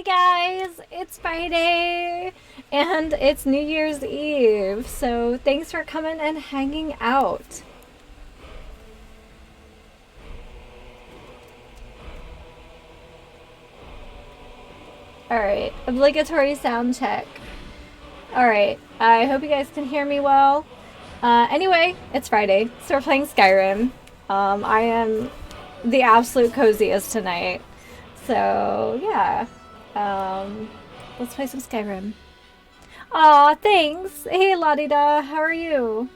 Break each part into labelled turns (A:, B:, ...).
A: guys, it's Friday and it's New Year's Eve, so thanks for coming and hanging out. Alright, obligatory sound check. Alright, I hope you guys can hear me well. Anyway, it's Friday, so we're playing Skyrim. I am the absolute coziest tonight. So, yeah. Let's play some Skyrim. Aw, thanks! Hey, La-di-da, how are you?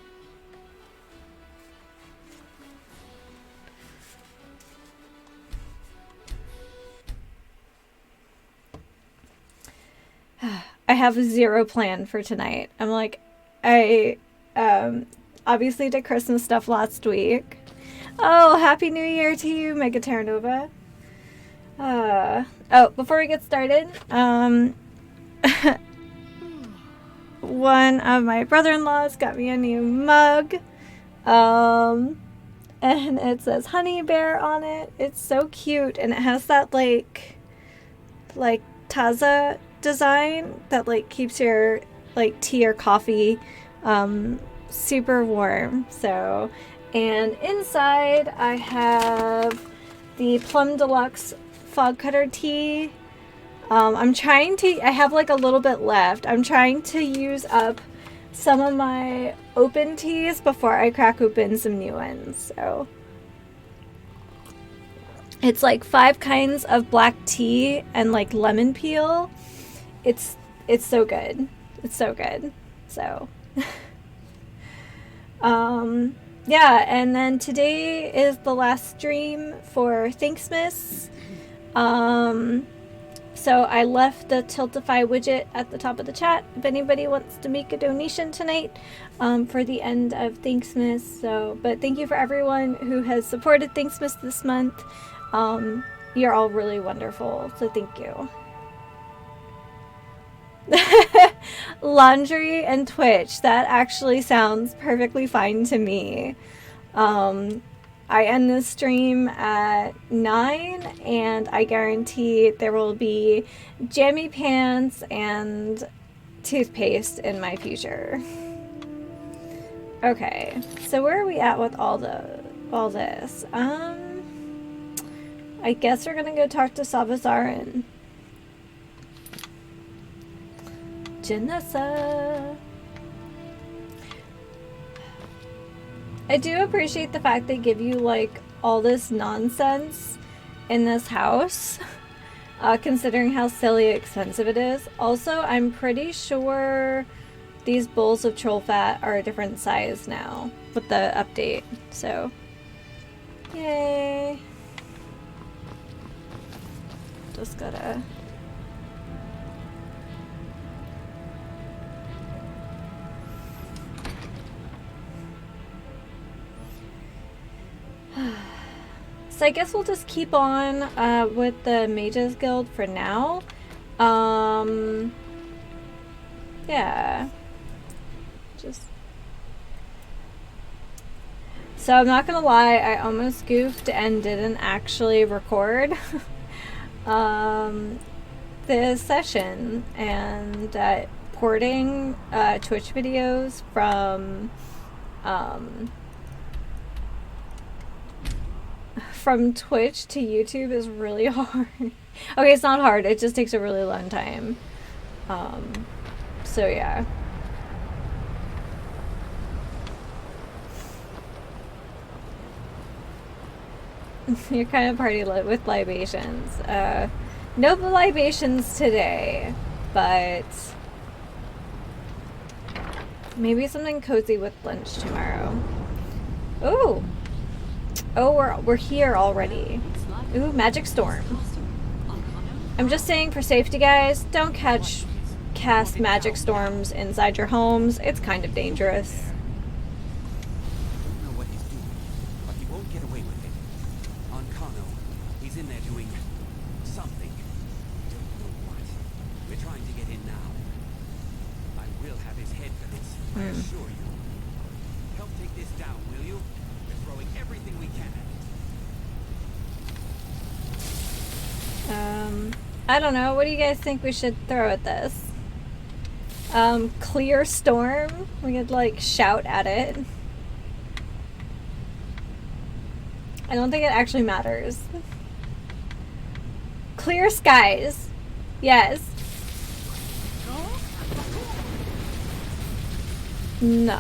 A: I have zero plan for tonight. I'm like, I obviously did Christmas stuff last week. Oh, Happy New Year to you, Mega Terranova. Oh, before we get started, one of my brother-in-laws got me a new mug. And it says Honey Bear on it. It's so cute, and it has that like Taza design that like keeps your like tea or coffee super warm. So, and inside I have the Plum Deluxe fog cutter tea. I have like a little bit left. I'm trying to use up some of my open teas before I crack open some new ones. So it's like 5 kinds of black tea and like lemon peel. It's so good. It's so good. So yeah, and then today is the last stream for Thanksmas. So I left the Tiltify widget at the top of the chat if anybody wants to make a donation tonight for the end of Thanksmas. So, but thank you for everyone who has supported Thanksmas this month. You're all really wonderful, so thank you. Laundry and Twitch, that actually sounds perfectly fine to me. I end this stream at 9, and I guarantee there will be jammy pants and toothpaste in my future. Okay, so where are we at with all this? I guess we're gonna go talk to Walmazan. Janessa. I do appreciate the fact they give you like all this nonsense in this house, considering how silly expensive it is. Also, I'm pretty sure these bowls of troll fat are a different size now with the update. So, yay! Just gotta. So I guess we'll just keep on with the Mages Guild for now. Yeah. So I'm not gonna lie, I almost goofed and didn't actually record this session, and porting Twitch videos from Twitch to YouTube is really hard. Okay, it's not hard, it just takes a really long time. So yeah. You're kind of party lit with libations. No libations today, but maybe something cozy with lunch tomorrow. Ooh! Oh, we're here already. Ooh, magic storm. I'm just saying for safety, guys, don't cast magic storms inside your homes. It's kind of dangerous.
B: I don't know what he's doing, but he won't get away with it. On Kano, he's in there doing something. Don't know what. We're trying to get in now. I will have his head for this, I assure you. Help take this down, will you? We're throwing everything we can at it.
A: I don't know. What do you guys think we should throw at this? Clear storm? We could, like, shout at it. I don't think it actually matters. Clear skies. Yes. No.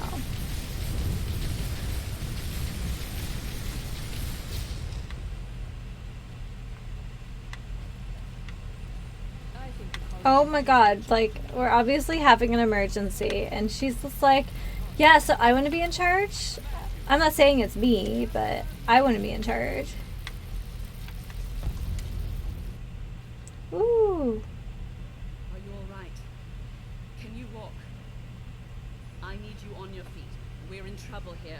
A: Oh my god, like, we're obviously having an emergency, and she's just like, yeah, so I want to be in charge? I'm not saying it's me, but I want to be in charge. Ooh.
C: Are you alright? Can you walk? I need you on your feet. We're in trouble here.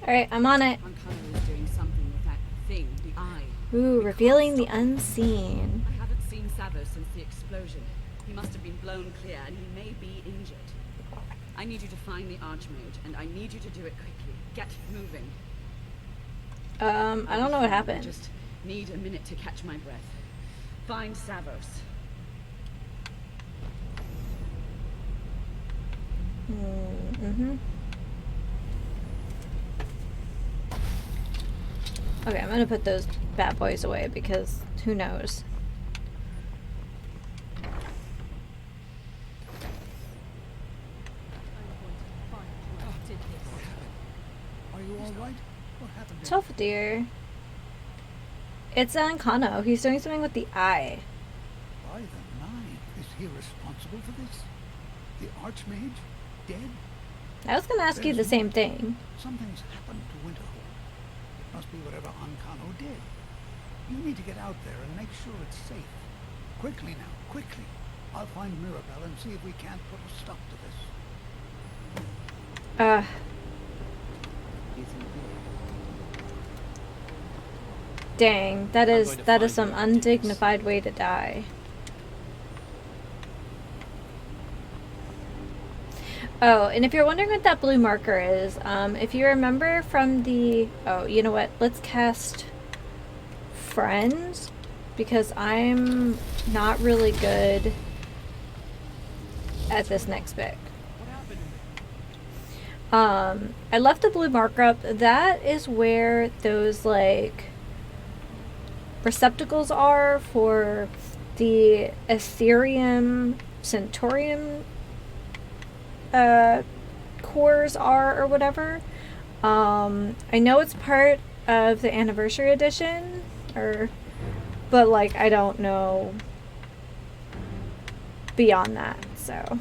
A: Alright, I'm on it.
C: Ancano is doing something with that thing, the eye.
A: Ooh, revealing the unseen.
C: I haven't seen Savo since the explosion. He must have been blown clear, and he may be injured. I need you to find the Archmage, and I need you to do it quickly. Get moving.
A: I don't know what happened.
C: I just need a minute to catch my breath. Find Savos.
A: Mm-hmm. Okay, I'm gonna put those bad boys away because who knows.
D: Are you all right? What happened?
A: Tough dear. It's Ancano. He's doing something with the eye.
D: By the nine, is he responsible for this? The Archmage dead?
A: I was gonna ask you the same thing.
D: Something's happened to Winterhold. It must be whatever Ancano did. You need to get out there and make sure it's safe. Quickly now, quickly. I'll find Mirabelle and see if we can't put a stop to this.
A: Dang, that is some undignified way to die. Oh, and if you're wondering what that blue marker is, if you remember from the... Oh, you know what? Let's cast Friends, because I'm not really good at this next bit. I left the blue marker up. That is where those, like, receptacles are for the Ethereum Centaurium cores are, or whatever. I know it's part of the anniversary edition, but like I don't know beyond that. So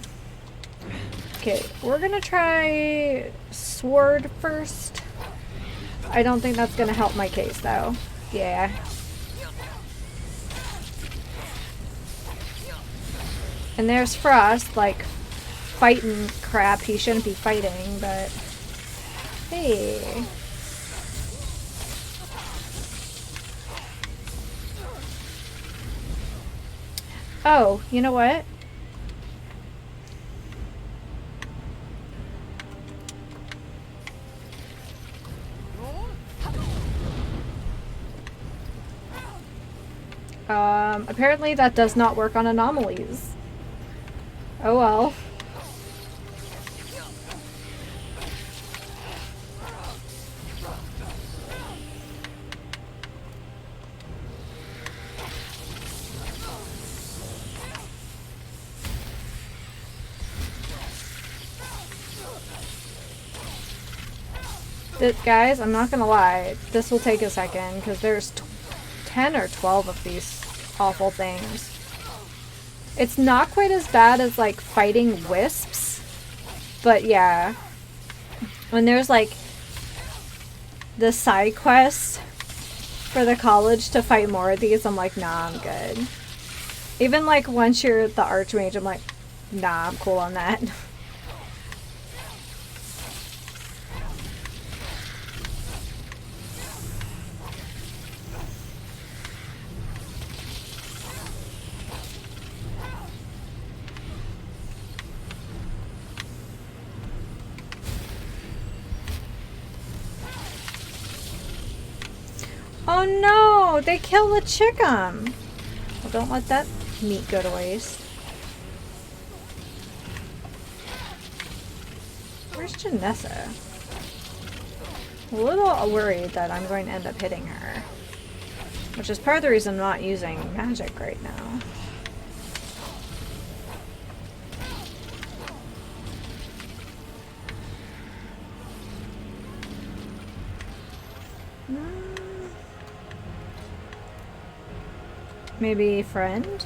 A: okay, we're gonna try sword first. I don't think that's gonna help my case though. Yeah. And there's Frost, like, fighting crap he shouldn't be fighting, but... Hey. Oh, you know what? Apparently that does not work on anomalies. Oh well. Guys, I'm not gonna lie, this will take a second because there's 10 or 12 of these awful things. It's not quite as bad as like fighting wisps, but yeah. When there's like the side quest for the college to fight more of these, I'm like, nah, I'm good. Even like once you're the Archmage, I'm like, nah, I'm cool on that. Oh no! They killed the chicken! Well, don't let that meat go to waste. Where's Janessa? A little worried that I'm going to end up hitting her. Which is part of the reason I'm not using magic right now. Maybe friend?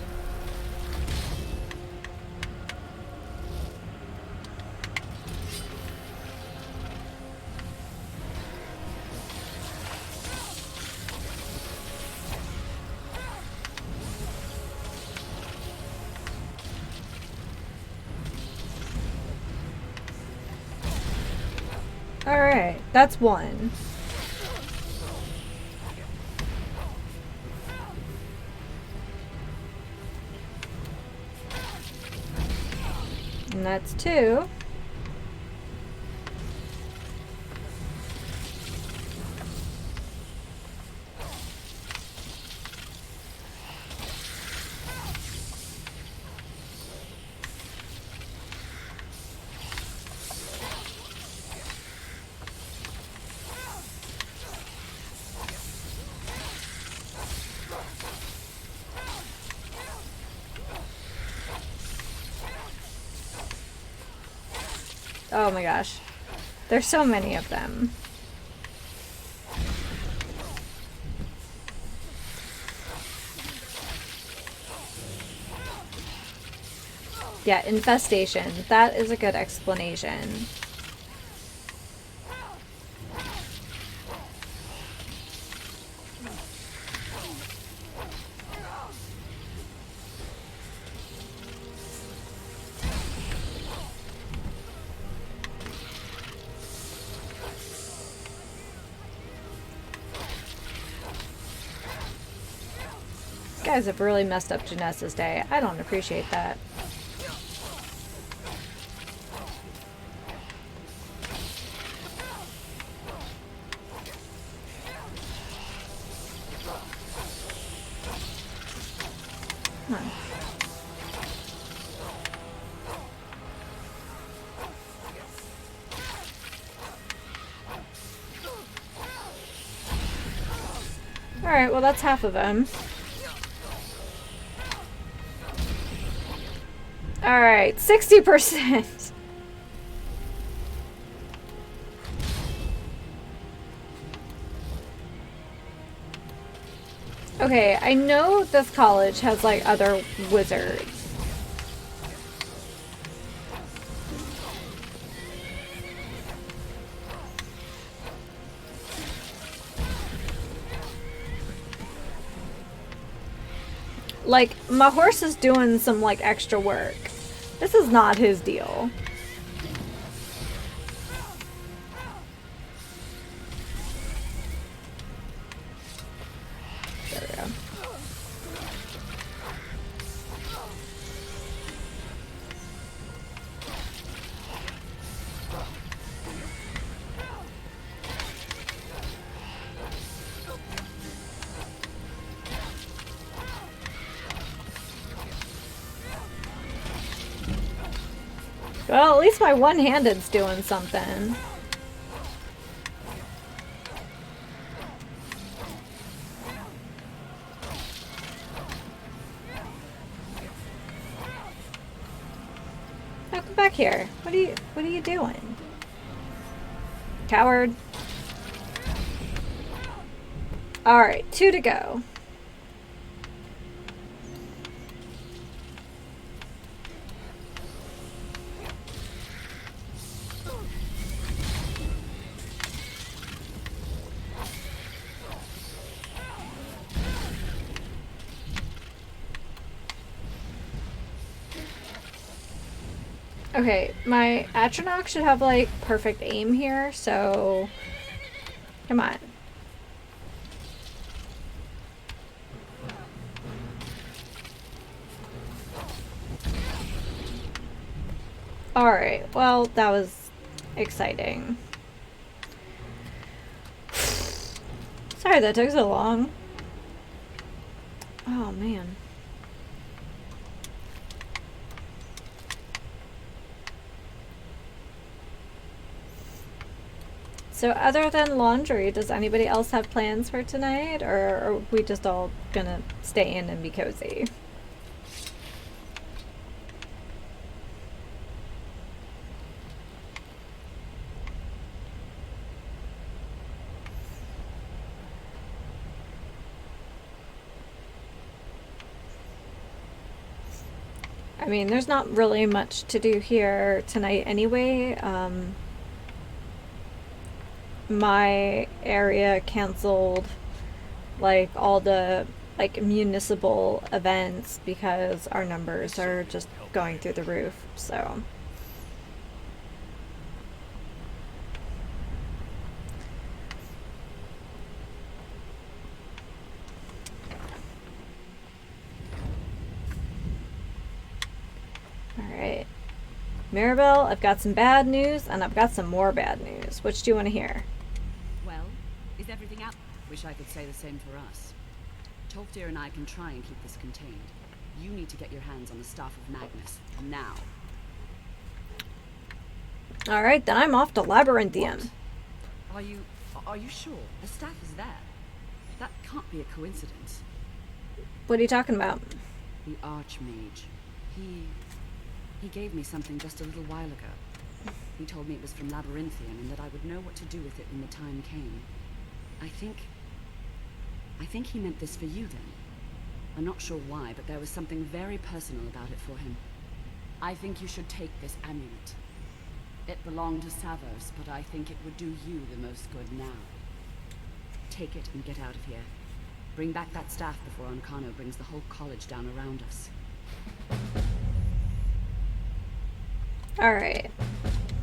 A: Alright, that's one. And that's two. Oh my gosh. There's so many of them. Yeah, infestation. That is a good explanation. Guys have really messed up Janessa's day. I don't appreciate that. Come on. Alright, well that's half of them. Alright, 60%. Okay, I know this college has like other wizards. Like, my horse is doing some like extra work. This is not his deal. There we go. Well, at least my one-handed's doing something. Now come back here. What are you doing? Coward. Alright, 2 to go. Okay, my Atronach should have like perfect aim here, so come on. Alright, well, that was exciting. Sorry that took so long. Oh, man. So other than laundry, does anybody else have plans for tonight, or are we just all gonna stay in and be cozy? I mean, there's not really much to do here tonight anyway. My area canceled like all the like municipal events because our numbers are just going through the roof. So all right, Mirabelle, I've got some bad news and I've got some more bad news. Which do you want to hear?
C: Well, is everything out? Wish I could say the same for us. Tolfdir and I can try and keep this contained. You need to get your hands on the staff of Magnus, now.
A: Alright, then I'm off to Labyrinthium.
C: What? Are you sure? The staff is there. That can't be a coincidence.
A: What are you talking about?
C: The Archmage. He gave me something just a little while ago. He told me it was from Labyrinthium and that I would know what to do with it when the time came. I think he meant this for you then. I'm not sure why, but there was something very personal about it for him. I think you should take this amulet. It belonged to Savos, but I think it would do you the most good now. Take it and get out of here. Bring back that staff before Ancano brings the whole college down around us.
A: Alright.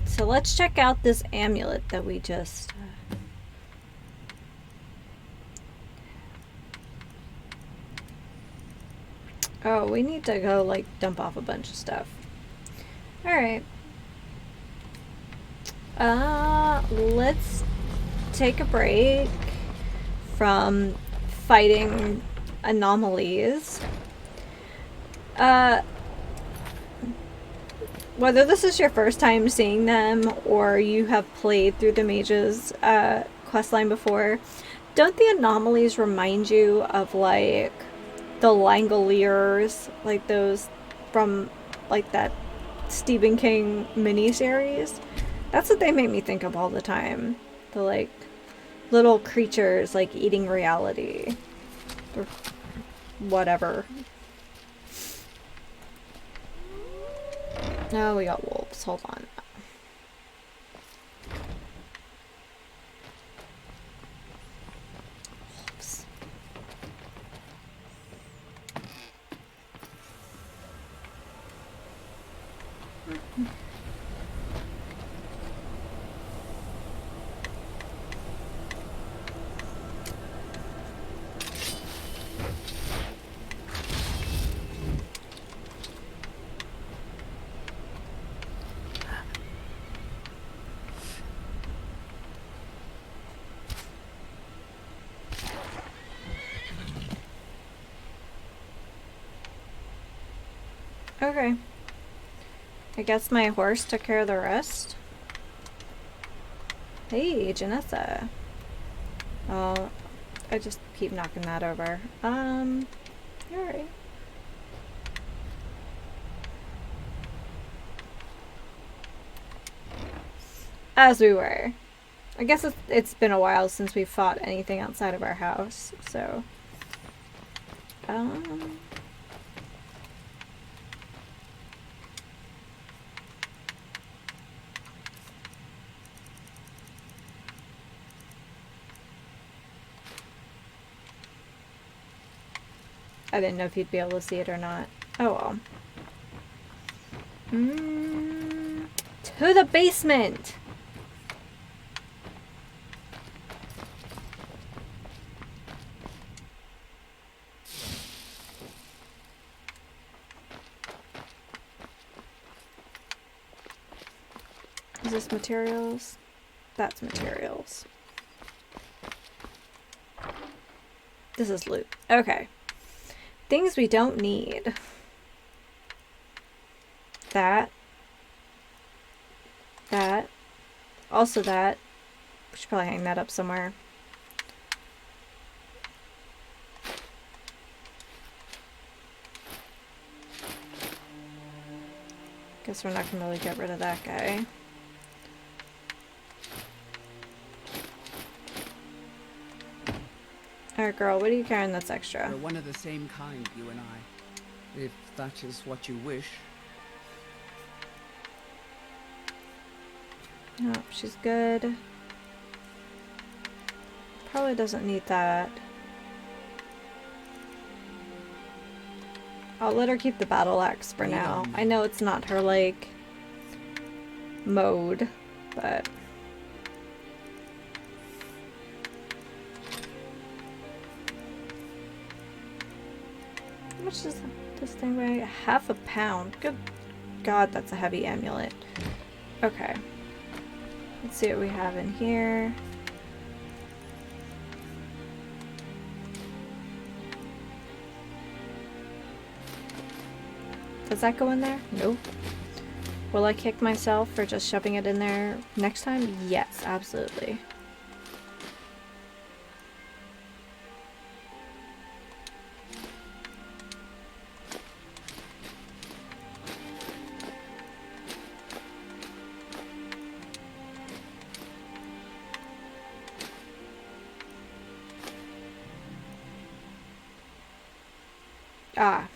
A: So let's check out this amulet that we just... Oh, we need to go, like, dump off a bunch of stuff. Alright. Let's take a break from fighting anomalies. Whether this is your first time seeing them or you have played through the mage's questline before, don't the anomalies remind you of, like, the Langoliers, like those from like that Stephen King miniseries? That's what they make me think of all the time. The like little creatures like eating reality or whatever. No, we got wolves. Hold on. Wolves. Okay. I guess my horse took care of the rest. Hey, Janessa. Oh, I just keep knocking that over. Alright. As we were. I guess it's been a while since we fought anything outside of our house, so... I didn't know if you'd be able to see it or not. Oh well. To the basement! Is this materials? That's materials. This is loot. Okay. Things we don't need. That. Also that. We should probably hang that up somewhere. Guess we're not gonna really get rid of that guy. Alright, girl, what are you carrying that's extra?
E: We're one of the same kind, you and I. If that is what you wish.
A: No, she's good. Probably doesn't need that. I'll let her keep the battle axe for now. I know it's not her, like, mode, but... How much does this thing weigh? Half a pound. Good God, that's a heavy amulet. Okay. Let's see what we have in here. Does that go in there? Nope. Will I kick myself for just shoving it in there next time? Yes, absolutely. Ah.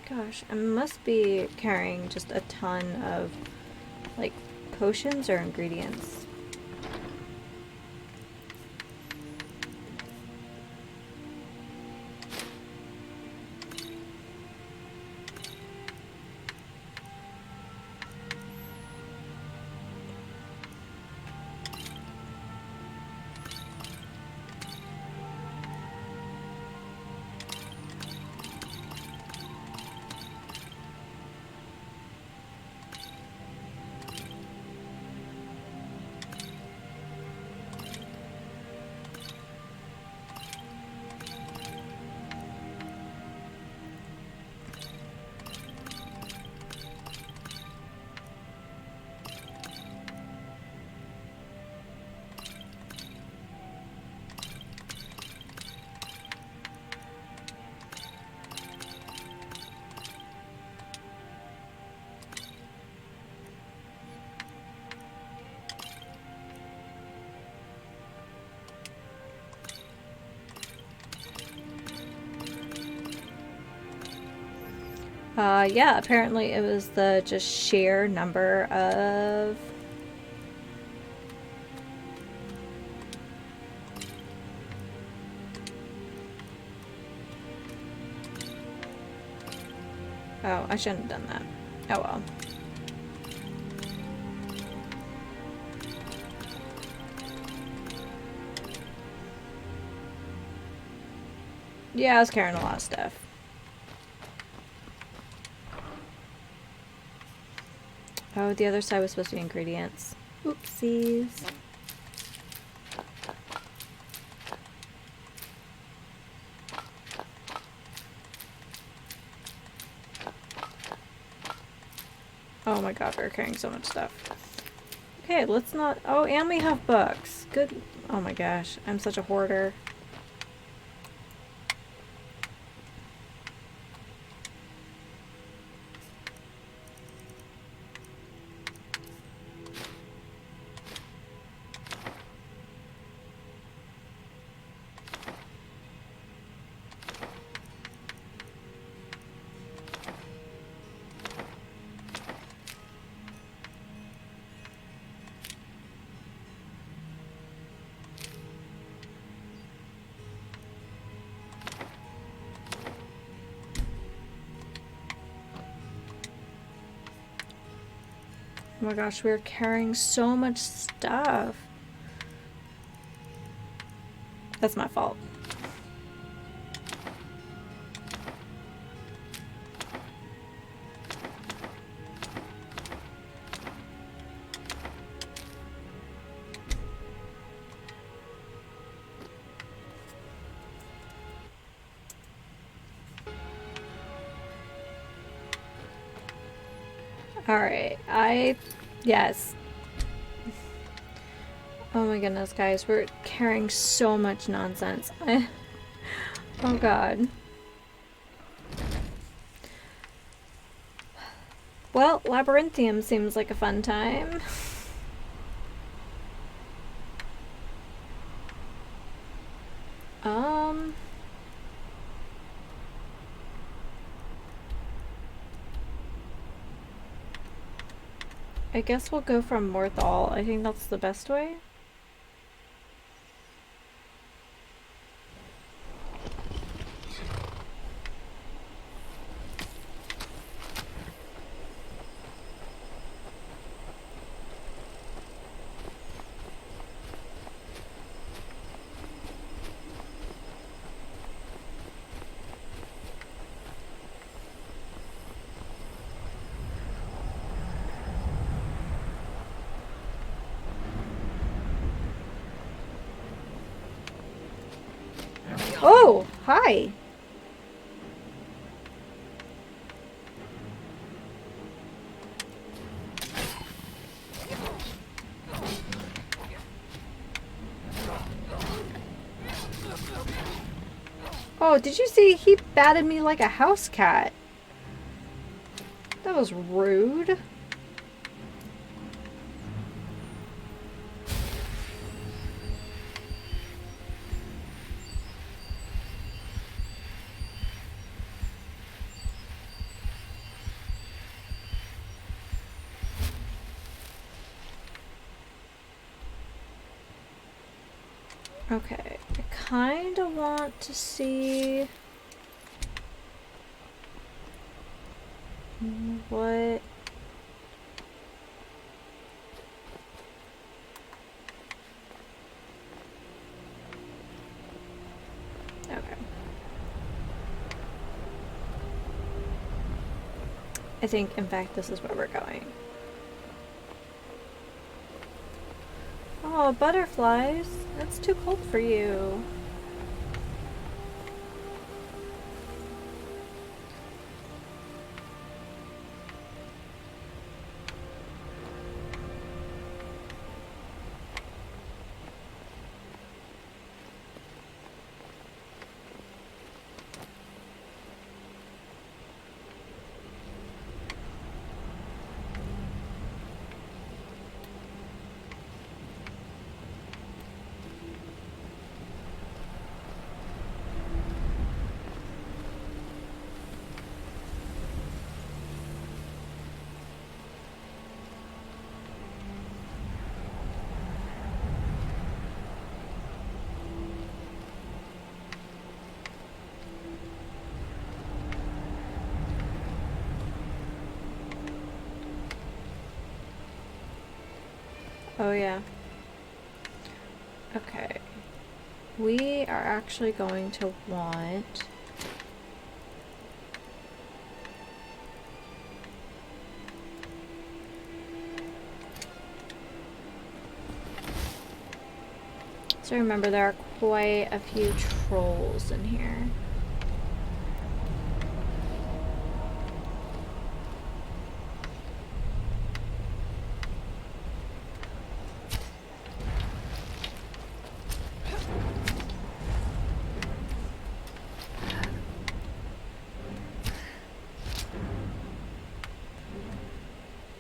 A: Gosh, I must be carrying just a ton of, like, potions or ingredients. Yeah, apparently it was the just sheer number of... Oh, I shouldn't have done that. Oh well. Yeah, I was carrying a lot of stuff. Oh, the other side was supposed to be ingredients. Oopsies. Oh my god, we're carrying so much stuff. Okay, let's not... Oh, and we have books. Good... Oh my gosh, I'm such a hoarder. Oh my gosh, we're carrying so much stuff. That's my fault. Alright, yes. Oh my goodness, guys, we're carrying so much nonsense. Oh god. Well, Labyrinthium seems like a fun time. I guess we'll go from Morthal. I think that's the best way. Oh, hi. Oh, did you see? He batted me like a house cat. That was rude. Okay, I kind of want to see what... Okay. I think, in fact, this is where we're going. Oh, butterflies. That's too cold for you. Oh yeah. Okay. We are actually going to want... So remember, there are quite a few trolls in here.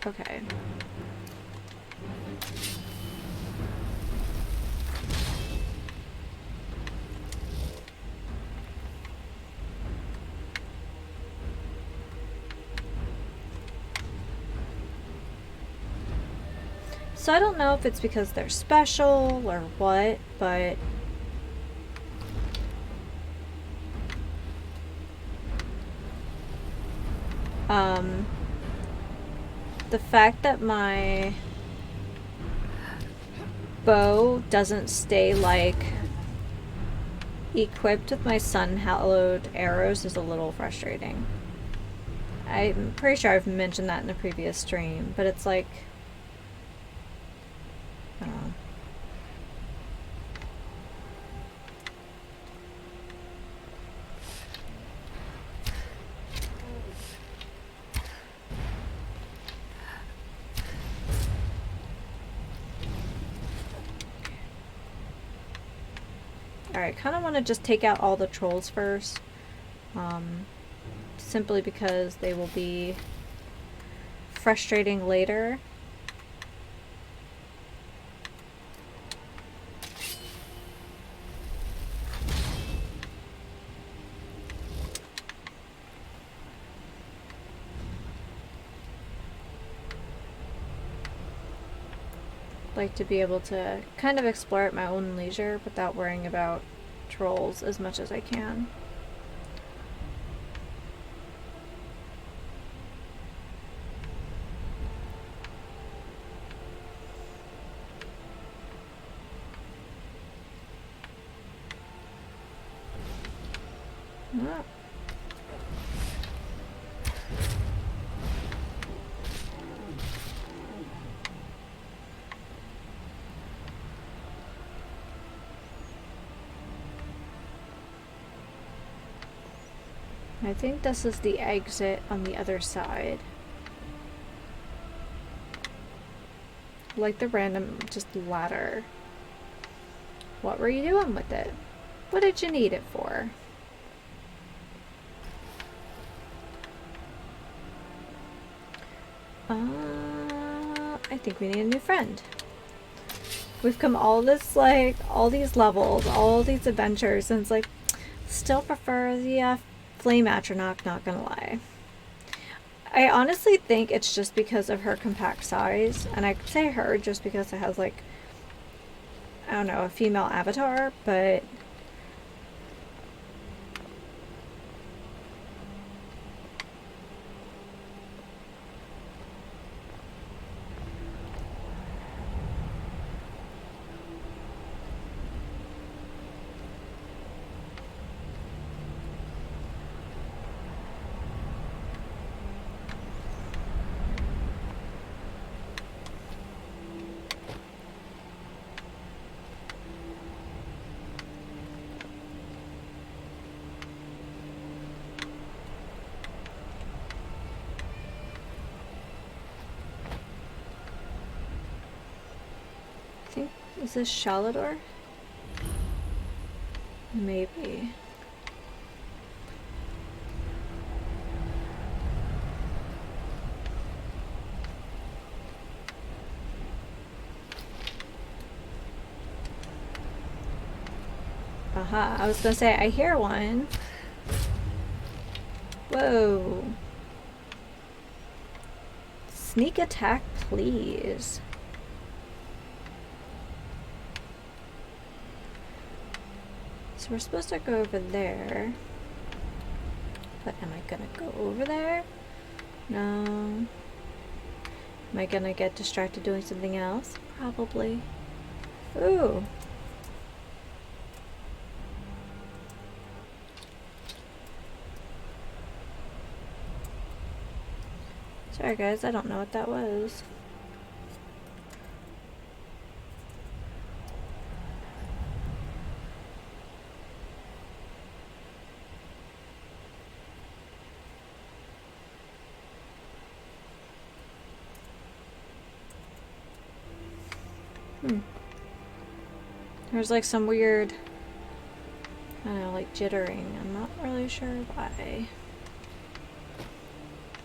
A: Okay. So I don't know if it's because they're special or what, but the fact that my bow doesn't stay like equipped with my sun-hallowed arrows is a little frustrating. I'm pretty sure I've mentioned that in a previous stream, but it's like, I don't know. Alright, kind of want to just take out all the trolls first. Simply because they will be frustrating later. Like to be able to kind of explore at my own leisure without worrying about trolls as much as I can. Ah. I think this is the exit on the other side. Like the random just ladder. What were you doing with it? What did you need it for? I think we need a new friend. We've come all this, like, all these levels, all these adventures, and it's like, still prefer the flame atronach, not gonna lie. I honestly think it's just because of her compact size, and I say her just because it has, like, I don't know, a female avatar, but is this Shalador? Maybe. Aha, I was gonna say, I hear one. Whoa. Sneak attack, please. So we're supposed to go over there. But am I gonna go over there? No. Am I gonna get distracted doing something else? Probably. Ooh. Sorry guys, I don't know what that was. There's like some weird, I don't know, like jittering. I'm not really sure why.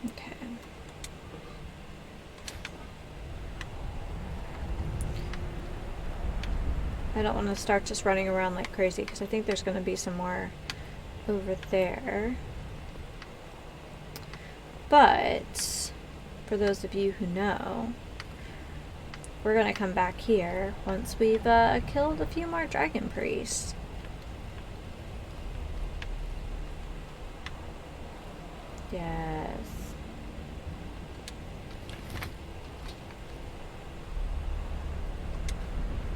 A: Okay. I don't want to start just running around like crazy because I think there's going to be some more over there. But for those of you who know, we're going to come back here once we've killed a few more dragon priests. Yes.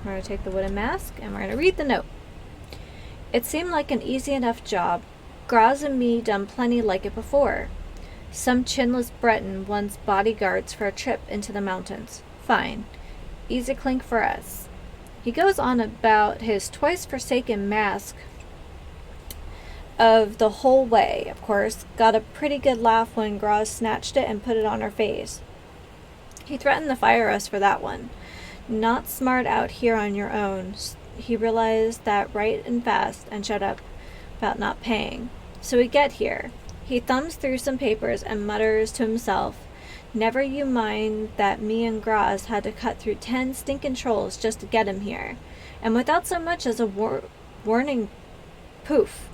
A: We're going to take the wooden mask and we're going to read the note. It seemed like an easy enough job. Graz and me done plenty like it before. Some chinless Breton wants bodyguards for a trip into the mountains. Fine. Easy clink for us. He goes on about his twice forsaken mask of the whole way, of course. Got a pretty good laugh when Graz snatched it and put it on her face. He threatened to fire us for that one. Not smart out here on your own. he realized that right and fast and shut up about not paying. So we get here. He thumbs through some papers and mutters to himself, "Never you mind that me and Graz had to cut through 10 stinking trolls just to get him here." And without so much as a warning, poof,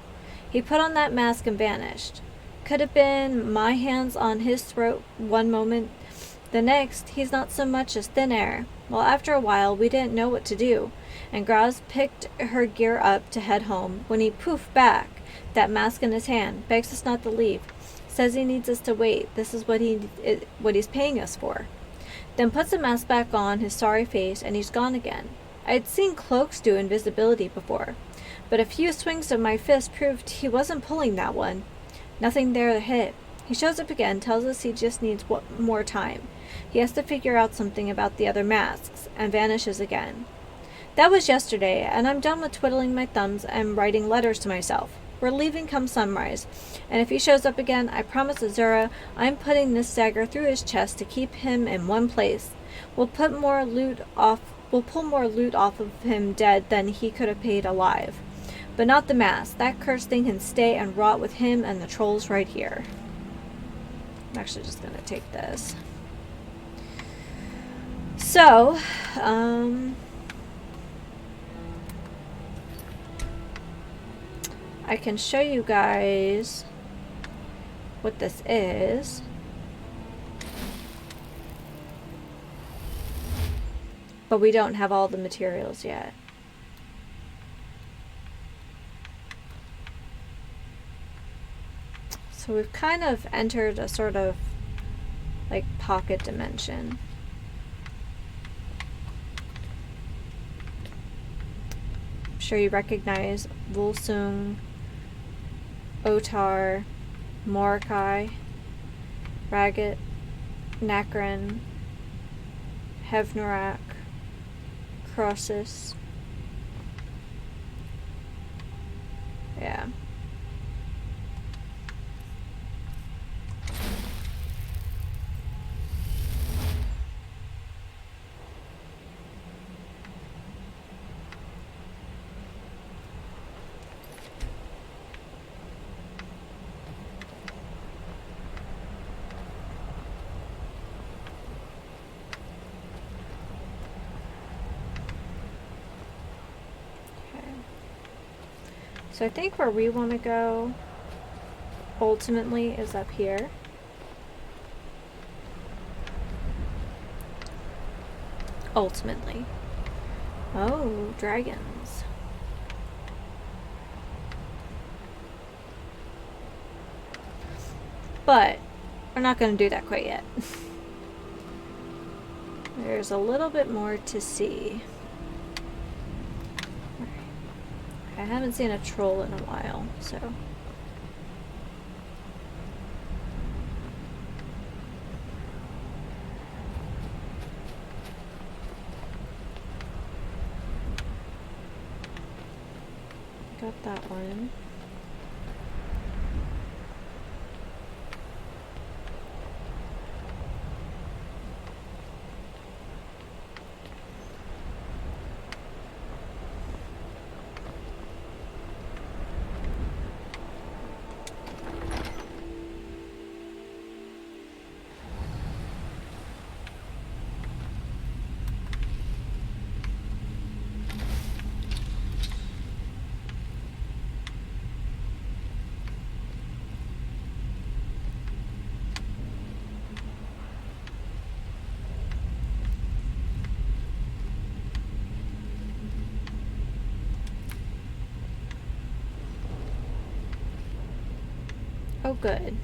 A: he put on that mask and vanished. Could have been my hands on his throat one moment, the next he's not so much as thin air. Well, after a while we didn't know what to do, and Graz picked her gear up to head home when he poofed back, that mask in his hand, begs us not to leave, says he needs us to wait, this is what he's paying us for. Then puts the mask back on his sorry face and he's gone again. I had seen cloaks do invisibility before, but a few swings of my fist proved he wasn't pulling that one. Nothing there to hit. He shows up again, tells us he just needs more time. He has to figure out something about the other masks, and vanishes again. That was yesterday, and I'm done with twiddling my thumbs and writing letters to myself. We're leaving come sunrise, and if he shows up again, I promise Azura I'm putting this dagger through his chest to keep him in one place. We'll pull more loot off of him dead than he could have paid alive. But not the mask. That cursed thing can stay and rot with him and the trolls right here. I'm actually just gonna take this. So, I can show you guys what this is. But we don't have all the materials yet. So we've kind of entered a sort of like pocket dimension. I'm sure you recognize Volsung, Otar, Mordecai, Raggett, Nacron, Hevnorak, Croesus. Yeah. So I think where we want to go ultimately is up here. Ultimately. Oh, dragons. But we're not going to do that quite yet. There's a little bit more to see. I haven't seen a troll in a while, so. Got that one. Oh, good.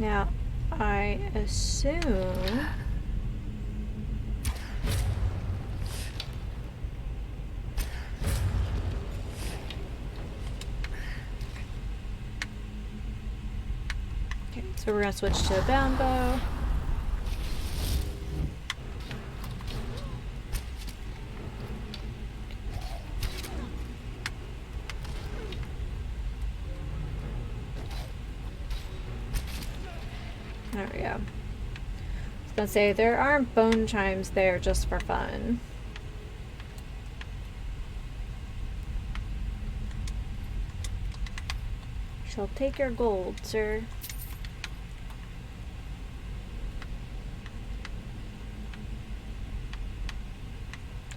A: Now, I assume Okay, so we're gonna switch to a bound bow. There we go. I was gonna say, there aren't bone chimes there just for fun. Shall take your gold, sir.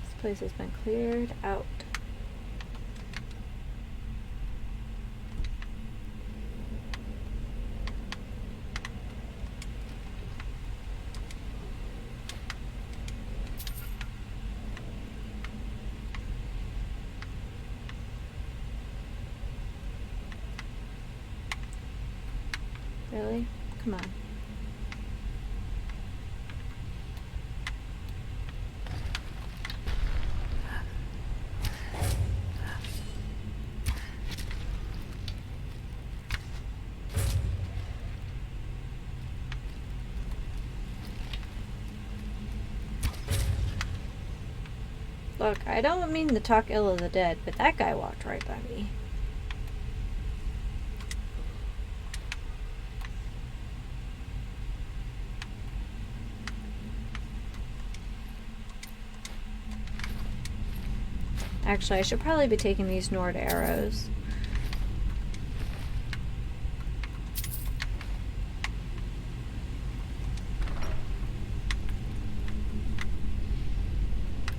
A: This place has been cleared out. Really? Come on. Look, I don't mean to talk ill of the dead, but that guy walked right by me. Actually, I should probably be taking these Nord arrows.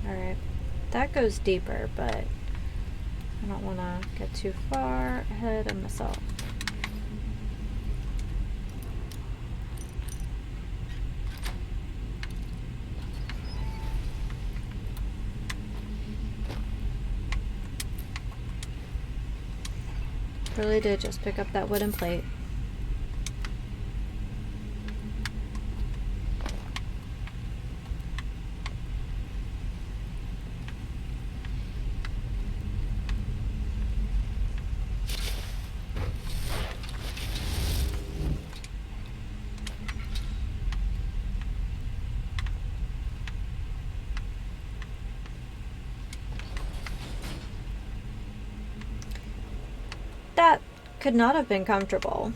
A: Alright, that goes deeper, but I don't want to get too far ahead of myself. Really did just pick up that wooden plate. That could not have been comfortable.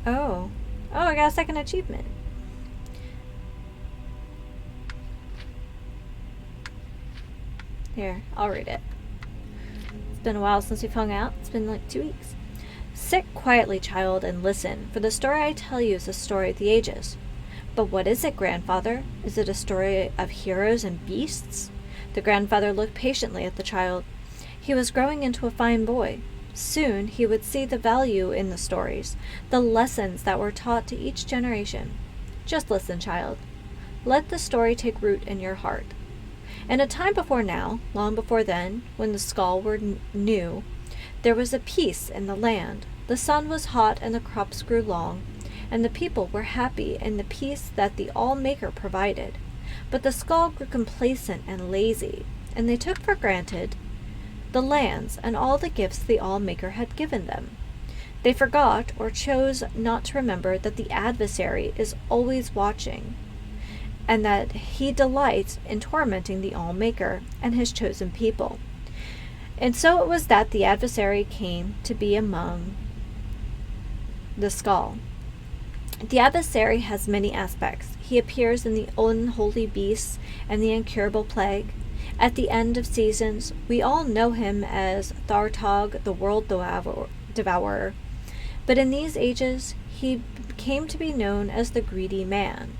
A: Oh. Oh, I got a second achievement. Here, I'll read it. It's been a while since we've hung out. It's been like 2 weeks. Sit quietly, child, and listen, for the story I tell you is the story of the ages. But what is it, grandfather? Is it a story of heroes and beasts? The grandfather looked patiently at the child. He was growing into a fine boy. Soon he would see the value in the stories, the lessons that were taught to each generation. Just listen, child. Let the story take root in your heart. In a time before now, long before then, when the Skull were new, there was a peace in the land. The sun was hot and the crops grew long, and the people were happy in the peace that the All-Maker provided. But the Skull grew complacent and lazy, and they took for granted the lands and all the gifts the All-Maker had given them. They forgot or chose not to remember that the adversary is always watching, and that he delights in tormenting the All-Maker and his chosen people. And so it was that the adversary came to be among the Skull. The adversary has many aspects. He appears in the unholy beasts and the incurable plague. At the end of seasons, we all know him as Thartog, the world devourer. But in these ages, he came to be known as the greedy man.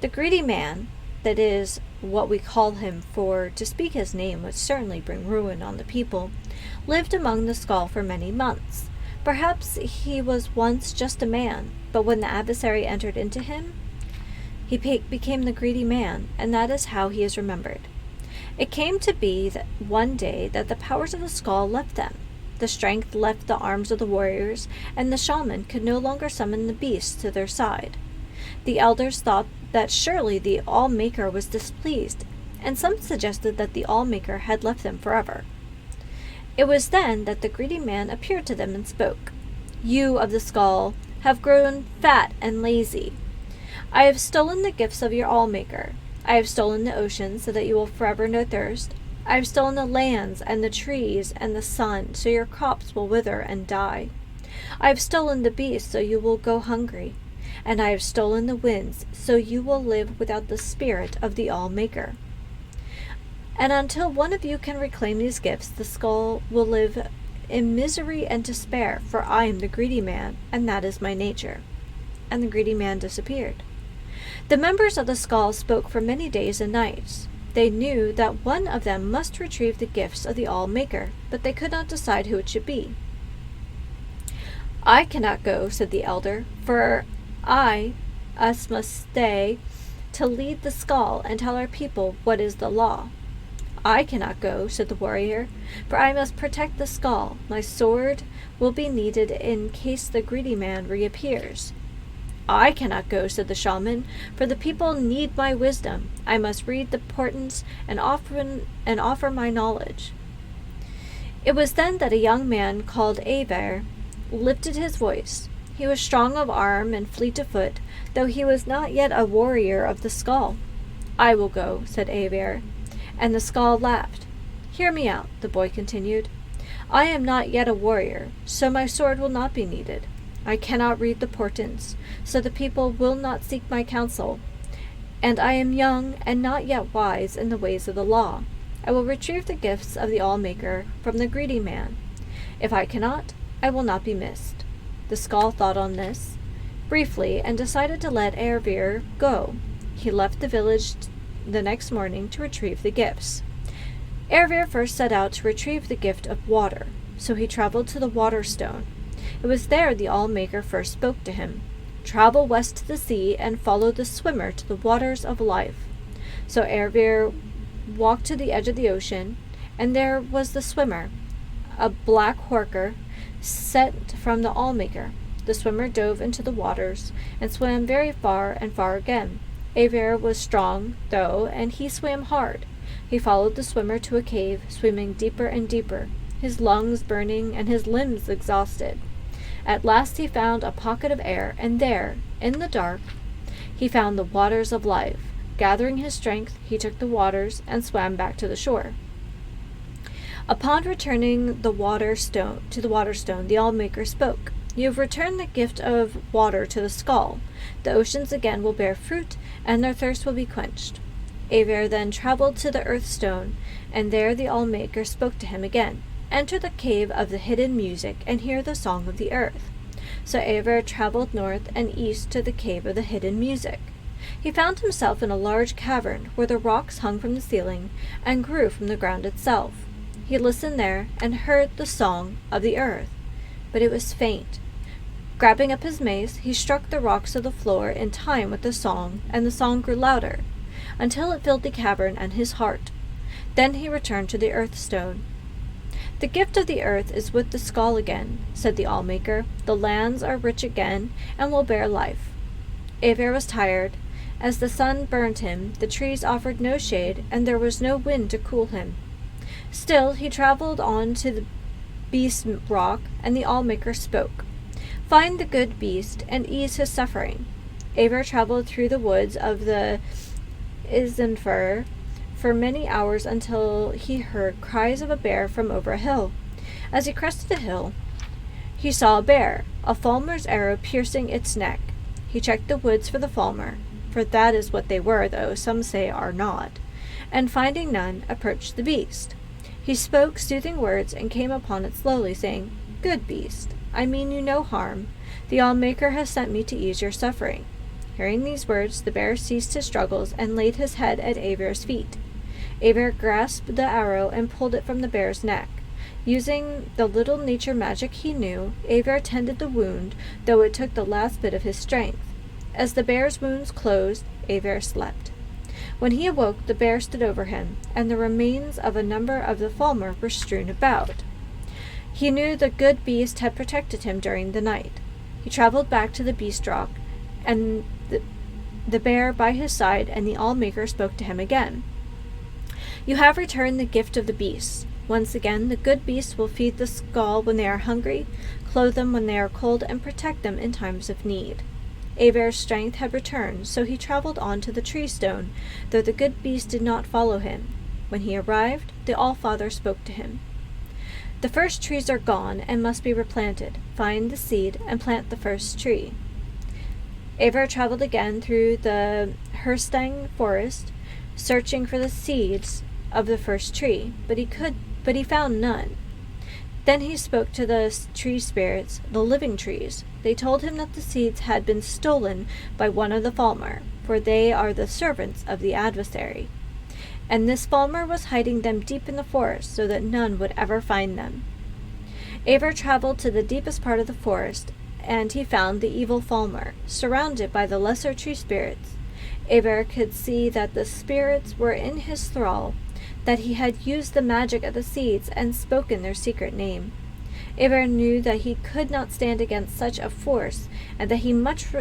A: The greedy man, that is what we call him, for to speak his name would certainly bring ruin on the people, lived among the Skull for many months. Perhaps he was once just a man, but when the adversary entered into him, he became the greedy man, and that is how he is remembered. It came to be that one day that the powers of the Skull left them. The strength left the arms of the warriors, and the shaman could no longer summon the beasts to their side. The elders thought that surely the All-Maker was displeased, and some suggested that the All-Maker had left them forever. It was then that the greedy man appeared to them and spoke. "You of the skull have grown fat and lazy. I have stolen the gifts of your All-Maker. I have stolen the ocean so that you will forever know thirst. I have stolen the lands and the trees and the sun so your crops will wither and die. I have stolen the beasts so you will go hungry. And I have stolen the winds so you will live without the spirit of the All-Maker. And until one of you can reclaim these gifts, the skull will live in misery and despair, for I am the greedy man, and that is my nature." And the greedy man disappeared. The members of the skull spoke for many days and nights. They knew that one of them must retrieve the gifts of the All-Maker, but they could not decide who it should be. "I cannot go," said the elder, "for us must stay to lead the skull and tell our people what is the law." "I cannot go," said the warrior, "for I must protect the skull. My sword will be needed in case the greedy man reappears." "I cannot go," said the shaman, "for the people need my wisdom. I must read the portents and offer my knowledge." It was then that a young man called Aver lifted his voice. He was strong of arm and fleet of foot, though he was not yet a warrior of the skull. "I will go," said Aver, and the skull laughed. "Hear me out," the boy continued. "I am not yet a warrior, so my sword will not be needed. I cannot read the portents, so the people will not seek my counsel. And I am young and not yet wise in the ways of the law. I will retrieve the gifts of the All-Maker from the greedy man. If I cannot, I will not be missed." The skull thought on this briefly and decided to let Ervir go. He left the village the next morning to retrieve the gifts. Ervir first set out to retrieve the gift of water, so he traveled to the water stone. It was there the All-Maker first spoke to him. "Travel west to the sea and follow the swimmer to the waters of life." So Ervir walked to the edge of the ocean, and there was the swimmer, a black horker sent from the All-Maker. The swimmer dove into the waters and swam very far and far again. Aver was strong, though, and he swam hard. He followed the swimmer to a cave, swimming deeper and deeper, his lungs burning and his limbs exhausted. At last he found a pocket of air, and there, in the dark, he found the waters of life. Gathering his strength, he took the waters and swam back to the shore. Upon returning to the water stone, the All-Maker spoke. "You have returned the gift of water to the skull. The oceans again will bear fruit, and their thirst will be quenched." Aver then traveled to the earth stone, and there the All-Maker spoke to him again. "Enter the cave of the hidden music, and hear the song of the earth." So Aver traveled north and east to the cave of the hidden music. He found himself in a large cavern, where the rocks hung from the ceiling and grew from the ground itself. He listened there and heard the song of the earth, but it was faint. Grabbing up his mace, he struck the rocks of the floor in time with the song, and the song grew louder, until it filled the cavern and his heart. Then he returned to the earth stone. "The gift of the earth is with the skull again," said the All-Maker. "The lands are rich again, and will bear life." Aver was tired. As the sun burned him, the trees offered no shade, and there was no wind to cool him. Still, he traveled on to the beast rock, and the All-Maker spoke. "Find the good beast, and ease his suffering." Aver traveled through the woods of the Isenfur for many hours until he heard cries of a bear from over a hill. As he crested a hill, he saw a bear, a falmer's arrow piercing its neck. He checked the woods for the falmer, for that is what they were, though some say are not, and finding none, approached the beast. He spoke soothing words and came upon it slowly, saying, "Good beast, I mean you no harm. The All-Maker has sent me to ease your suffering." Hearing these words, the bear ceased his struggles and laid his head at Aver's feet. Aver grasped the arrow and pulled it from the bear's neck. Using the little nature magic he knew, Aver tended the wound, though it took the last bit of his strength. As the bear's wounds closed, Aver slept. When he awoke, the bear stood over him, and the remains of a number of the falmer were strewn about. He knew the good beast had protected him during the night. He traveled back to the beast rock, and the bear by his side, and the All-Maker spoke to him again. You have returned the gift of the beasts. Once again, the good beasts will feed the skull when they are hungry, clothe them when they are cold, and protect them in times of need. Aver's strength had returned, so he traveled on to the tree stone, though the good beast did not follow him. When he arrived, the Allfather spoke to him. The first trees are gone and must be replanted. Find the seed and plant the first tree. Aver traveled again through the Herstang forest, searching for the seeds of the first tree, but he found none. Then he spoke to the tree spirits, the living trees. They told him that the seeds had been stolen by one of the Falmer, for they are the servants of the adversary. And this Falmer was hiding them deep in the forest so that none would ever find them. Aver traveled to the deepest part of the forest, and he found the evil Falmer, surrounded by the lesser tree spirits. Aver could see that the spirits were in his thrall, that he had used the magic of the seeds and spoken their secret name. Aver knew that he could not stand against such a force, and that he must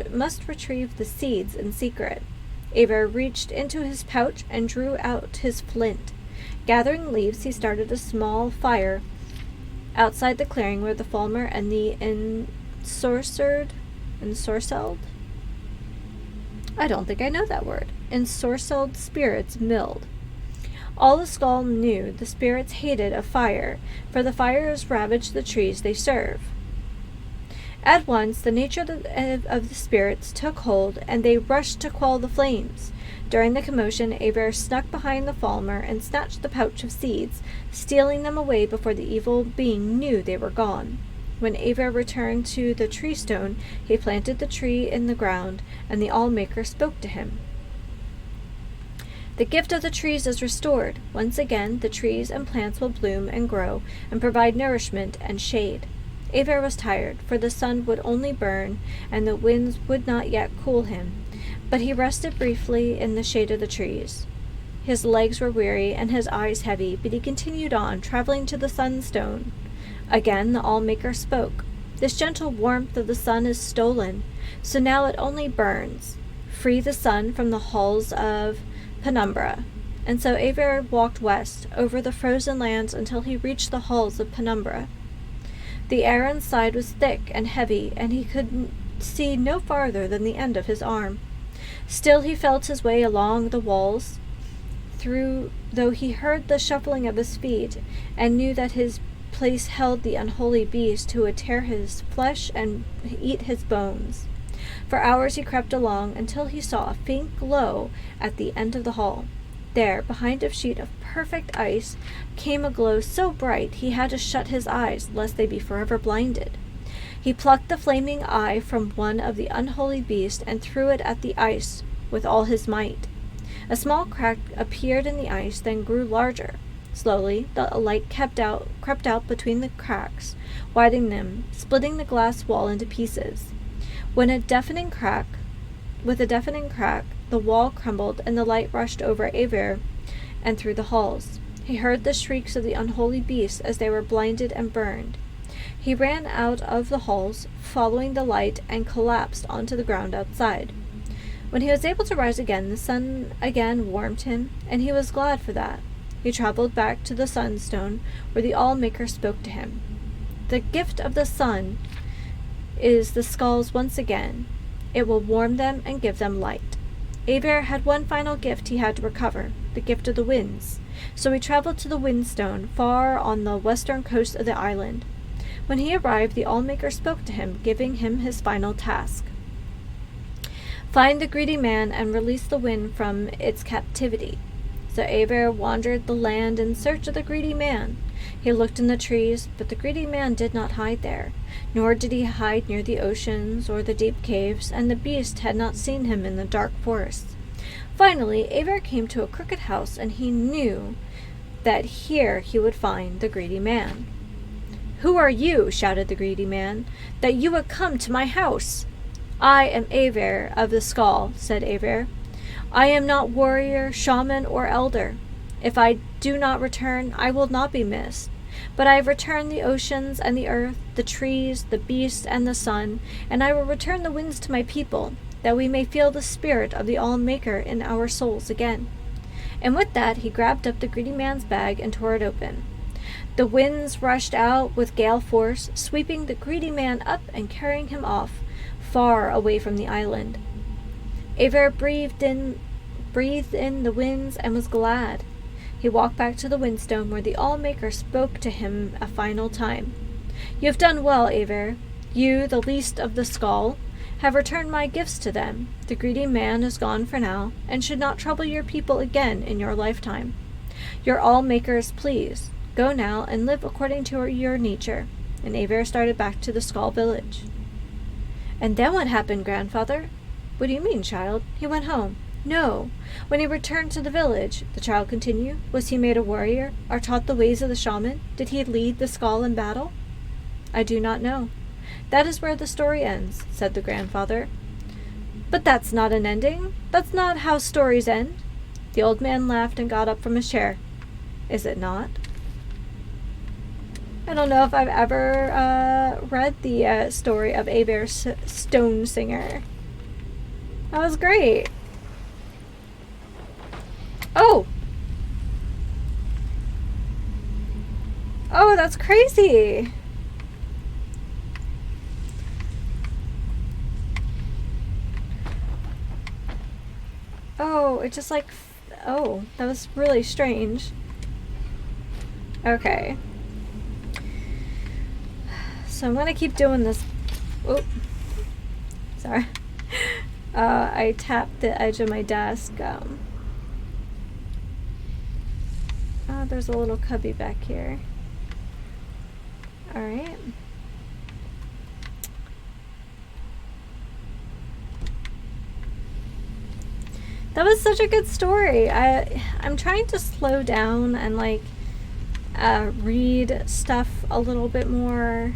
A: retrieve the seeds in secret. Aver reached into his pouch and drew out his flint. Gathering leaves, he started a small fire outside the clearing where the Falmer and the ensorcelled? I don't think I know that word. Ensorcelled spirits milled. All the skull knew the spirits hated a fire, for the fires ravaged the trees they serve. At once the nature of the spirits took hold, and they rushed to quell the flames. During the commotion, Aver snuck behind the Falmer and snatched the pouch of seeds, stealing them away before the evil being knew they were gone. When Aver returned to the tree stone, he planted the tree in the ground, and the Allmaker spoke to him. The gift of the trees is restored. Once again, the trees and plants will bloom and grow, and provide nourishment and shade. Aver was tired, for the sun would only burn, and the winds would not yet cool him, but he rested briefly in the shade of the trees. His legs were weary, and his eyes heavy, but he continued on, traveling to the sunstone. Again the Allmaker spoke. This gentle warmth of the sun is stolen, so now it only burns. Free the sun from the halls of Penumbra. And so Aver walked west, over the frozen lands until he reached the halls of Penumbra. The air inside was thick and heavy, and he could see no farther than the end of his arm. Still he felt his way along the walls, though he heard the shuffling of his feet, and knew that his place held the unholy beast who would tear his flesh and eat his bones. For hours he crept along until he saw a faint glow at the end of the hall. There, behind a sheet of perfect ice, came a glow so bright he had to shut his eyes lest they be forever blinded. He plucked the flaming eye from one of the unholy beasts and threw it at the ice with all his might. A small crack appeared in the ice, then grew larger. Slowly, the light crept out between the cracks, widening them, splitting the glass wall into pieces. With a deafening crack, the wall crumbled, and the light rushed over Aver and through the halls. He heard the shrieks of the unholy beasts as they were blinded and burned. He ran out of the halls, following the light, and collapsed onto the ground outside. When he was able to rise again, the sun again warmed him, and he was glad for that. He traveled back to the sunstone, where the Allmaker spoke to him. The gift of the sun is the skulls once again. It will warm them and give them light. Aver had one final gift he had to recover, the gift of the winds. So he traveled to the Windstone, far on the western coast of the island. When he arrived, the Allmaker spoke to him, giving him his final task. Find the greedy man and release the wind from its captivity. So Aver wandered the land in search of the greedy man. He looked in the trees, but the greedy man did not hide there, nor did he hide near the oceans or the deep caves, and the beast had not seen him in the dark forests. Finally, Aver came to a crooked house, and he knew that here he would find the greedy man. "Who are you," shouted the greedy man, "that you would come to my house?" "I am Aver of the Skull," said Aver. "I am not warrior, shaman, or elder. If I do not return, I will not be missed. But I have returned the oceans and the earth, the trees, the beasts, and the sun, and I will return the winds to my people, that we may feel the spirit of the All-Maker in our souls again." And with that, he grabbed up the greedy man's bag and tore it open. The winds rushed out with gale force, sweeping the greedy man up and carrying him off, far away from the island. Aver breathed in the winds and was glad. He walked back to the windstone where the All-Maker spoke to him a final time. You have done well, Aver. You, the least of the Skull, have returned my gifts to them. The greedy man is gone for now, and should not trouble your people again in your lifetime. Your All-Maker is pleased. Go now and live according to your nature. And Aver started back to the Skull village. And then what happened, grandfather? What do you mean, child? He went home. No. When he returned to the village, the child continued, was he made a warrior, or taught the ways of the shaman? Did he lead the Skull in battle? I do not know. That is where the story ends, said the grandfather. But that's not an ending. That's not how stories end. The old man laughed and got up from his chair. Is it not? I don't know if I've ever read the story of Aver's Stone Singer. That was great. Oh! Oh, that's crazy! Oh, it just like... Oh, that was really strange. Okay. So I'm gonna keep doing this. Oh, sorry. I tapped the edge of my desk. Oh, there's a little cubby back here. Alright. That was such a good story. I'm trying to slow down and like read stuff a little bit more.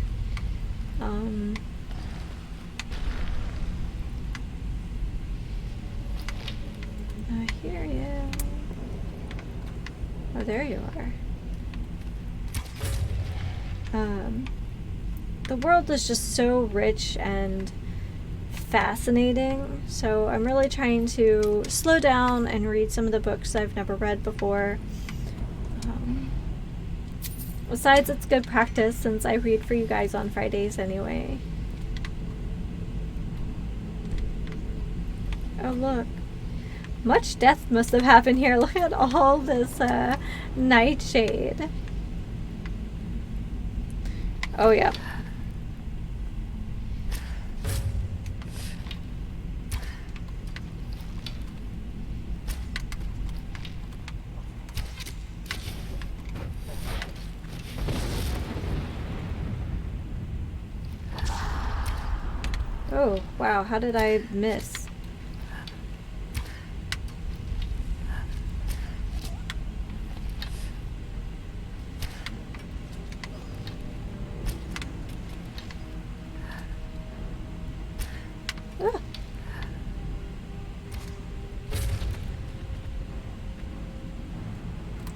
A: I hear you. Oh, there you are. The world is just so rich and fascinating, so I'm really trying to slow down and read some of the books I've never read before. Besides, it's good practice since I read for you guys on Fridays anyway. Oh, look. Much death must have happened here. Look at all this nightshade. Oh, yeah. Oh, wow, how did I miss? Ah.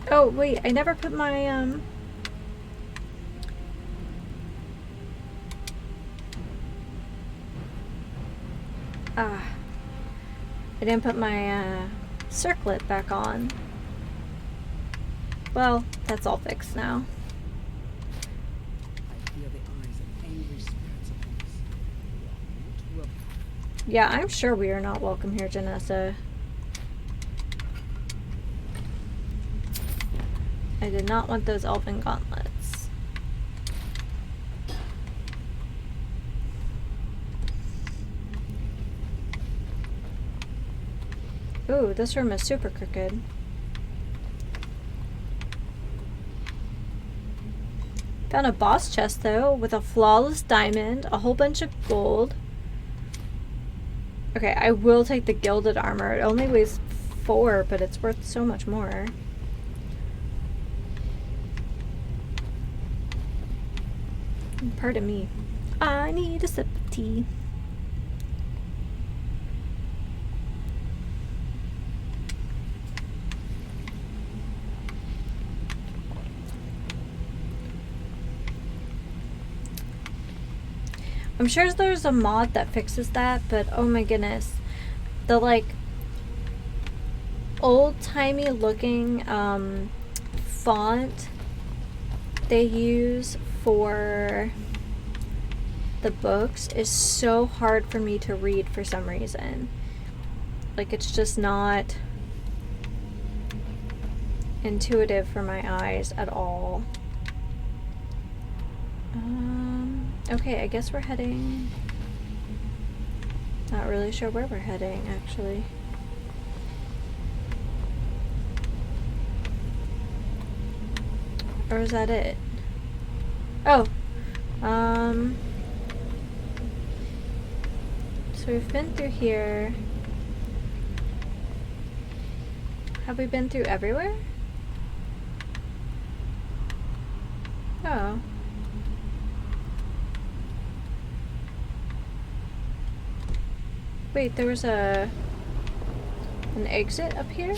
A: Oh, wait, I never put my, I didn't put my circlet back on. Well, that's all fixed now.
E: I feel the eyes of angry spirits upon us. We are not welcome.
A: Yeah, I'm sure we are not welcome here, Janessa. I did not want those elven gauntlets. Ooh, this room is super crooked. Found a boss chest, though, with a flawless diamond, a whole bunch of gold. Okay, I will take the gilded armor. It only weighs 4, but it's worth so much more. Pardon me. I need a sip of tea. I'm sure there's a mod that fixes that, but oh my goodness. The, like, old-timey looking font they use for the books is so hard for me to read for some reason. Like, it's just not intuitive for my eyes at all. Okay, I guess we're heading... Not really sure where we're heading, actually. Or is that it? Oh! So we've been through here. Have we been through everywhere? Oh. Wait, there was an exit up here?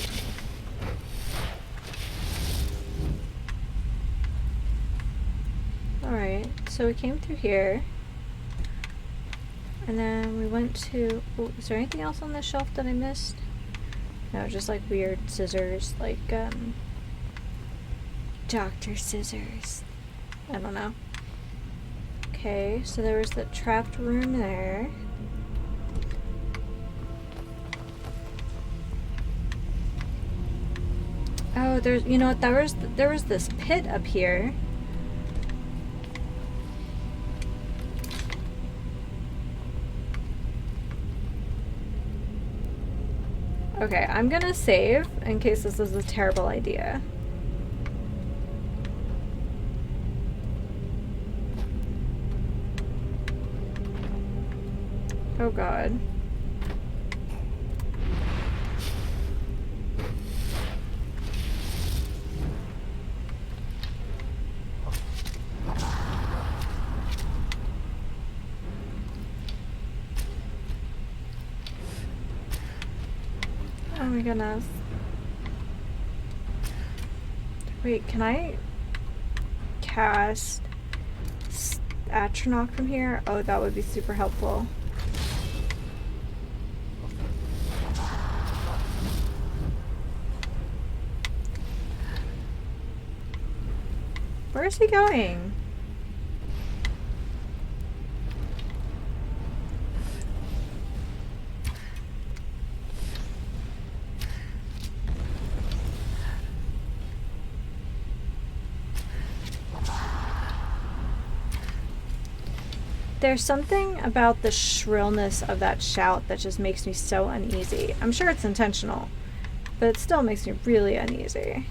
A: Alright, so we came through here. And then we went to... Oh, is there anything else on this shelf that I missed? No, just like weird scissors, like, Dr. Scissors. I don't know. Okay, so there was the trapped room there. Oh, there's, you know what, there was this pit up here. Okay, I'm gonna save in case this is a terrible idea. Oh god. Oh my goodness. Wait, can I cast Atronach from here? Oh, that would be super helpful. Where is he going? There's something about the shrillness of that shout that just makes me so uneasy. I'm sure it's intentional, but it still makes me really uneasy.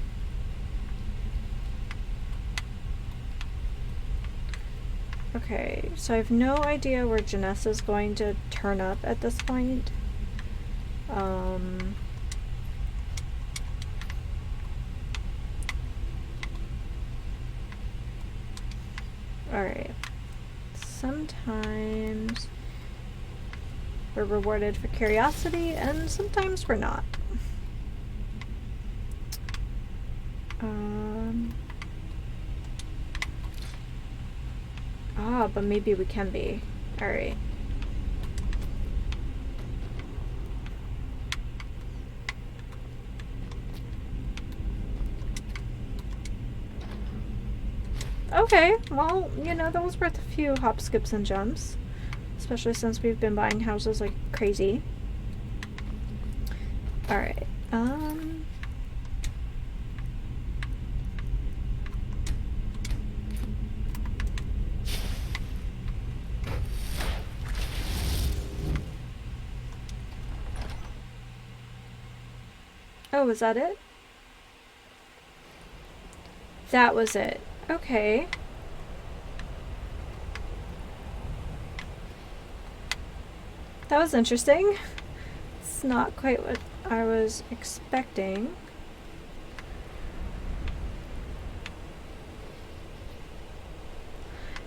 A: Okay, so I have no idea where Janessa's going to turn up at this point. Alright. Sometimes we're rewarded for curiosity, and sometimes we're not. But maybe we can be. Alright. Okay, well, you know, that was worth a few hop, skips, and jumps. Especially since we've been buying houses like crazy. Alright, Oh, was that it? That was it. Okay. That was interesting. It's not quite what I was expecting.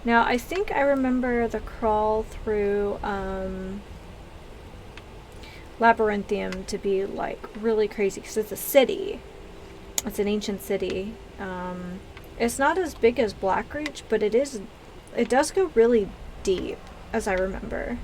A: Now, I think I remember the crawl through Labyrinthium to be like really crazy because it's a city. It's an ancient city. It's not as big as Blackreach, but it does go really deep, as I remember.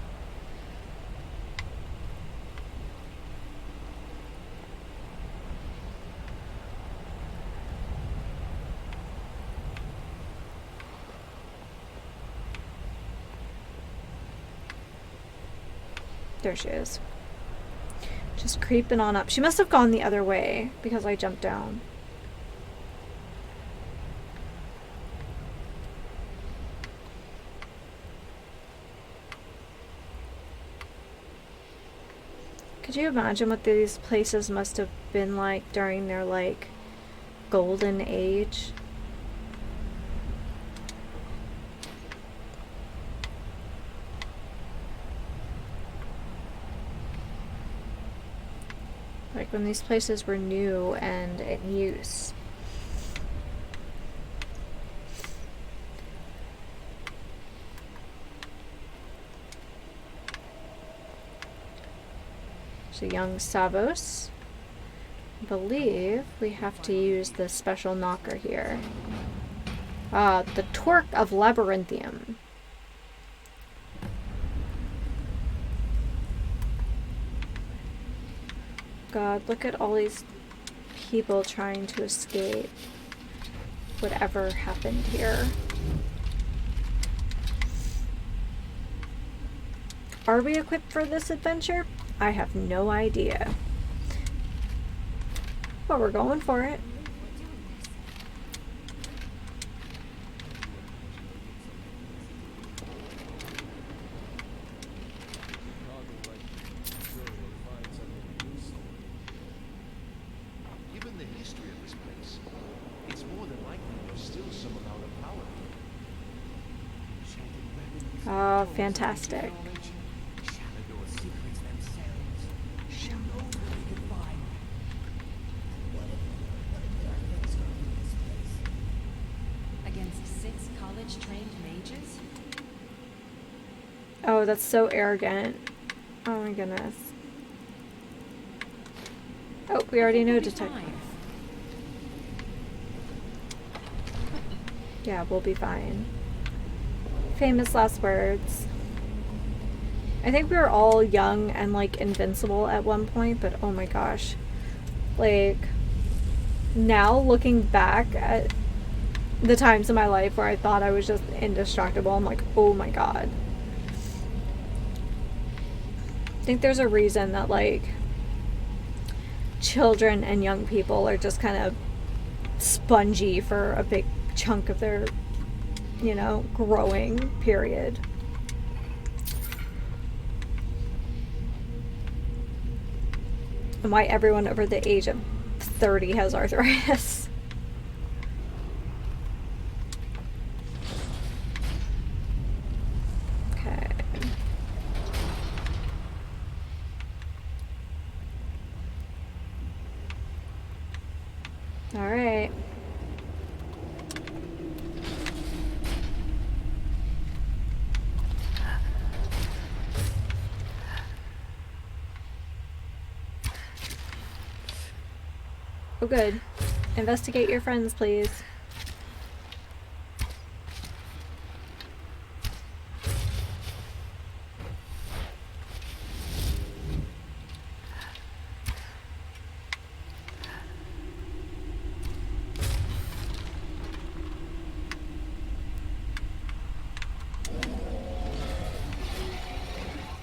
A: There she is. Just creeping on up. She must have gone the other way because I jumped down. Could you imagine what these places must have been like during their, like, golden age? Like when these places were new and in use. So young Savos. I believe we have to use the special knocker here. The Torque of Labyrinthium. God, look at all these people trying to escape whatever happened here. Are we equipped for this adventure? I have no idea. But we're going for it.
F: Given the history of this place, it's more than likely there's still some amount of power here.
A: Oh, fantastic.
G: Against 6 college-trained mages?
A: Oh, that's so arrogant. Oh my goodness. Oh, we already know detective. Yeah, we'll be fine. Famous last words. I think we were all young and, like, invincible at one point, but oh my gosh. Like, now looking back at the times in my life where I thought I was just indestructible, I'm like, oh my god. I think there's a reason that, like, children and young people are just kind of spongy for a big chunk of their, you know, growing period. And why everyone over the age of 30 has arthritis. Okay. All right. Oh, good. Investigate your friends, please.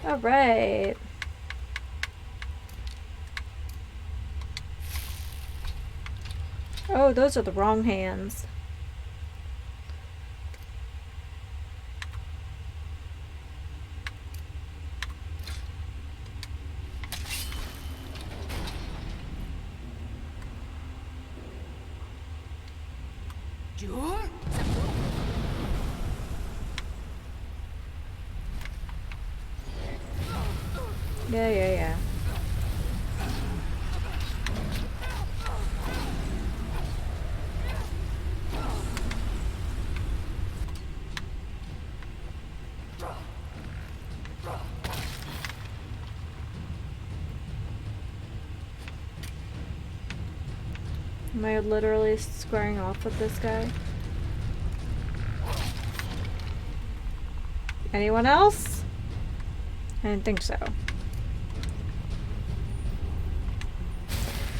A: All right. Oh, those are the wrong hands. Yeah. Am I literally squaring off with this guy? Anyone else? I didn't think so.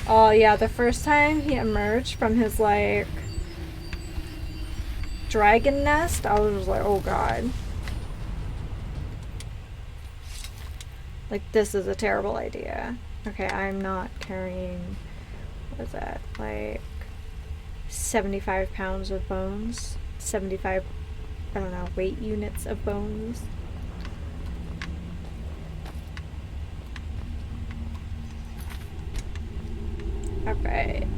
A: Oh yeah, the first time he emerged from his, like, dragon nest, I was like, oh god. Like, this is a terrible idea. Okay, I'm not carrying, what is that, like 75 pounds of bones? 75, I don't know, weight units of bones. Alright.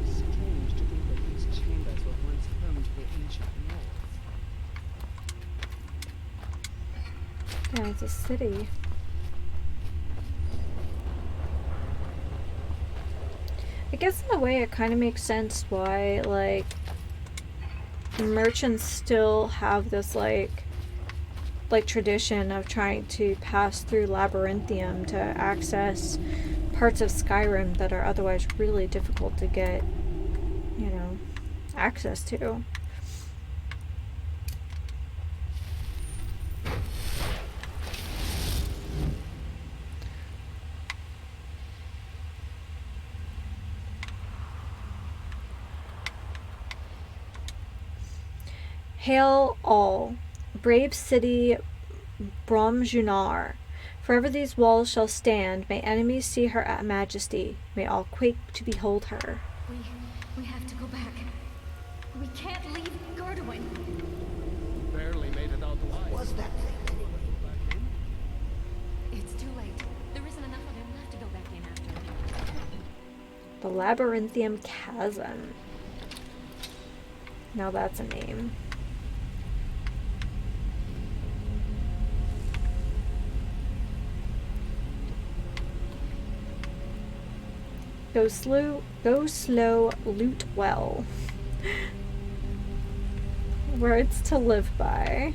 C: Strange to think that these chambers were once home to the ancient lords.
A: Yeah, it's a city. I guess in a way it kind of makes sense why, like, merchants still have this, like tradition of trying to pass through Labyrinthium to access parts of Skyrim that are otherwise really difficult to get, you know, access to. Hail all, brave city Bromjunar. Forever these walls shall stand. May enemies see her majesty. May all quake to behold her.
G: We have to go back. We can't leave Garduin.
F: Barely made it out alive.
D: Was that thing anyway?
G: It's too late. There isn't enough of him left to go back in after.
A: The Labyrinthium Chasm. Now that's a name. Go slow, loot well. Words to live by.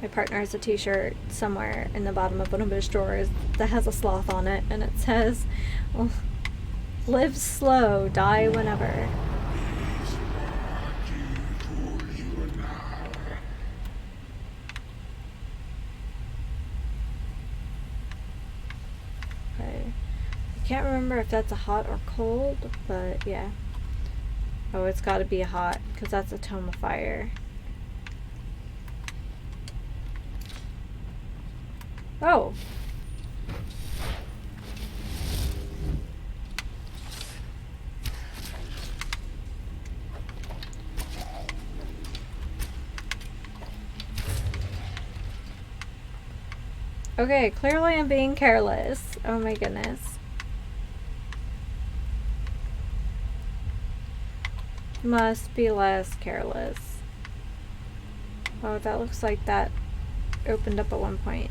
A: My partner has a t-shirt somewhere in the bottom of one of his drawers that has a sloth on it, and it says, live slow, die whenever. Okay. I can't remember if that's a hot or cold, but yeah. Oh, it's gotta be a hot, because that's a tome of fire. Oh. Okay, clearly I'm being careless. Oh my goodness. Must be less careless. Oh, that looks like that opened up at one point.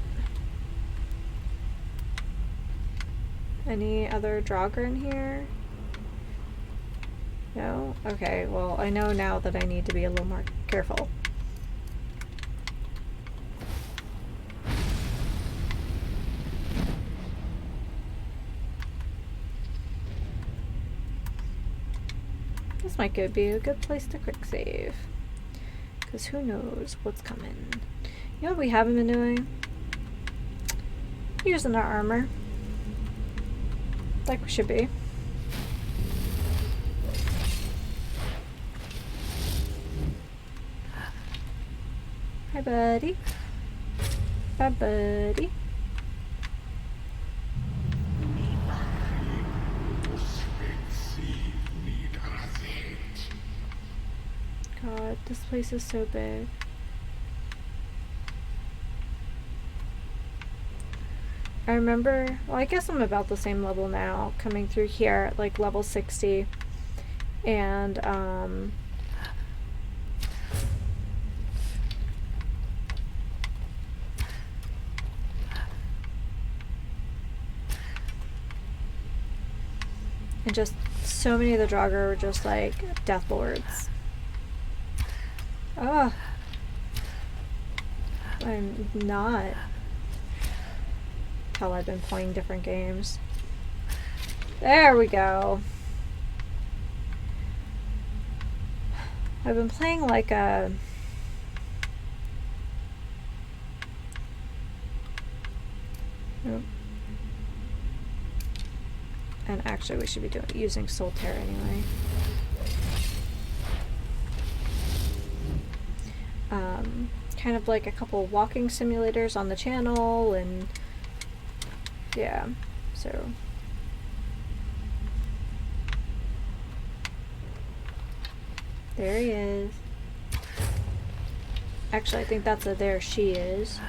A: Any other Draugr in here? No? Okay, well, I know now that I need to be a little more careful. This might be a good place to quick save. Because who knows what's coming. You know what we haven't been doing? Using our armor. Like we should be. Hi, buddy. Bye, buddy. God, this place is so big. I remember, well, I guess I'm about the same level now, coming through here at like level 60, and and just so many of the Draugr were just like death lords. Oh, I'm not. Hell, I've been playing different games. There we go. I've been playing like a Nope. And actually, we should be using Solitaire anyway. Kind of like a couple walking simulators on the channel, and yeah, so. There he is. Actually, I think that's a there she is.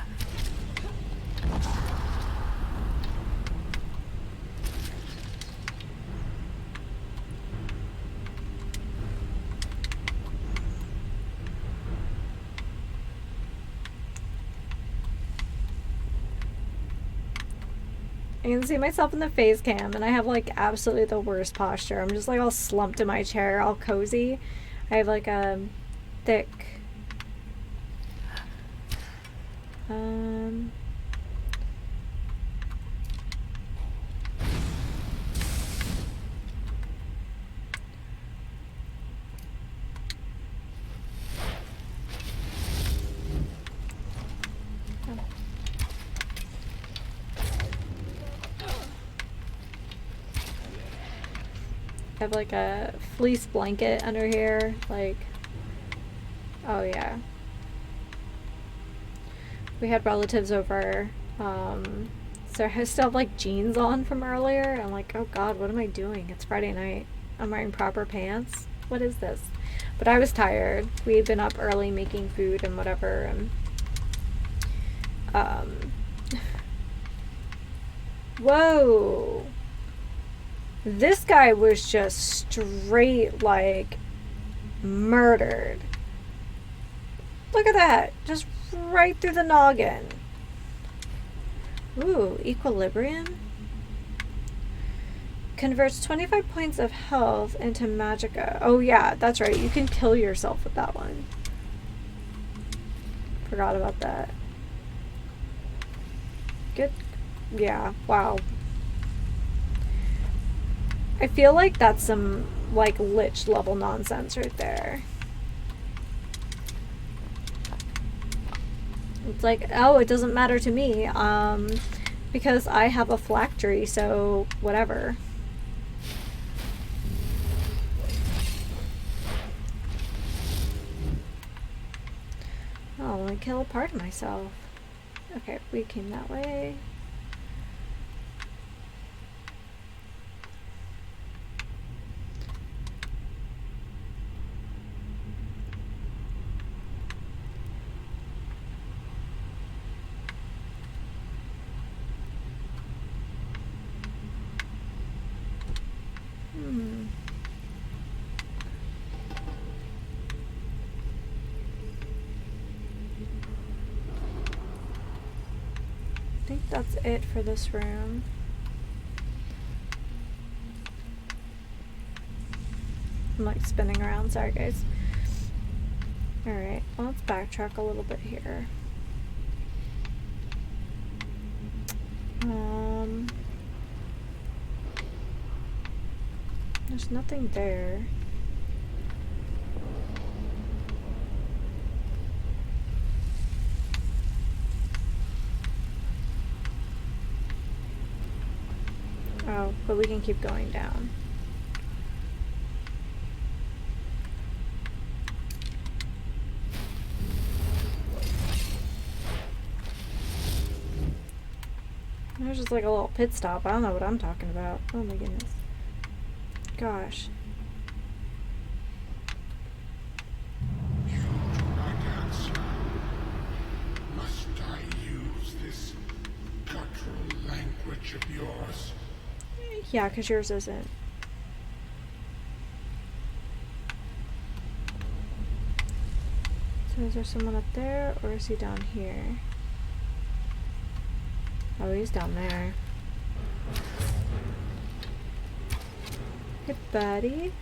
A: I can see myself in the face cam, and I have like absolutely the worst posture. I'm just like all slumped in my chair, all cozy. I have like a thick I have like a fleece blanket under here, like, oh yeah. We had relatives over, so I still have like jeans on from earlier. I'm like, oh god, what am I doing? It's Friday night. I'm wearing proper pants. What is this? But I was tired. We had been up early making food and whatever, and whoa. This guy was just straight, like, murdered. Look at that. Just right through the noggin. Ooh, equilibrium. Converts 25 points of health into magicka. Oh yeah, that's right. You can kill yourself with that one. Forgot about that. Good. Yeah, wow. I feel like that's some, like, lich level nonsense right there. It's like, oh, it doesn't matter to me, because I have a phylactery, so whatever. Oh, let me kill a part of myself. Okay, we came that way. I think that's it for this room. I'm like spinning around, sorry guys. Alright, well, let's backtrack a little bit here. There's nothing there. Oh, but we can keep going down. There's just like a little pit stop. I don't know what I'm talking about. Oh my goodness. Gosh.
H: You do not answer. Must I use this guttural language of yours?
A: Yeah, because yours isn't. So is there someone up there, or is he down here? Oh, he's down there. Hey, buddy.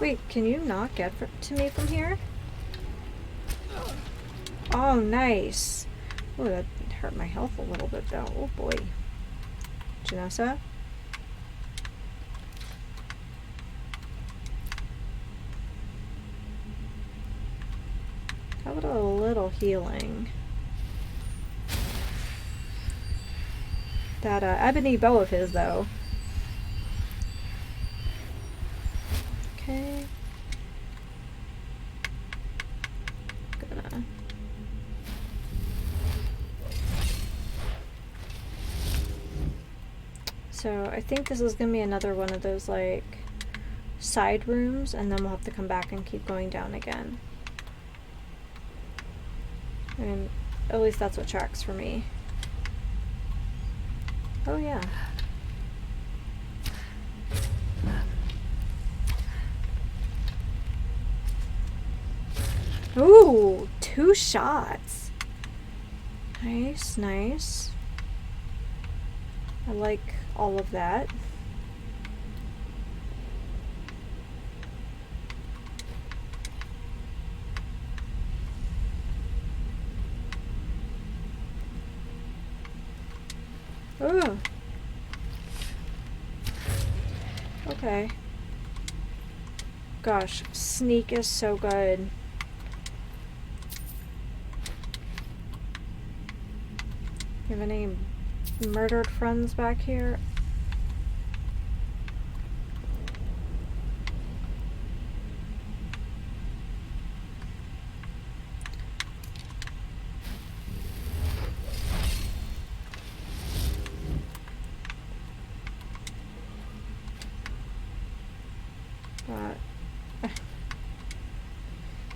A: Wait, can you not get to me from here? Oh, nice. Oh, that hurt my health a little bit, though. Oh, boy. Janessa? How about a little healing? That ebony bow of his, though. Okay. Gonna. So I think this is gonna be another one of those like side rooms, and then we'll have to come back and keep going down again. And at least that's what tracks for me. Oh yeah. Ooh, 2 shots. Nice, nice. I like all of that. Ooh. Okay. Gosh, sneak is so good. You have any murdered friends back here?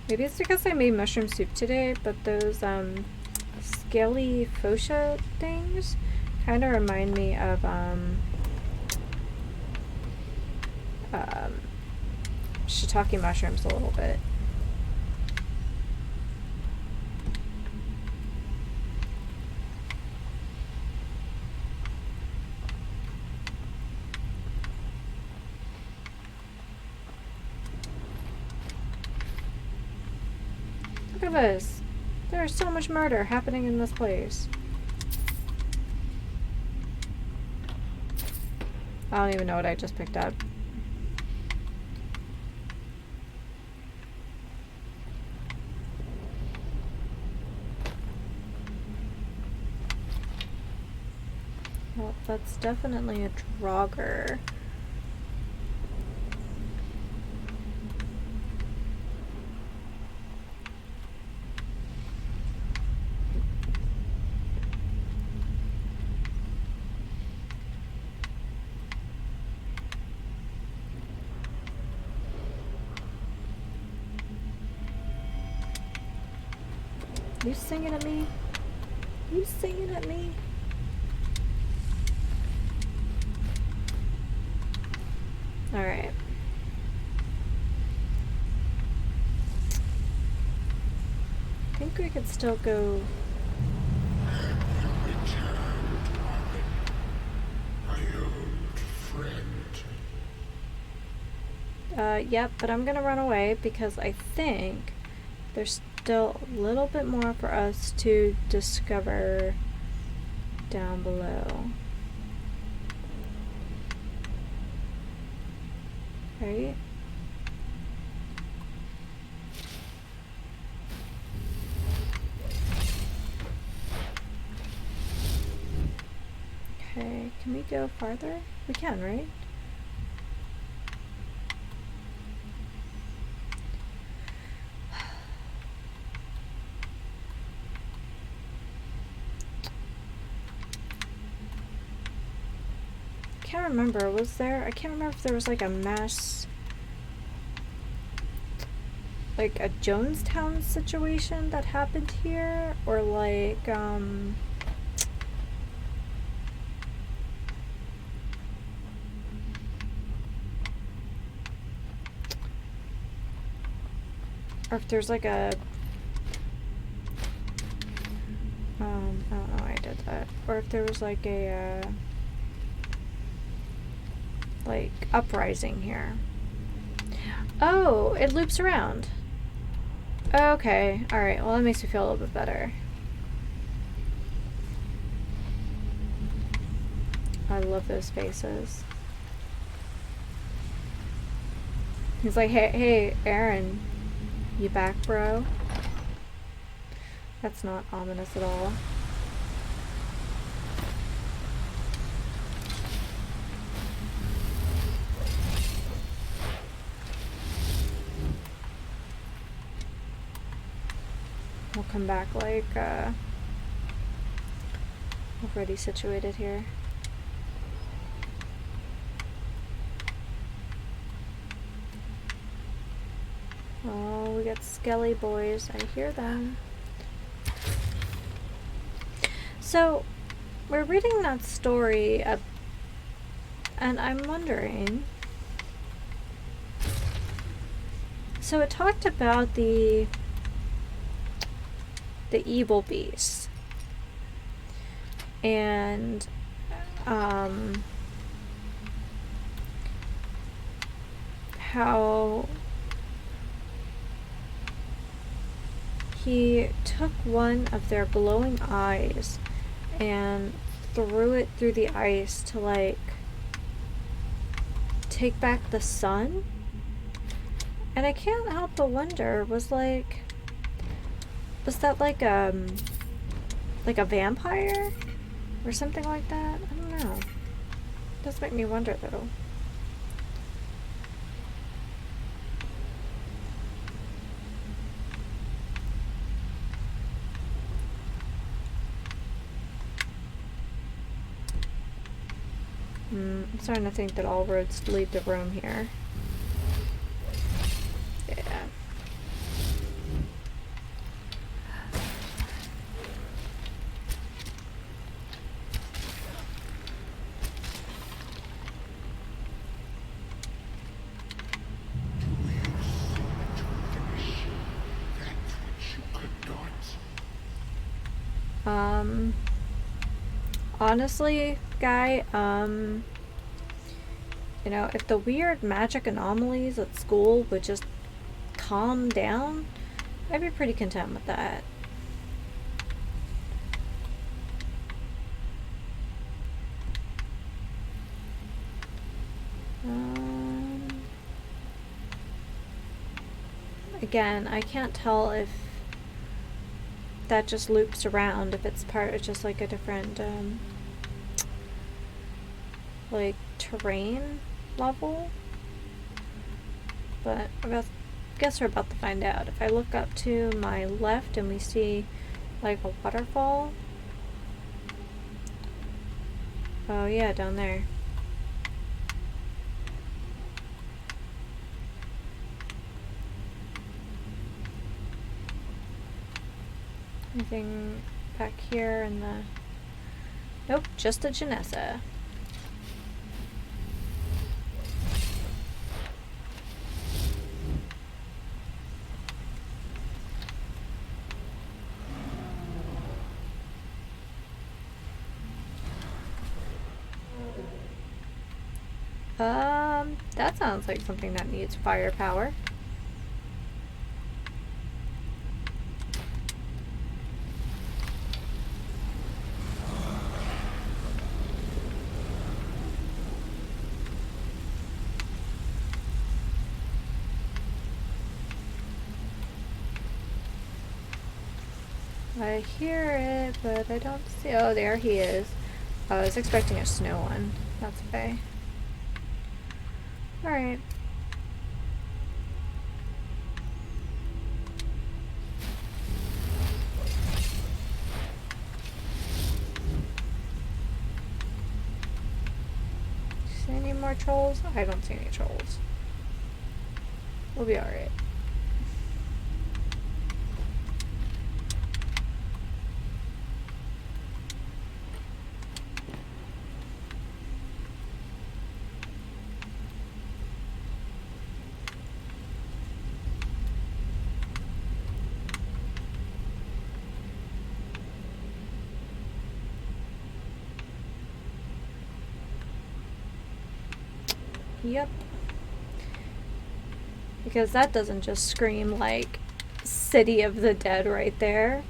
A: Maybe it's because I made mushroom soup today, but those scaly fuchsia things kind of remind me of shiitake mushrooms a little bit. Look at this. There's so much murder happening in this place. I don't even know what I just picked up. Well, that's definitely a Draugr. You singing at me? You singing at me? Alright. I think we could still go. Yep, but I'm gonna run away because I think there's still a little bit more for us to discover down below. Right? Okay, can we go farther? We can, right? I can't remember, was there? I can't remember if there was like a mass, like a Jonestown situation that happened here, or like, or if there's like a, I don't know why I did that, or if there was like a, like uprising here. Oh, it loops around. Okay, alright, well that makes me feel a little bit better. I love those faces. He's like, hey, Aaron, you back, bro? That's not ominous at all. We'll come back like, already situated here. Oh, we got skelly boys. I hear them. So, we're reading that story, and I'm wondering... So it talked about the evil beast. And, how he took one of their glowing eyes and threw it through the ice to, like, take back the sun. And I can't help but wonder, was that like a vampire? Or something like that? I don't know. It does make me wonder, though. I'm starting to think that all roads lead to Rome here. Yeah. Honestly, guy, you know, if the weird magic anomalies at school would just calm down, I'd be pretty content with that. Again, I can't tell if that just loops around, if it's part of just like a different like terrain level, but I guess we're about to find out. If I look up to my left and we see like a waterfall. Oh yeah, down there. Anything back here in the... Nope, just a Janessa. That sounds like something that needs firepower. I hear it, but I don't see... Oh, there he is. I was expecting a snow one. That's okay. Alright. See any more trolls? I don't see any trolls. We'll be alright. Yep. Because that doesn't just scream like City of the Dead right there.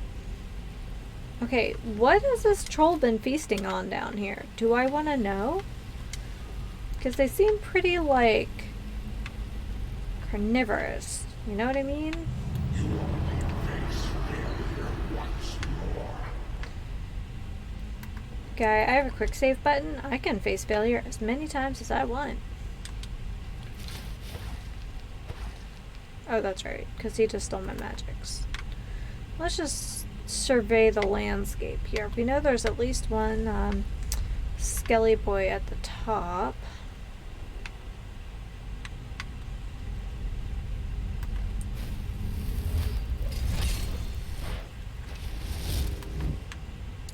A: Okay, what has this troll been feasting on down here? Do I want to know? Because they seem pretty, like, carnivorous. You know what I mean?
H: You only face failure once.
A: Guy, I have a quick save button. I can face failure as many times as I want. Oh, that's right, because he just stole my magics. Let's just survey the landscape here. We know there's at least one skelly boy at the top.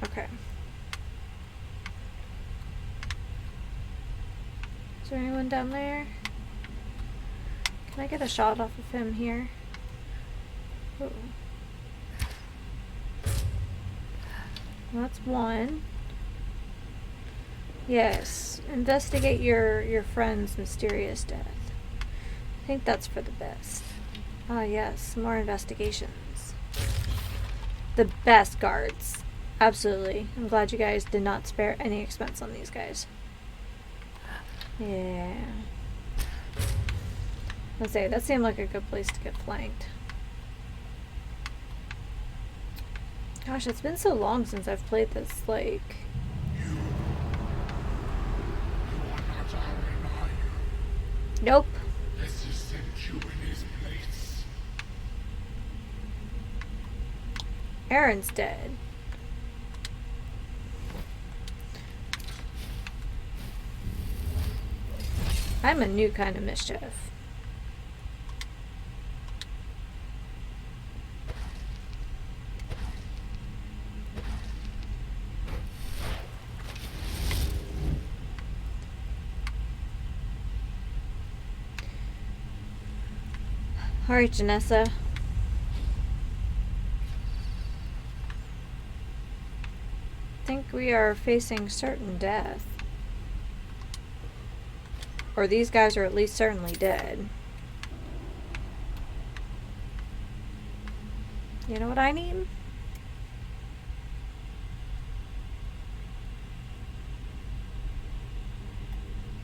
A: Okay. Is there anyone down there? Can I get a shot off of him here? Ooh. Well, that's one. Yes. Investigate your friend's mysterious death. I think that's for the best. Ah, yes. More investigations. The best guards. Absolutely. I'm glad you guys did not spare any expense on these guys. Yeah. Let's say that seemed like a good place to get flanked. Gosh, it's been so long since I've played this, like...
H: You are not Aaron, are you?
A: Nope.
H: Has he sent you in his place?
A: Aaron's dead. I'm a new kind of mischief. Alright, Janessa. I think we are facing certain death. Or these guys are at least certainly dead. You know what I need?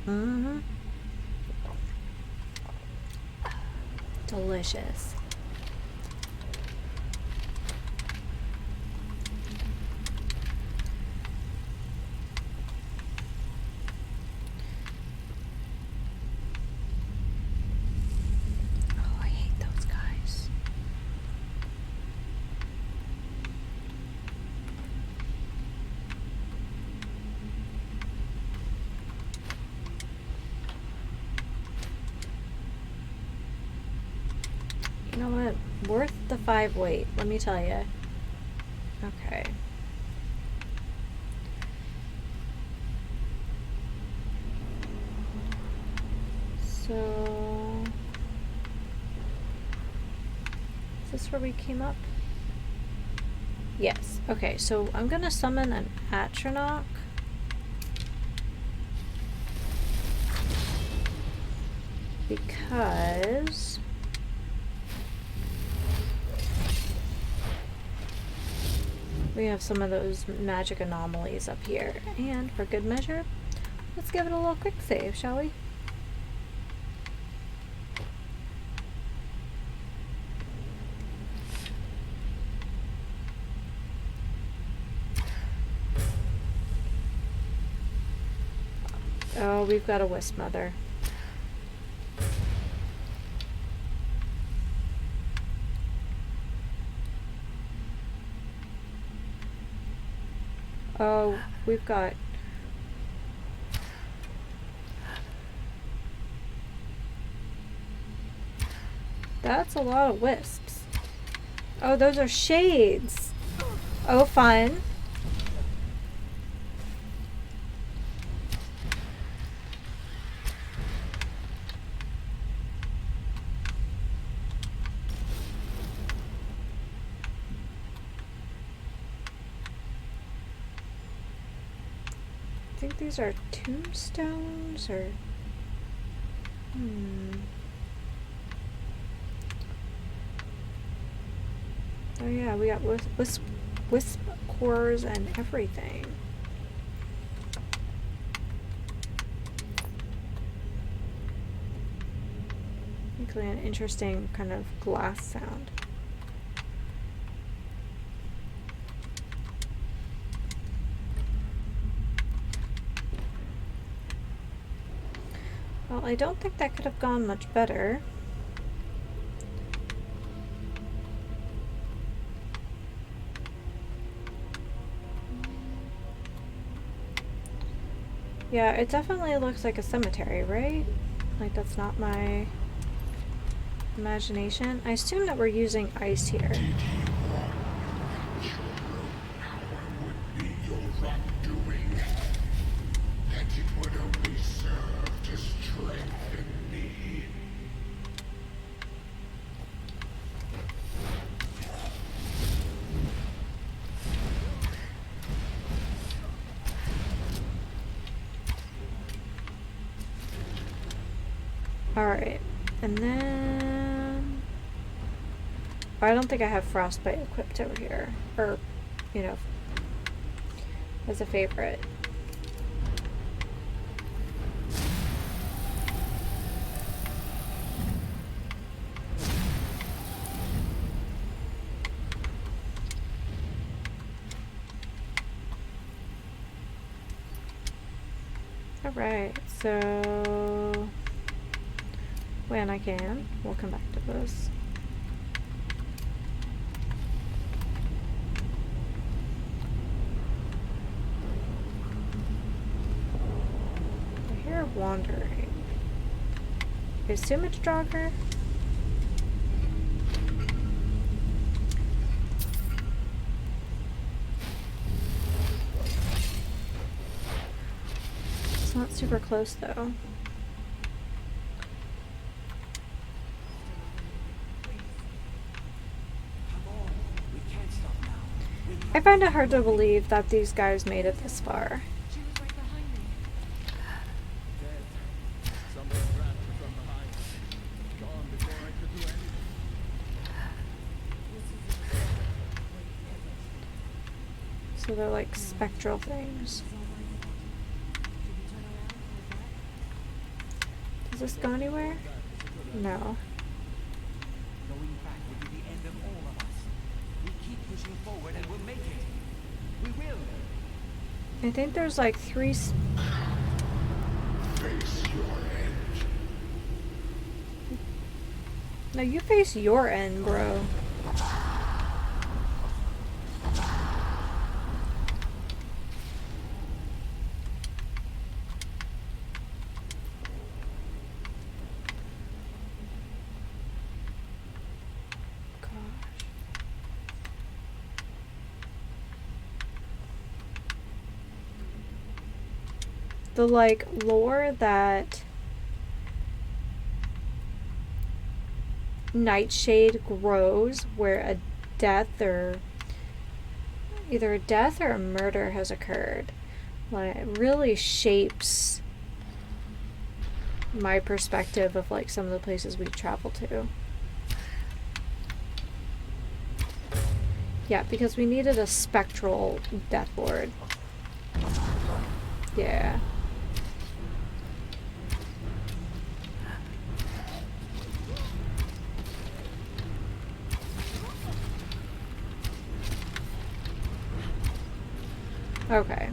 A: Mm-hmm. Delicious. Oh, I hate those guys. You know what? Worth the 5 weight, let me tell you. Okay. So... is this where we came up? Yes. Okay, so I'm gonna summon an Atronach. Because... we have some of those magic anomalies up here. And for good measure, let's give it a little quick save, shall we? Oh, we've got a wisp mother. Oh, we've got... that's a lot of wisps. Oh, those are shades. Oh, fun. I think these are tombstones, or... Oh yeah, we got wisp cores and everything. Making an interesting kind of glass sound. Well, I don't think that could have gone much better. Yeah, it definitely looks like a cemetery, right? Like, that's not my imagination. I assume that we're using ice here.
H: Did you want natural power would be your undoing? And it would only serve to strengthen me.
A: Alright, and then... I don't think I have frostbite equipped over here. Or, you know, as a favorite. Alright, so... when I can, we'll come back to this. I hear wandering. I assume it's Jogger? It's not super close though. I find it hard to believe that these guys made it this far.
G: She was right behind me.
F: Dead. Someone grabbed her from behind. Gone before I could do anything.
A: So they're like spectral things. Does this go anywhere? No.
B: Going back will be the end of all of us. We keep pushing forward and we'll make it. We will.
A: I think there's like three.
H: Face your end.
A: No, you face your end, bro. The like lore that Nightshade grows where a death or either a death or a murder has occurred, like it really shapes my perspective of like some of the places we travel to. Yeah, because we needed a spectral death lord. Yeah. Okay.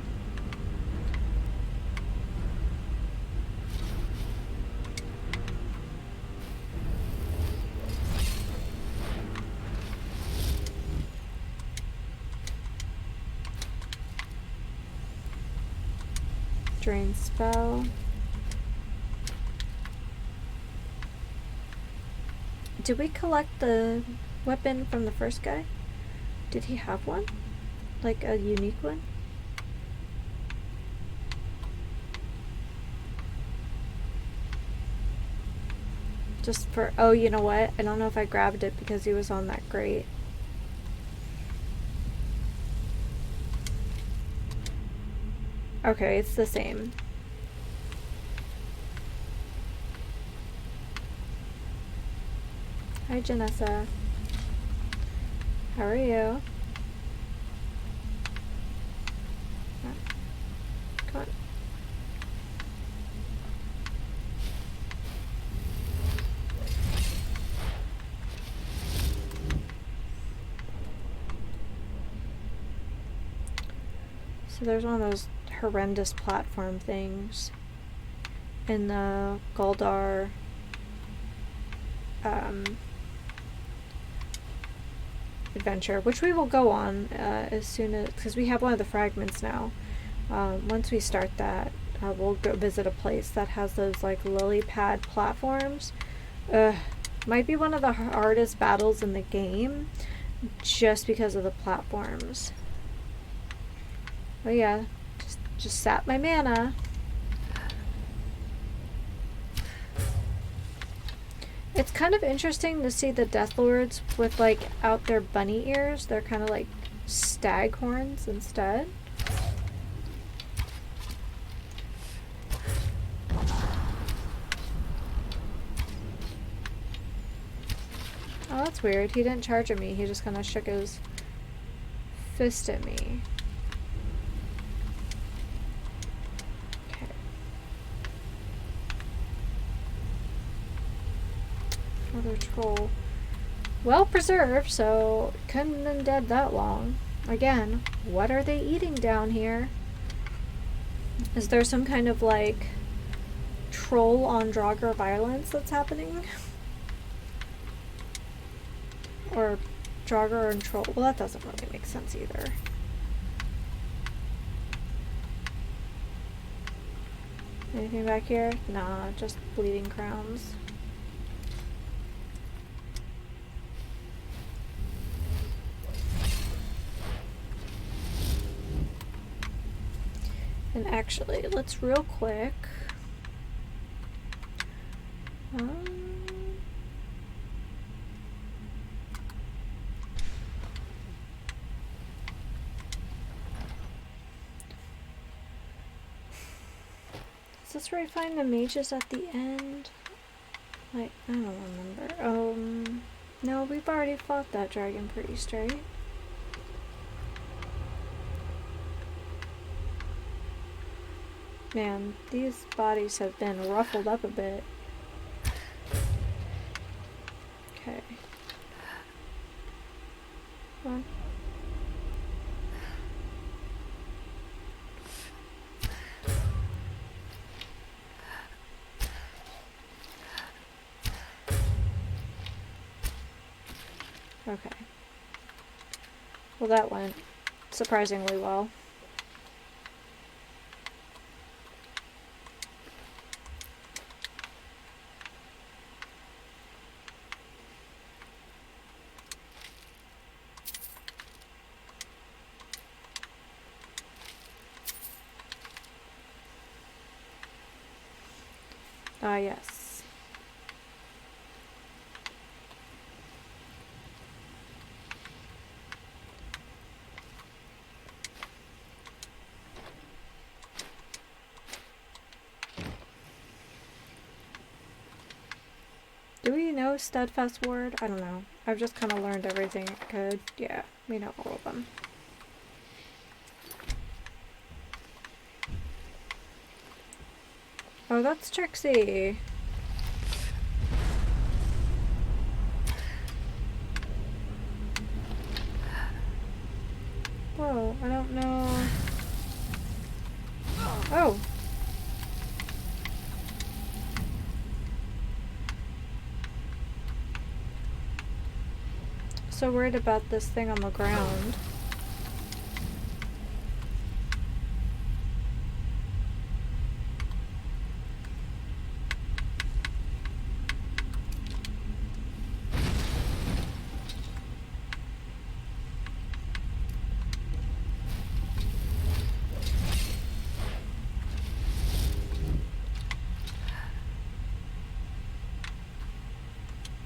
A: Drain spell. Did we collect the weapon from the first guy? Did he have one? Like a unique one? Just for, oh, you know what? I don't know if I grabbed it because he was on that grate. Okay, it's the same. Hi, Janessa. How are you? Come on. So there's one of those horrendous platform things. in the Goldar adventure, which we will go on as soon as, because we have one of the fragments now. Once we start that, we'll go visit a place that has those like lily pad platforms. Might be one of the hardest battles in the game, just because of the platforms. Oh yeah, just sap my mana. It's kind of interesting to see the Death Lords with like out their bunny ears. They're kind of like stag horns instead. Oh, that's weird. He didn't charge at me. He just kind of shook his fist at me. Okay. Another troll. Well preserved, so couldn't have been dead that long. Again, what are they eating down here? Is there some kind of like troll on Draugr violence that's happening? Or Draugr and troll? Well, that doesn't really make sense either. Anything back here? Nah, just bleeding crowns. And actually, let's real quick. Is this where I find the mages at the end? Like, I don't remember. No, we've already fought that dragon priest, right? Man, these bodies have been ruffled up a bit. Okay. Come on. Okay. Well, that went surprisingly well. Ah, yes. Do we know Steadfast Ward? I don't know. I've just kind of learned everything I could. Yeah, we know all of them. Oh, that's Trixie. Whoa, I don't know. Oh. So worried about this thing on the ground.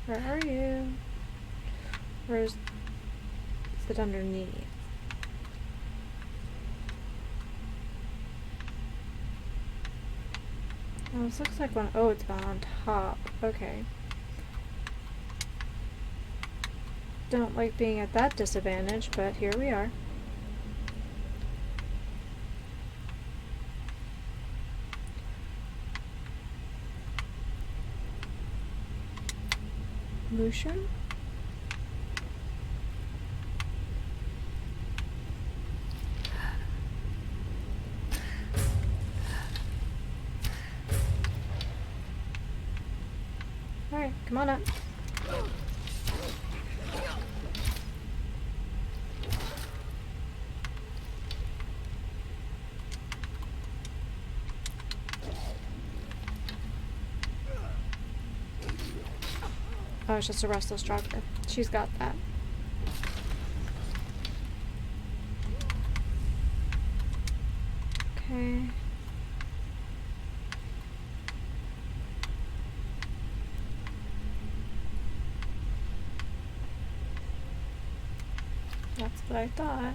A: Where are you? Where's... is it underneath? Oh, this looks like one. Oh, it's on top. Okay. Don't like being at that disadvantage, but here we are. Mushroom? Come on up. Oh, it's just a restless driver. She's got that. Okay. That's what I thought.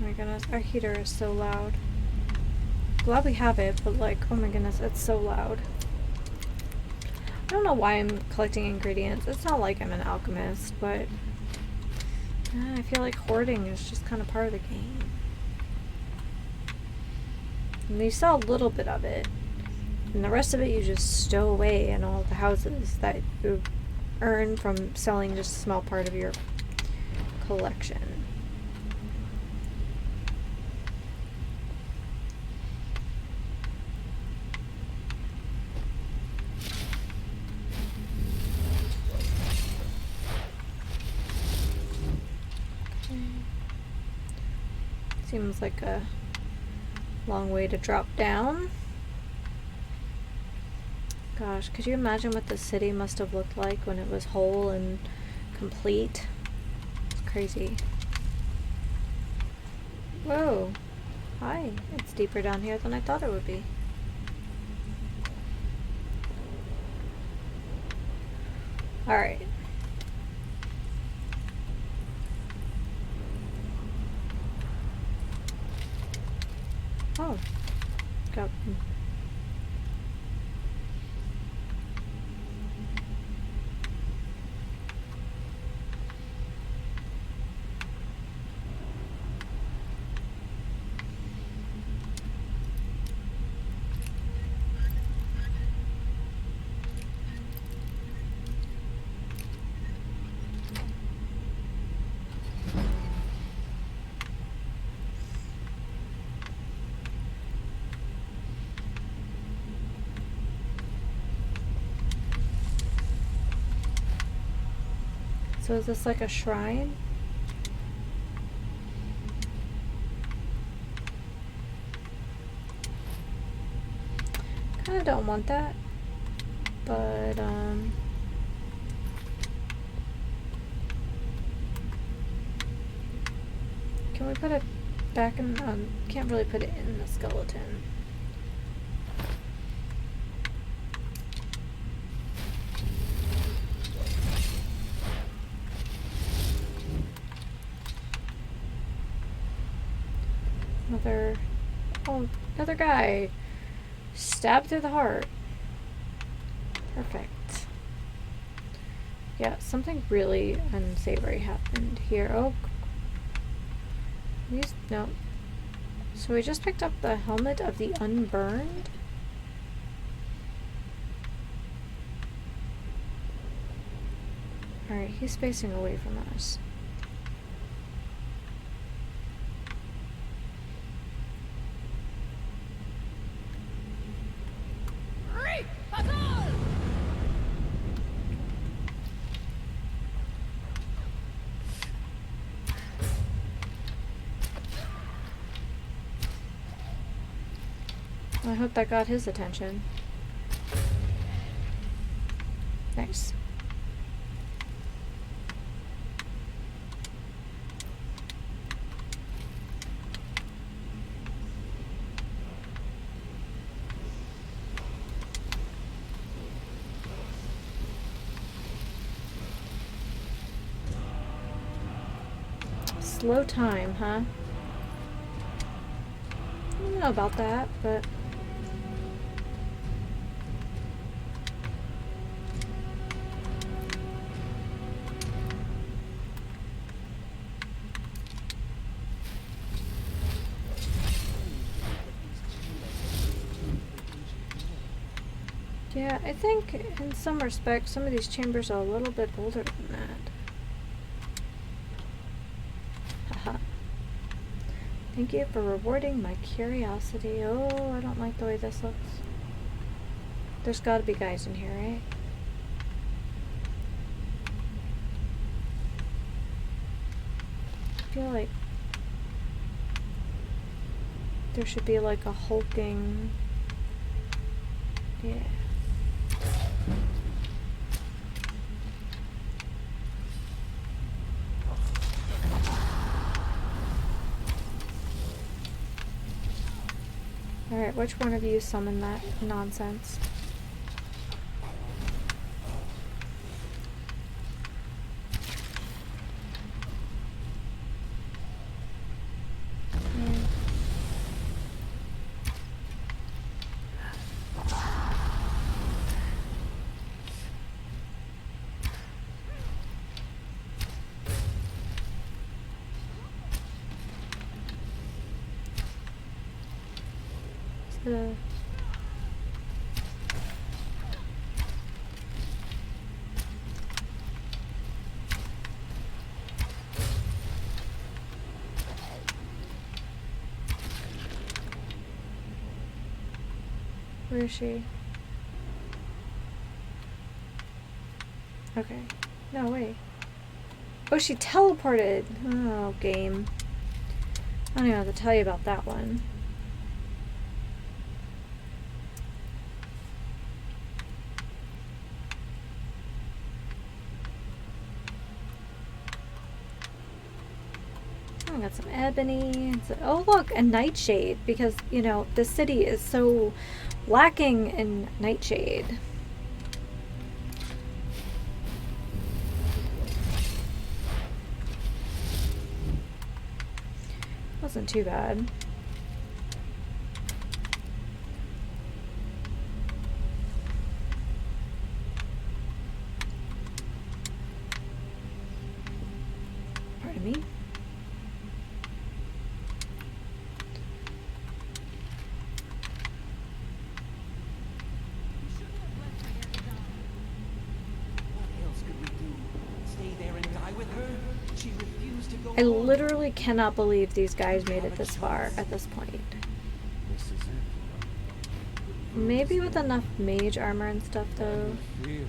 A: Oh my goodness, our heater is so loud. Glad we have it, but like, oh my goodness, it's so loud. I don't know why I'm collecting ingredients. It's not like I'm an alchemist, but I feel like hoarding is just kind of part of the game. And you sell a little bit of it, and the rest of it you just stow away in all the houses that you earn from selling just a small part of your collection. Seems like a long way to drop down. Gosh, could you imagine what the city must have looked like when it was whole and complete? It's crazy. Whoa. Hi. It's deeper down here than I thought it would be. Alright. Oh, got. So is this like a shrine? Kinda don't want that, but can we put it back in? Can't really put it in the skeleton. Another guy. Stabbed through the heart. Perfect. Yeah, something really unsavory happened here. Oh. No. So we just picked up the helmet of the unburned? Alright, he's facing away from us. I hope that got his attention. Nice. Slow time, huh? I don't know about that, but yeah, I think in some respects some of these chambers are a little bit older than that. Haha. Thank you for rewarding my curiosity. Oh, I don't like the way this looks. There's gotta be guys in here, right? I feel like there should be like a hulking... Yeah. Alright, which one of you summoned that nonsense? Where is she? Okay. No, wait. Oh, she teleported! Oh, game. I don't even have to tell you about that one. I got some ebony. Oh, look, a nightshade. Because, you know, the city is so lacking in nightshade. Wasn't too bad. Pardon me. I literally cannot believe these guys made it this far at this point. Maybe with enough mage armor and stuff, though.
G: We're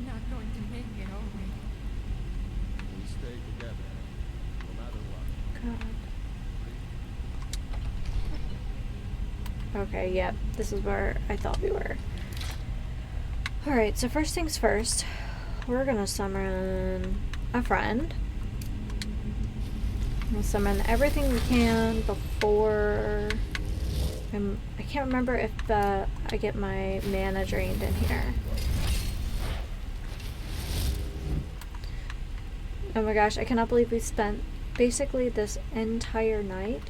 G: not going to make it, are we?
F: We stay together, no matter what.
A: God. Okay, yep. This is where I thought we were. Alright, so first things first. We're gonna summon a friend. We'll summon everything we can before... I can't remember if I get my mana drained in here. Oh my gosh, I cannot believe we spent basically this entire night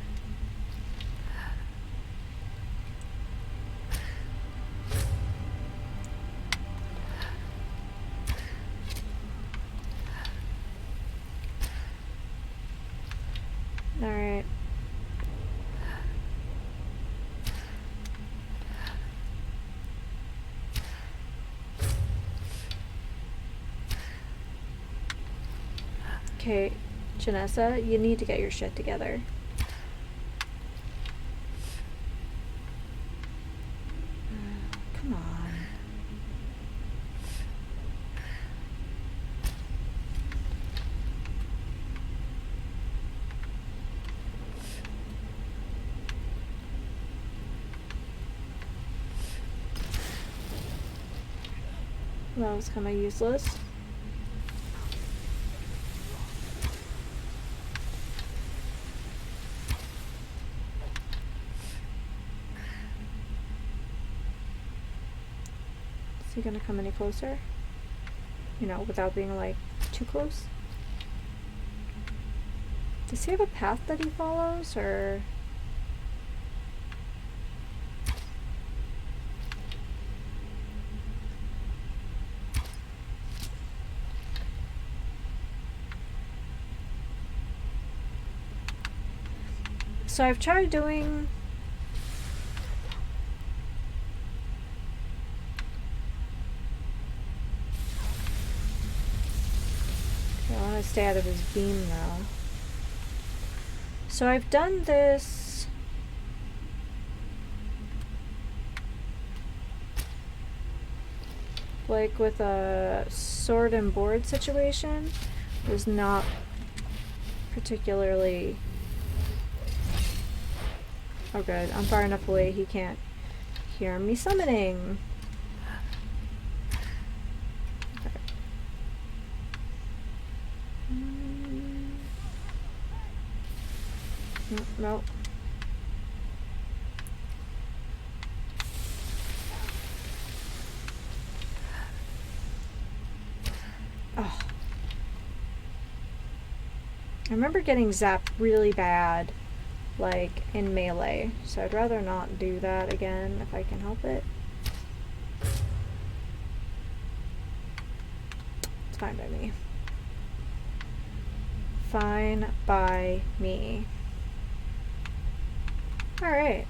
A: Alright. Okay, Janessa, you need to get your shit together. Come on. That was kind of useless. Is he gonna come any closer? You know, without being like too close? Does he have a path that he follows, or? So I've tried doing I want to stay out of his beam though. So I've done this like with a sword and board situation. It was not particularly... Oh good, I'm far enough away he can't hear me summoning. Okay. No. Oh. I remember getting zapped really bad, like in melee, so I'd rather not do that again if I can help it. It's fine by me. Fine by me. Alright.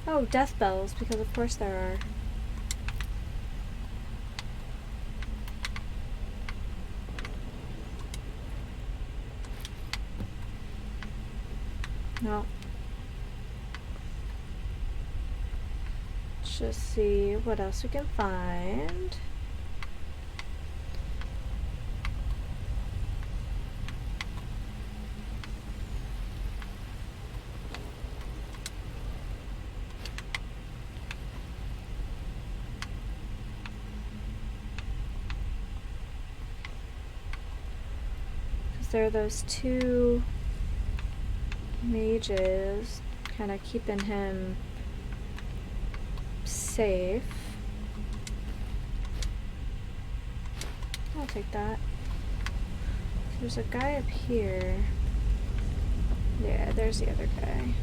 A: Oh, death bells, because of course there are. No. Let's just see what else we can find. There are those two mages kind of keeping him safe. I'll take that. There's a guy up here. Yeah, there's the other guy.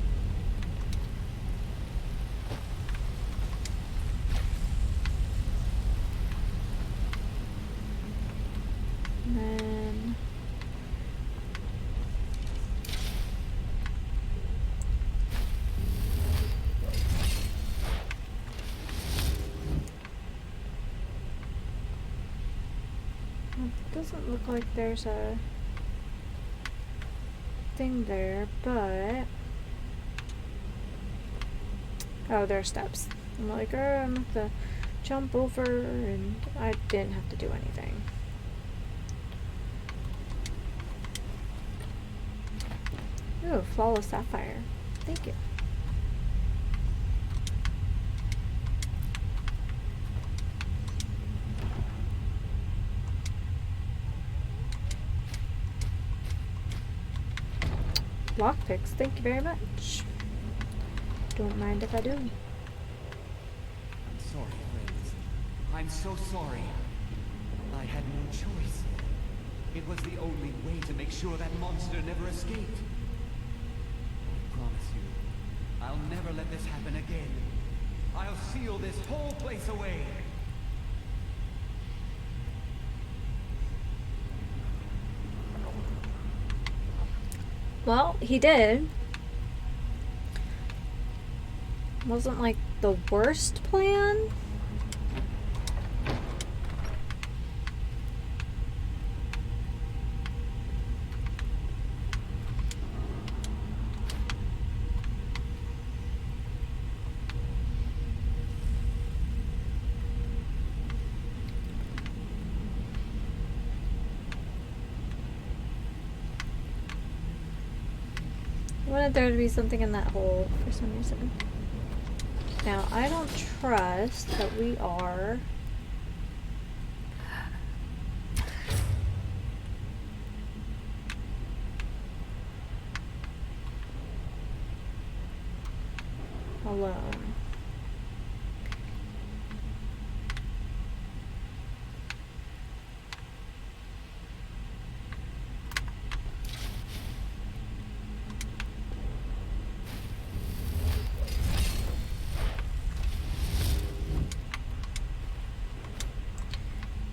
A: And then doesn't look like there's a thing there, but oh, there are steps. I'm like, oh, I'm gonna have to jump over, and I didn't have to do anything. Ooh, flawless sapphire. Thank you. Lockpicks, thank you very much. Don't mind if I do.
B: I'm sorry, friends. I'm so sorry. I had no choice. It was the only way to make sure that monster never escaped. I promise you, I'll never let this happen again. I'll seal this whole place away.
A: Well, he did. Wasn't like the worst plan. I wanted there to be something in that hole for some reason. Now, I don't trust that we are alone.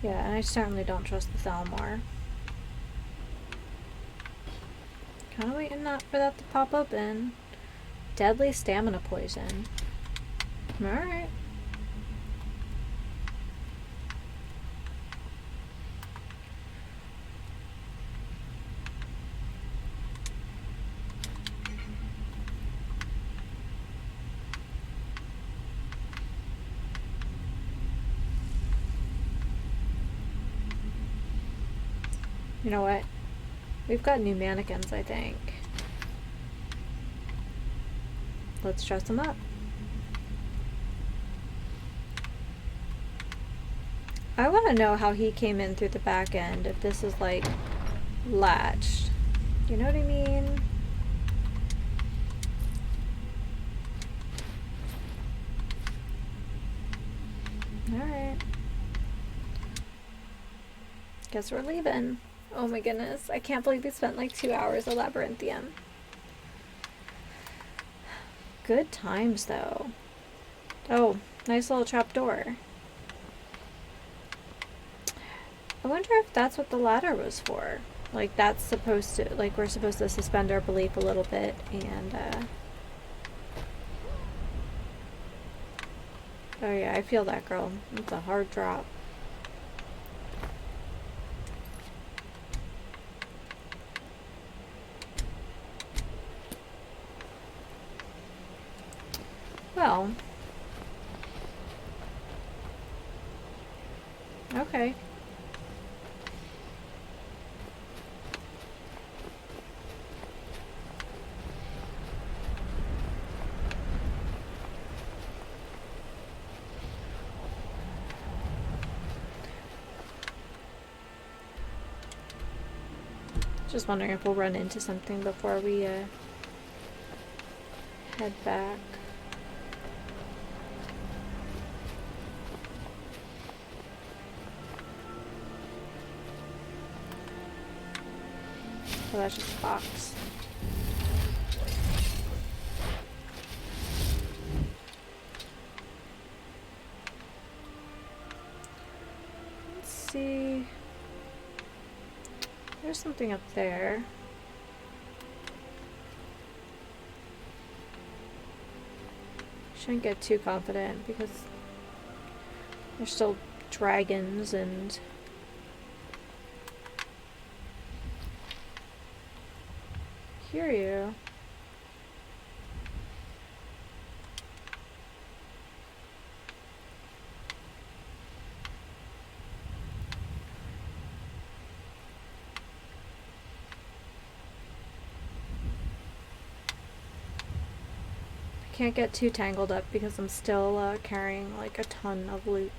A: Yeah, and I certainly don't trust the Thalmor. Kinda waiting not for that to pop open. Deadly stamina poison. Alright. You know what? We've got new mannequins, I think. Let's dress them up. I want to know how he came in through the back end, if this is like latched. You know what I mean? Alright. Guess we're leaving. Oh my goodness. I can't believe we spent like 2 hours at Labyrinthium. Good times though. Oh, nice little trap door. I wonder if that's what the ladder was for. Like that's supposed to, like we're supposed to suspend our belief a little bit and oh yeah, I feel that, girl. It's a hard drop. Well. Okay. Just wondering if we'll run into something before we head back. Oh, that's just a box. Let's see. There's something up there. Shouldn't get too confident because there's still dragons and hear you. Can't get too tangled up because I'm still carrying like a ton of loot.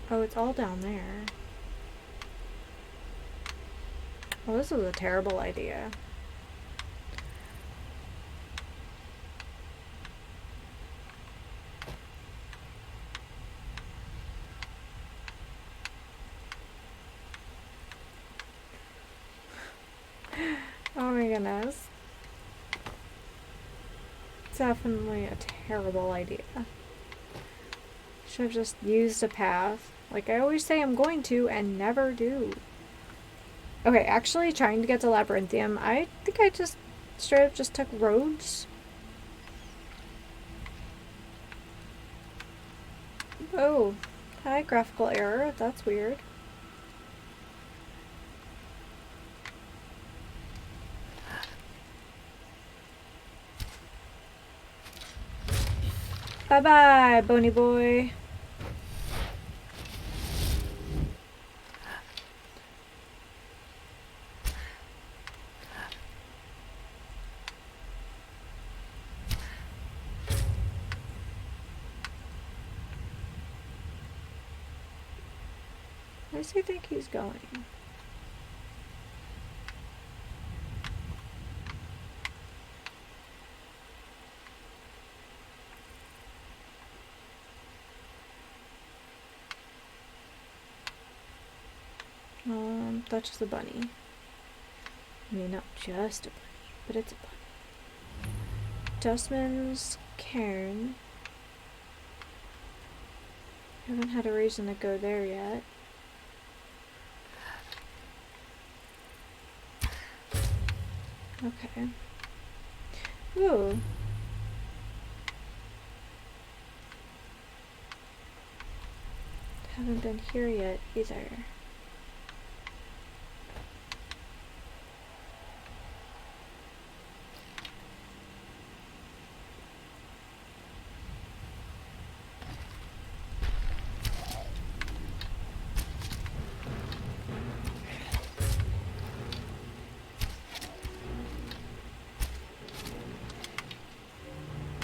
A: Oh, it's all down there. Well, this is a terrible idea. Oh my goodness. Definitely a terrible idea. Should have just used a path. Like I always say I'm going to and never do. Okay, actually trying to get to Labyrinthium, I think I just straight up just took roads. Oh, hi, graphical error. That's weird. Bye-bye, Boney boy. Where does he think he's going? That's just a bunny. I mean, not just a bunny, but it's a bunny. Dustman's Cairn. Haven't had a reason to go there yet. Okay. Ooh. Haven't been here yet either.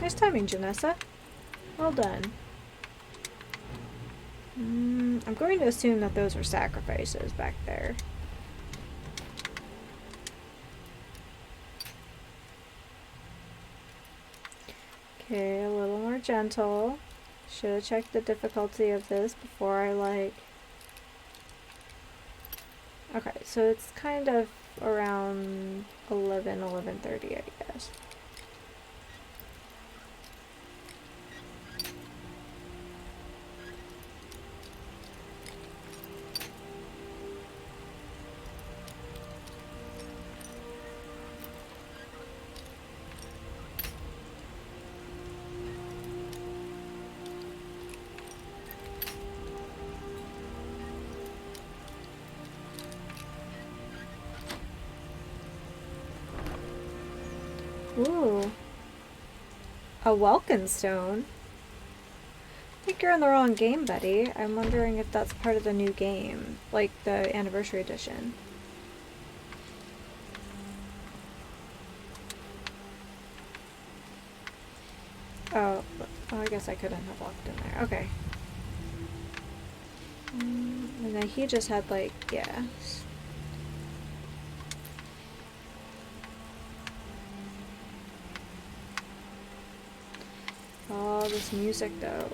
A: Nice timing, Janessa. Well done. I'm going to assume that those are sacrifices back there. Okay, a little more gentle. Should have checked the difficulty of this before I like... Okay, so it's kind of around 11:30, I guess. Ooh. A Welkin stone? I think you're in the wrong game, buddy. I'm wondering if that's part of the new game, like the anniversary edition. Oh, I guess I couldn't have walked in there. Okay. And then he just had like, yeah. All this music though.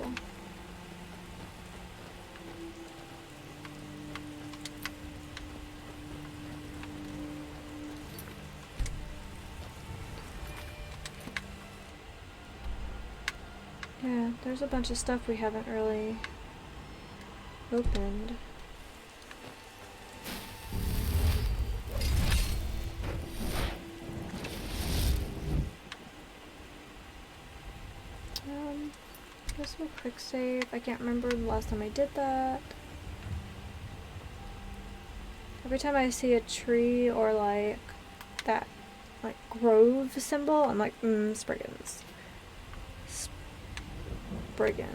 A: Yeah, there's a bunch of stuff we haven't really opened. Guess we'll quick save. I can't remember the last time I did that. Every time I see a tree or like that like grove symbol, I'm like, Spriggans. Spriggans.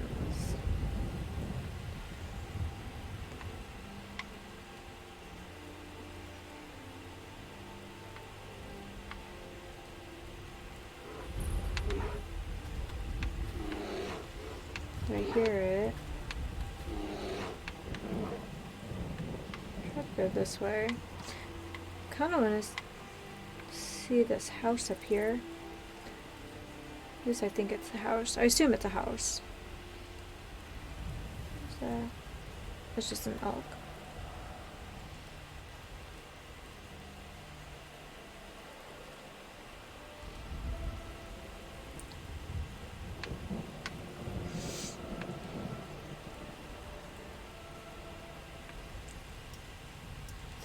A: I hear it. I'll go this way. Kind of want to see this house up here. At least I think it's a house. I assume it's a house. So it's just an elk.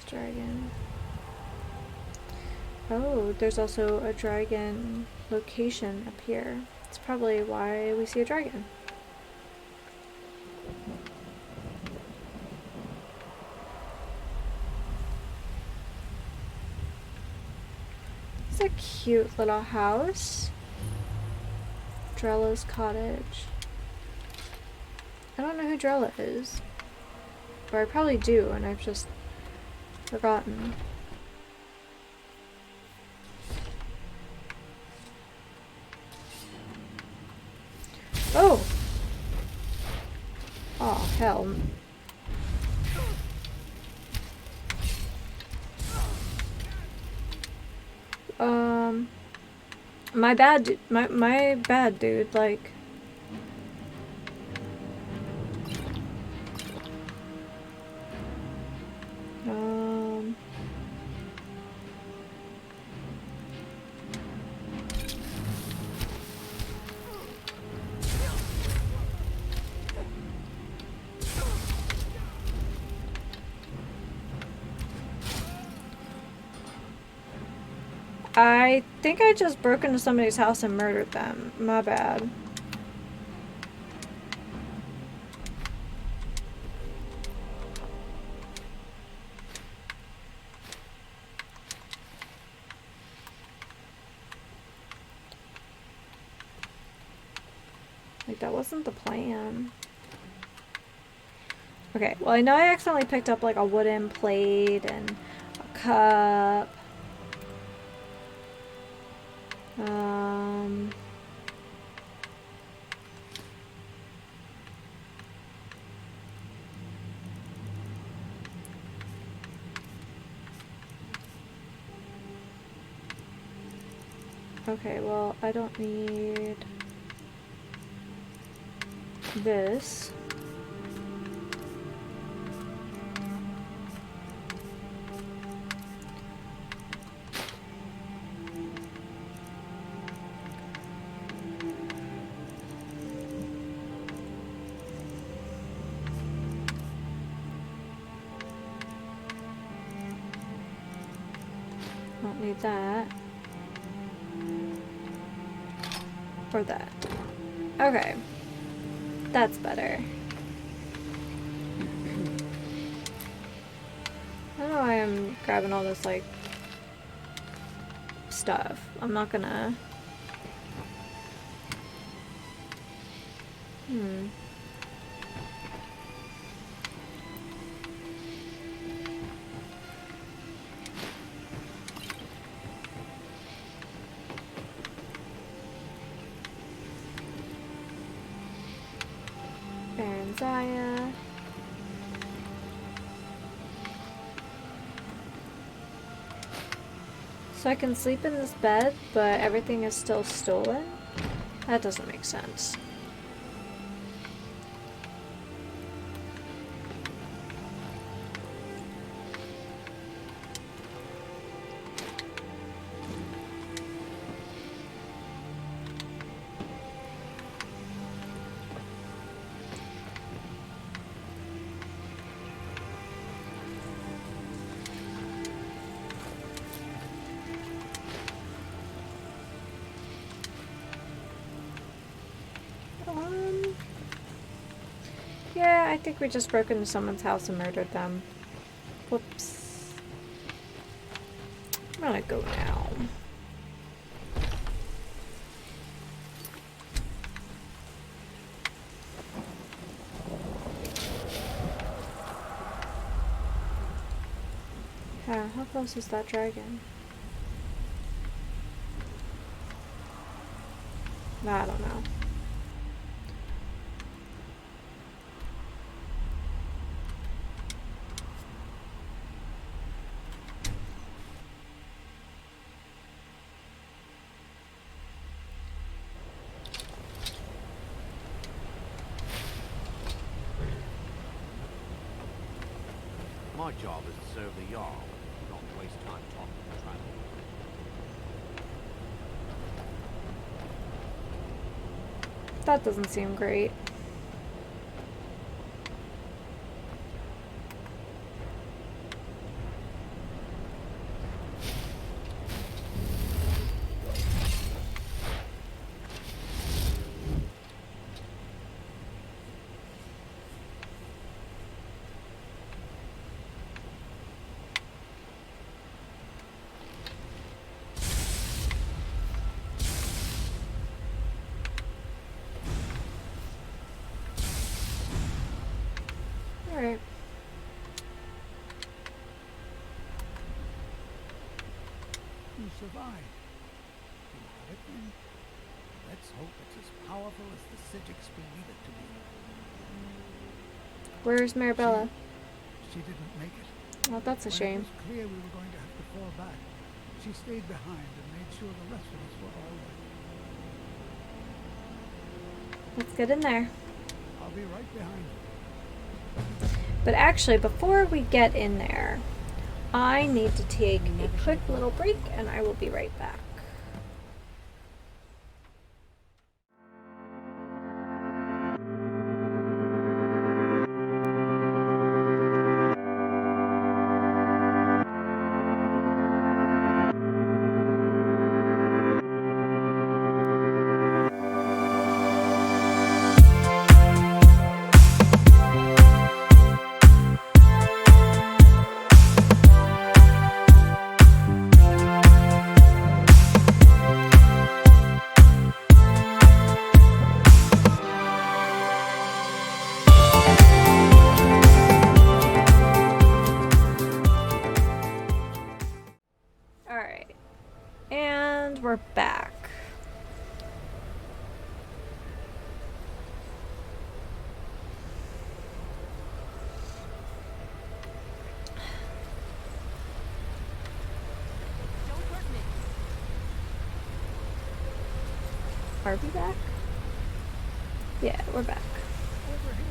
A: Dragon. Oh, there's also a dragon location up here. That's probably why we see a dragon. It's a cute little house. Drella's cottage. I don't know who Drella is. Or I probably do, and I've just forgotten. Oh! Oh, hell. My bad, my bad, dude, like... I think I just broke into somebody's house and murdered them. My bad. Like, that wasn't the plan. Okay, well, I know I accidentally picked up, like, a wooden plate and a cup. Okay, well, I don't need this. Don't need that. Or that. Okay. That's better. I don't know why I'm grabbing all this, like, stuff. I'm not gonna... Zaya. So I can sleep in this bed, but everything is still stolen? That doesn't make sense. Yeah, I think we just broke into someone's house and murdered them. Whoops. I'm gonna go now. How close is that dragon? I don't know.
F: My job is to serve the Jarl, not waste time talking to travel.
A: That doesn't seem great. Alright.
D: You survived. You have it then? Let's hope it's as powerful as the Psijics believe it to be.
A: Where's Marabella?
D: She didn't make it.
A: Well, that's a
D: When
A: shame.
D: it was clear we were going to have to fall back, she stayed behind and made sure the rest of us were all right.
A: Let's get in there.
D: I'll be right behind you.
A: But actually, before we get in there, I need to take a quick little break and I will be right back. Alright. And we're back.
G: Don't hurt me.
A: Are we back? Yeah, we're back.
D: Over here.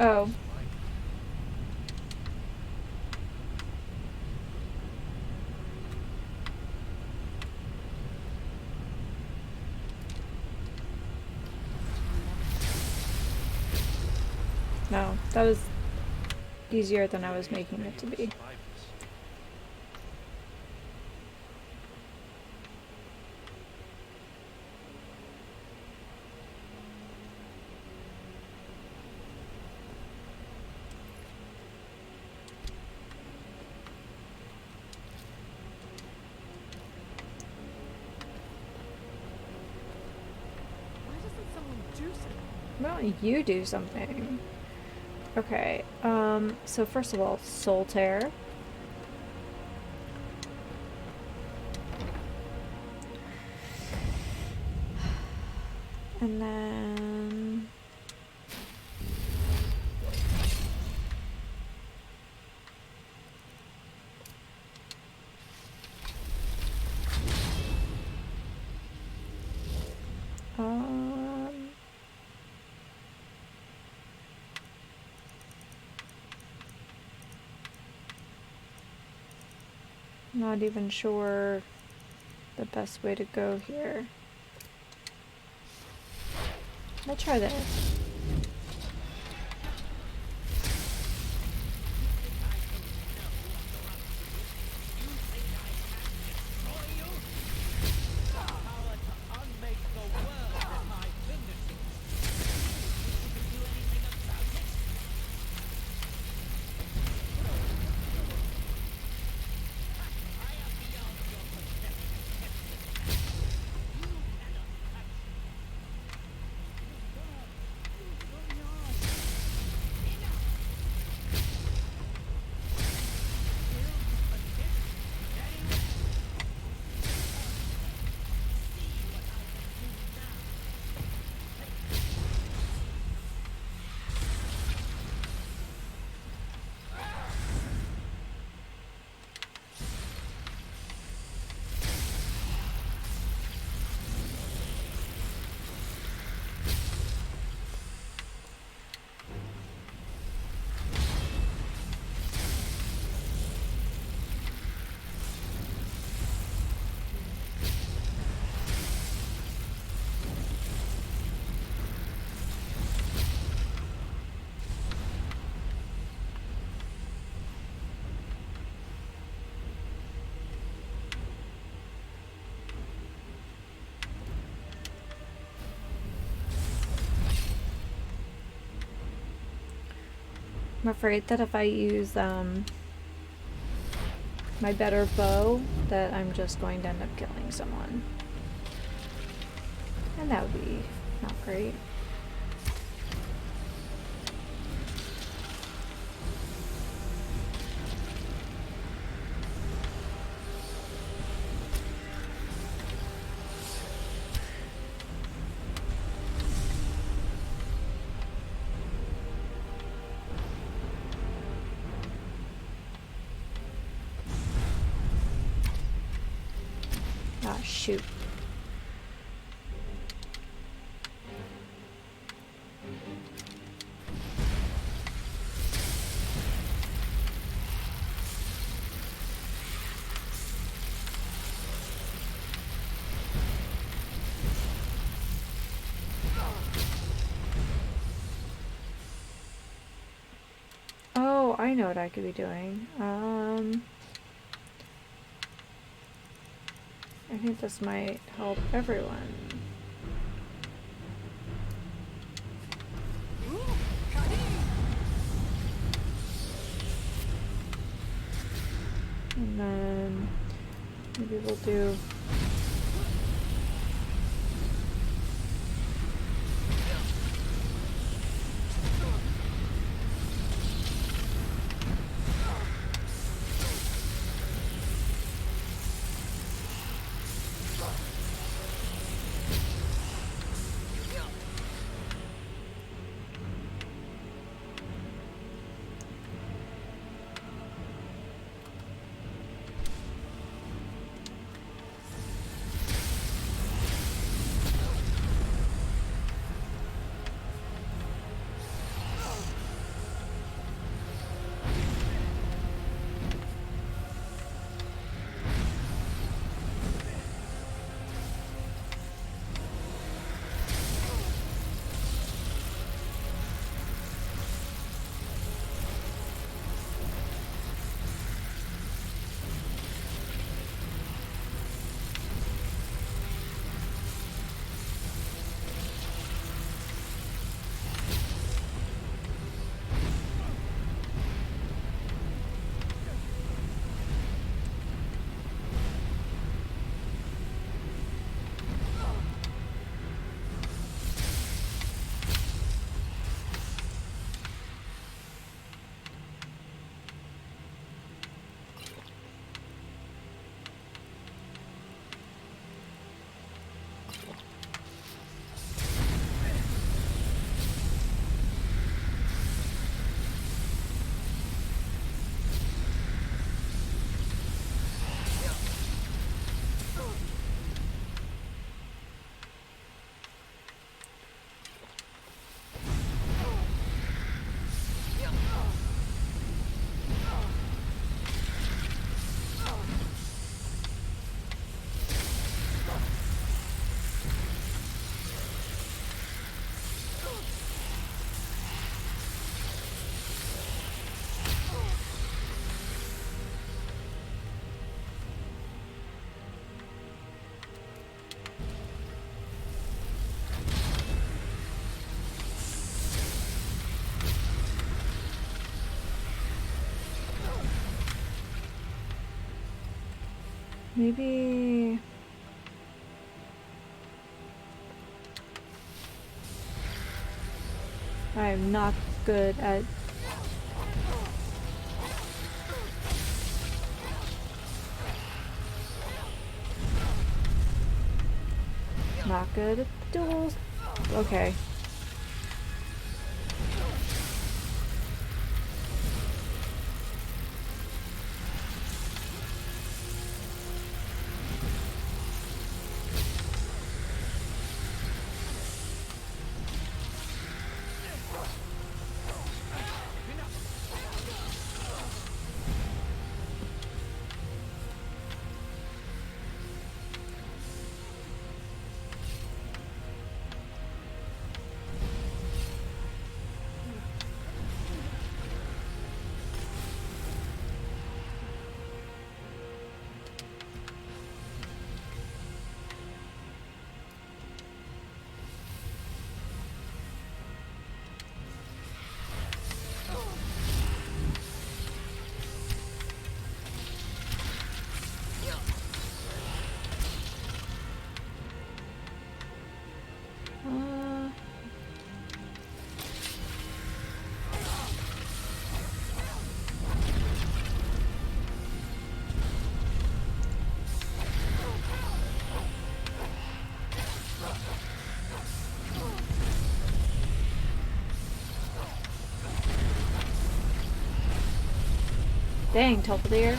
A: Oh. No, that was easier than I was making it to be. Why don't you do something? Okay, so first of all, Soul Tear. And then... Not even sure the best way to go here. Let's try this. I'm afraid that if I use my better bow, that I'm just going to end up killing someone. And that would be not great. Ah, shoot. Oh, I know what I could be doing. I think this might help everyone. And then maybe we'll do maybe I'm not good at duels. Okay. Dang, Topaldeer.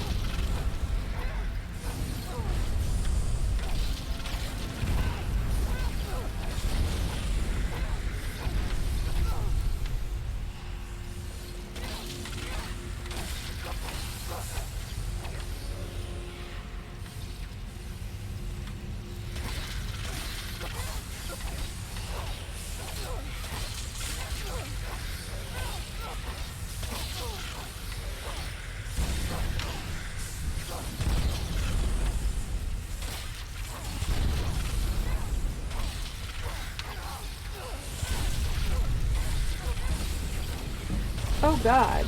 A: Oh god.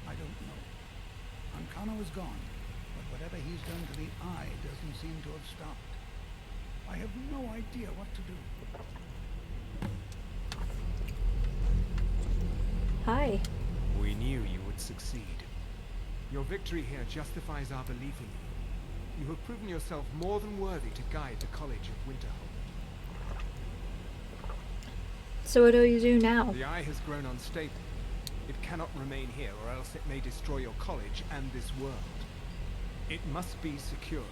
D: I don't know. Ancano is gone, but whatever he's done to the Eye doesn't seem to have stopped. I have no idea what to do.
A: Hi.
I: We knew you would succeed. Your victory here justifies our belief in you. You have proven yourself more than worthy to guide the College of Winterhold.
A: So what do you do now?
I: The Eye has grown unstable. It cannot remain here, or else it may destroy your college and this world. It must be secured.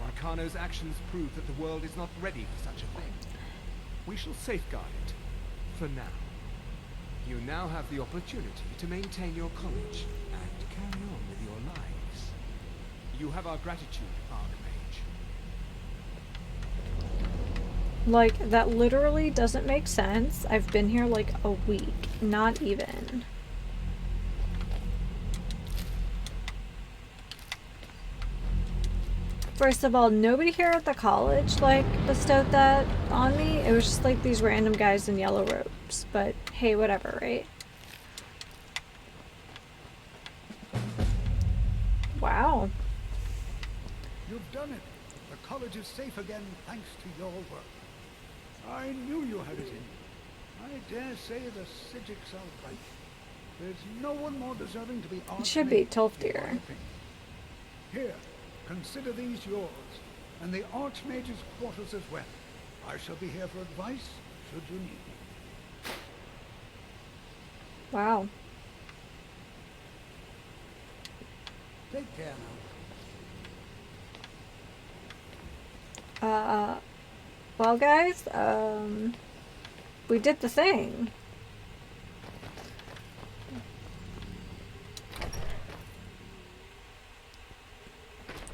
I: Ancano's actions prove that the world is not ready for such a thing. We shall safeguard it, for now. You now have the opportunity to maintain your college and carry on with your lives. You have our gratitude, Archmage.
A: Like, that literally doesn't make sense. I've been here like a week. Not even. First of all, nobody here at the college, like, bestowed that on me. It was just, like, these random guys in yellow robes. But, hey, whatever, right? Wow.
D: You've done it. The college is safe again thanks to your work. I knew you had it in you. I dare say the Psijics are right. There's no one more deserving to be Archmage.
A: It should be
D: in my
A: 12th year.
D: opinion. Here, consider these yours, and the Archmage's quarters as well. I shall be here for advice, should you need me.
A: Wow.
D: Take care now.
A: Well, guys, we did the thing.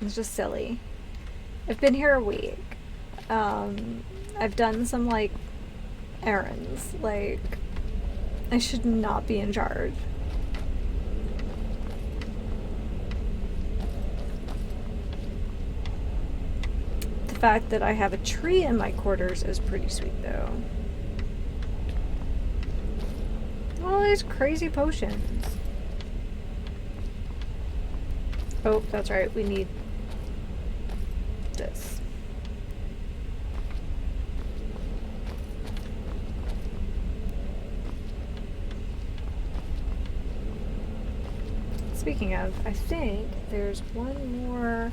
A: It's just silly. I've been here a week. I've done some, like, errands. Like, I should not be in charge. The fact that I have a tree in my quarters is pretty sweet, though. All these crazy potions. Oh, that's right. We need this. Speaking of, I think there's one more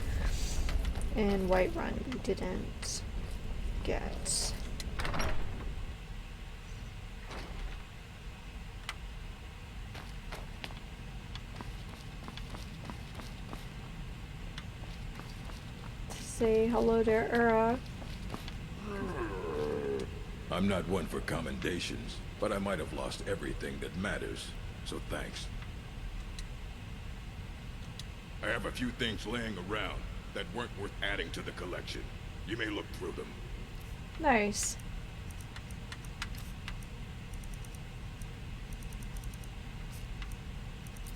A: in Whiterun we didn't get. Say hello to Ura.
H: I'm not one for commendations, but I might have lost everything that matters, so thanks. I have a few things laying around that weren't worth adding to the collection. You may look through them.
A: Nice.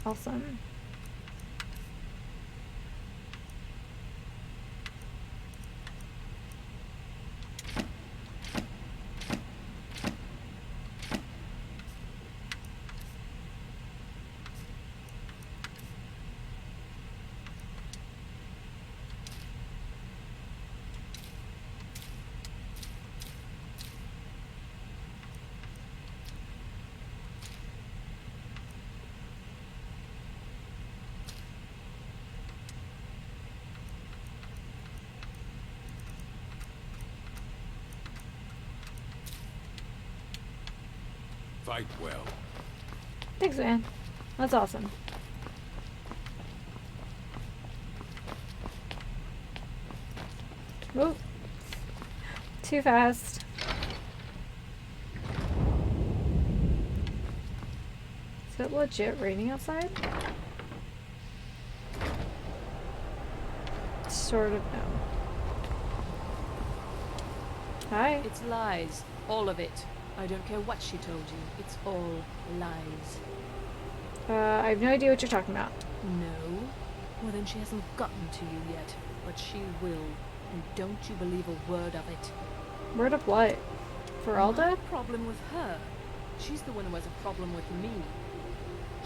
A: Awesome.
H: fight well.
A: Thanks, man. That's awesome. Whoop. Too fast. Is it legit raining outside? Sort of, no. Hi.
J: It's lies. All of it. I don't care what she told you. It's all lies.
A: I have no idea what you're talking about.
J: No? Well, then she hasn't gotten to you yet. But she will. And don't you believe a word of it.
A: Word of what? For
J: My
A: Alda?
J: problem with her. She's the one who has a problem with me.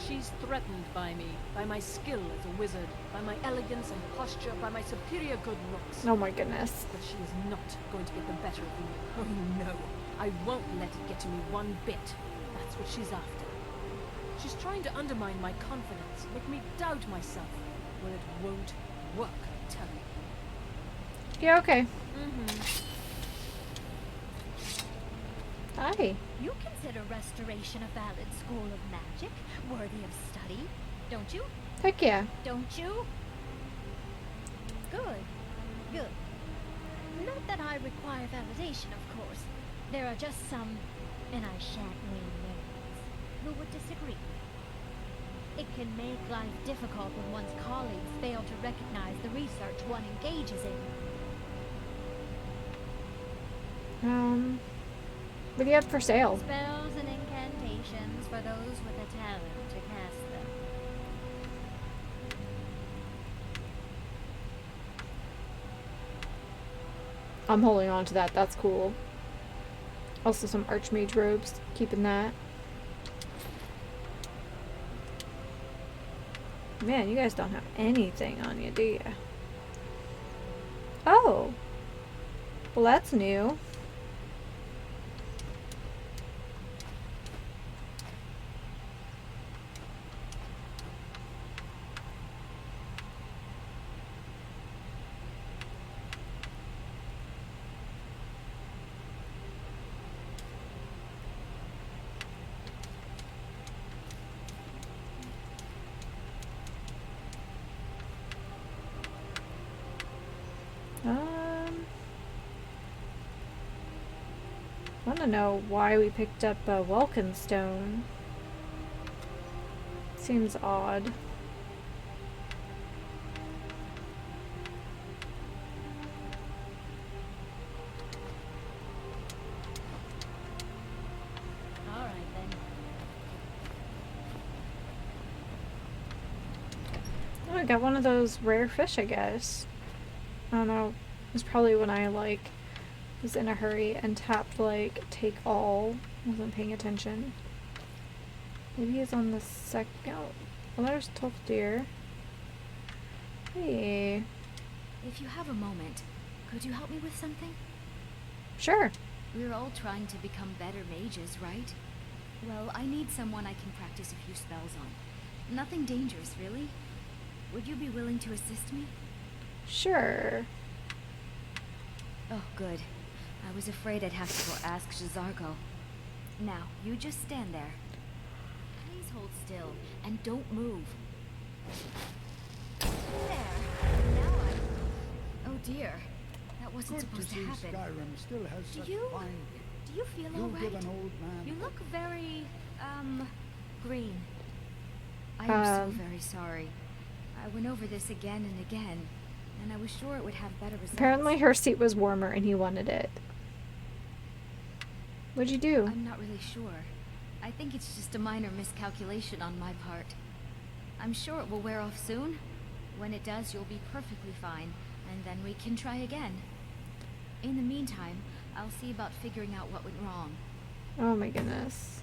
J: She's threatened by me, by my skill as a wizard, by my elegance and posture, by my superior good looks.
A: Oh my goodness.
J: But she is not going to get the better of me. Oh no. I won't let it get to me one bit. That's what she's after. She's trying to undermine my confidence, make me doubt myself. Well, it won't work, I tell you.
A: Yeah, okay.
J: Mm-hmm.
A: Hi.
K: You consider restoration a valid school of magic, worthy of study, don't you?
A: Heck yeah.
K: Don't you? Good. Good. Not that I require validation, of course. There are just some, and I shan't name names, who would disagree. It can make life difficult when one's colleagues fail to recognize the research one engages in.
A: What do you have for sale?
K: Spells and incantations for those with a talent to cast them.
A: I'm holding on to that. That's cool. Also some Archmage robes. Keeping that. Man, you guys don't have anything on you, do you? Oh. Well, that's new. I want to know why we picked up a Welkin stone. Seems odd.
K: Alright then.
A: Oh, I got one of those rare fish, I guess. I don't know. It's probably when I, like, was in a hurry and tapped, like, take all. Wasn't paying attention. Maybe he's on the second. Oh, well, there's tough deer. Hey.
L: If you have a moment, could you help me with something?
A: Sure.
L: We're all trying to become better mages, right? Well, I need someone I can practice a few spells on. Nothing dangerous, really. Would you be willing to assist me?
A: Sure.
L: Oh, good. I was afraid I'd have to go ask Jazargo. Now, you just stand there. Please hold still, and don't move. There. Now I... Oh dear. That wasn't supposed to happen.
D: Skyrim still has such fine...
L: Do you feel
D: You
L: alright?
D: give an old man...
L: You look very, green. I am so very sorry. I went over this again and again, and I was sure it would have better results.
A: Apparently her seat was warmer and he wanted it. What'd you do?
L: I'm not really sure. I think it's just a minor miscalculation on my part. I'm sure it will wear off soon. When it does, you'll be perfectly fine, and then we can try again. In the meantime, I'll see about figuring out what went wrong.
A: Oh my goodness.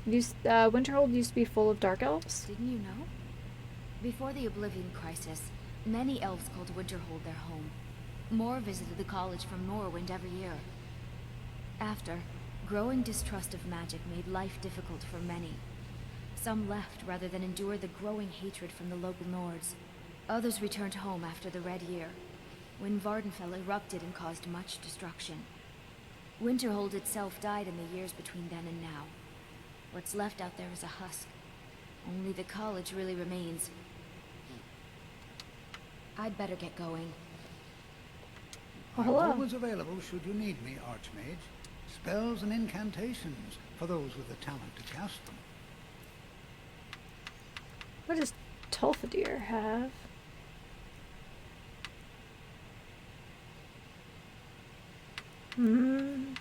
A: Winterhold used to be full of dark elves?
L: Didn't you know? Before the Oblivion Crisis, many elves called Winterhold their home. More visited the college from Morrowind every year. After, growing distrust of magic made life difficult for many. Some left rather than endure the growing hatred from the local Nords. Others returned home after the Red Year, when Vardenfell erupted and caused much destruction. Winterhold itself died in the years between then and now. What's left out there is a husk. Only the college really remains. I'd better get going.
A: Oh,
D: I'm
A: hello.
D: always available should you need me, Archmage. Spells and incantations for those with the talent to cast them.
A: What does Tolfadir have? Hmm.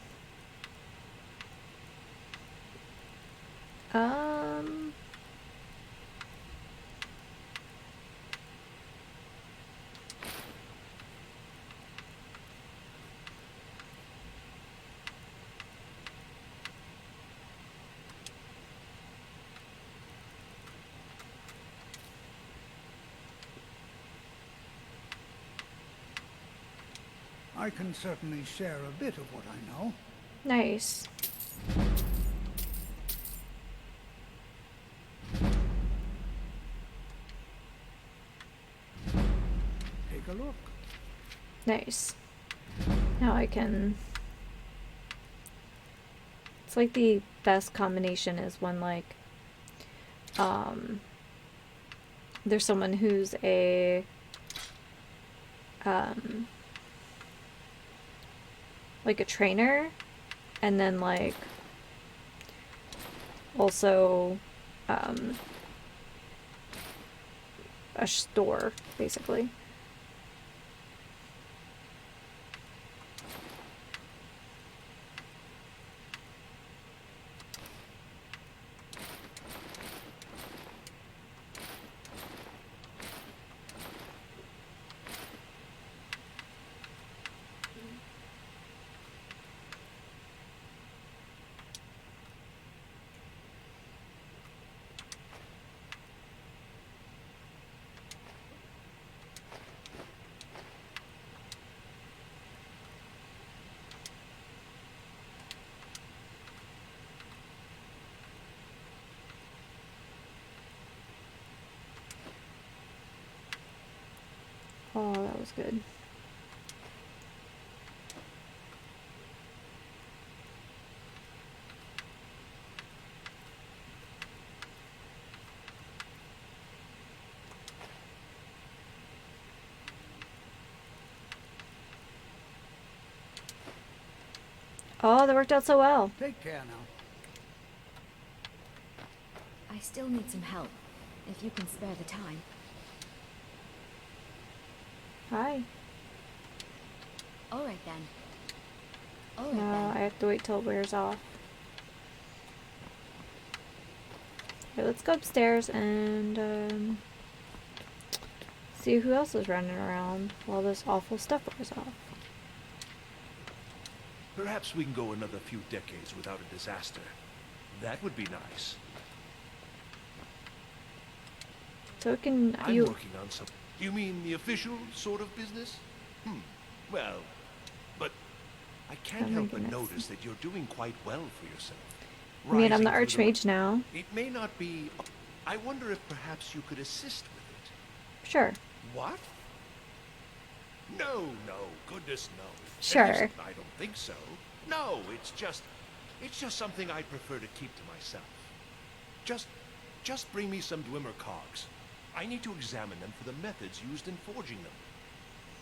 D: I can certainly share a bit of what I know.
A: Nice.
D: Take a look.
A: Nice. Now I can... It's like the best combination is when, like, there's someone who's a, like a trainer, and then, like, also, a store, basically. Oh, that was good. Oh, that worked out so well.
D: Take care now.
L: I still need some help, if you can spare the time.
A: Hi.
L: Alright then. Alright
A: No,
L: then.
A: I have to wait till it wears off. Okay, let's go upstairs and see who else is running around while this awful stuff wears off.
M: Perhaps we can go another few decades without a disaster. That would be nice.
A: So it can
M: I'm working on some... You mean the official sort of business? Well, but I can't
A: Oh my
M: help but
A: goodness.
M: notice that you're doing quite well for yourself.
A: I mean, I'm the
M: Rising through
A: Archmage now.
M: It may not be... I wonder if perhaps you could assist with it.
A: Sure.
M: What? No, goodness no.
A: Sure.
M: At least I don't think so. No, it's just something I prefer to keep to myself. Just bring me some Dwemer cogs. I need to examine them for the methods used in forging them.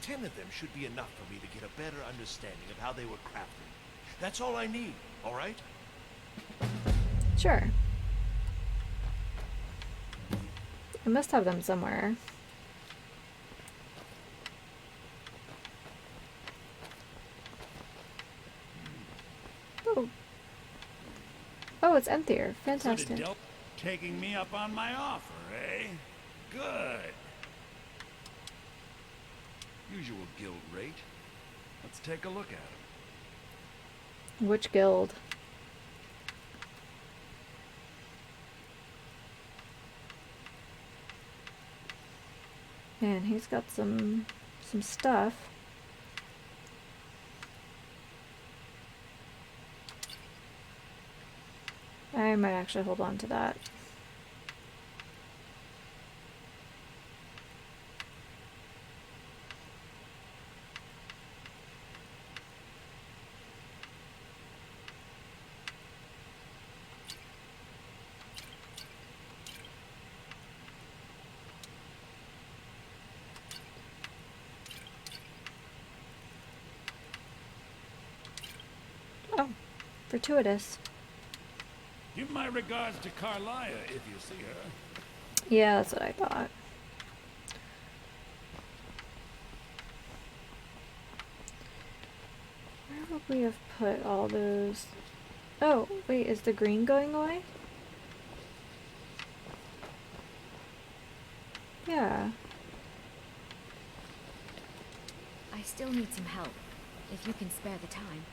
M: 10 of them should be enough for me to get a better understanding of how they were crafted. That's all I need, all right?
A: Sure. I must have them somewhere. Oh. Oh, it's emptier. Fantastic.
H: Taking me up on my offer, eh? Good.
M: Usual guild rate. Let's take a look at them.
A: Which guild? Man, he's got some stuff. I might actually hold on to that. Fortuitous.
H: Give my regards to Carlia if you see her.
A: Yeah, that's what I thought. Where would we have put all those? Oh, wait, is the green going away? Yeah.
L: I still need some help, if you can spare the time.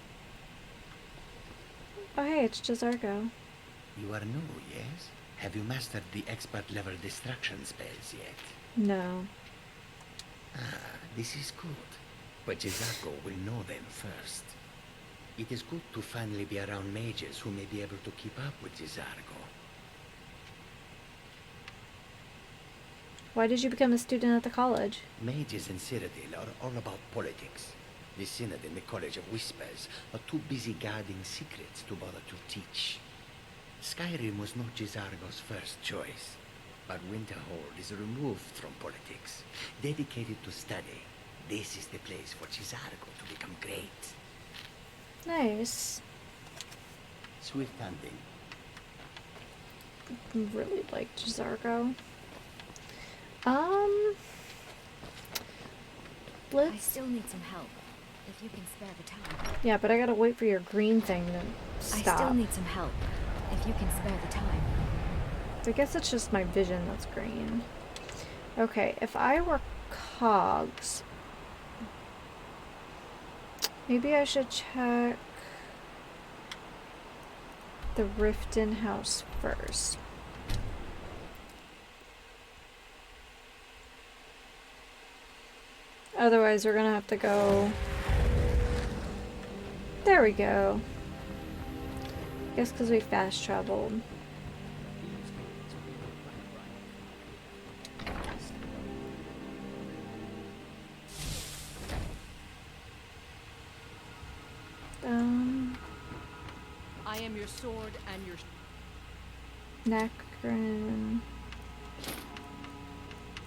A: Oh, hey, it's Jazargo.
N: You are new, yes? Have you mastered the expert-level distraction spells yet?
A: No.
N: Ah, this is good. But Jizako will know them first. It is good to finally be around mages who may be able to keep up with Jizargo.
A: Why did you become a student at the college?
N: Mages in Cyrodiil are all about politics. The Synod and the College of Whispers are too busy guarding secrets to bother to teach. Skyrim was not Jizargo's first choice, but Winterhold is removed from politics, dedicated to study. This is the place for Jizargo to become great.
A: Nice.
N: Swift hunting.
A: I really like Jazargo.
L: I still need some help, if you can spare the time.
A: Yeah, but I gotta wait for your green thing to stop.
L: I still need some help, if you can spare the time.
A: I guess it's just my vision that's green. Okay, if I were cogs, maybe I should check the Riften house first. Otherwise, we're gonna have to go. There we go. I guess because we fast traveled.
J: I am your sword and your
A: Necron.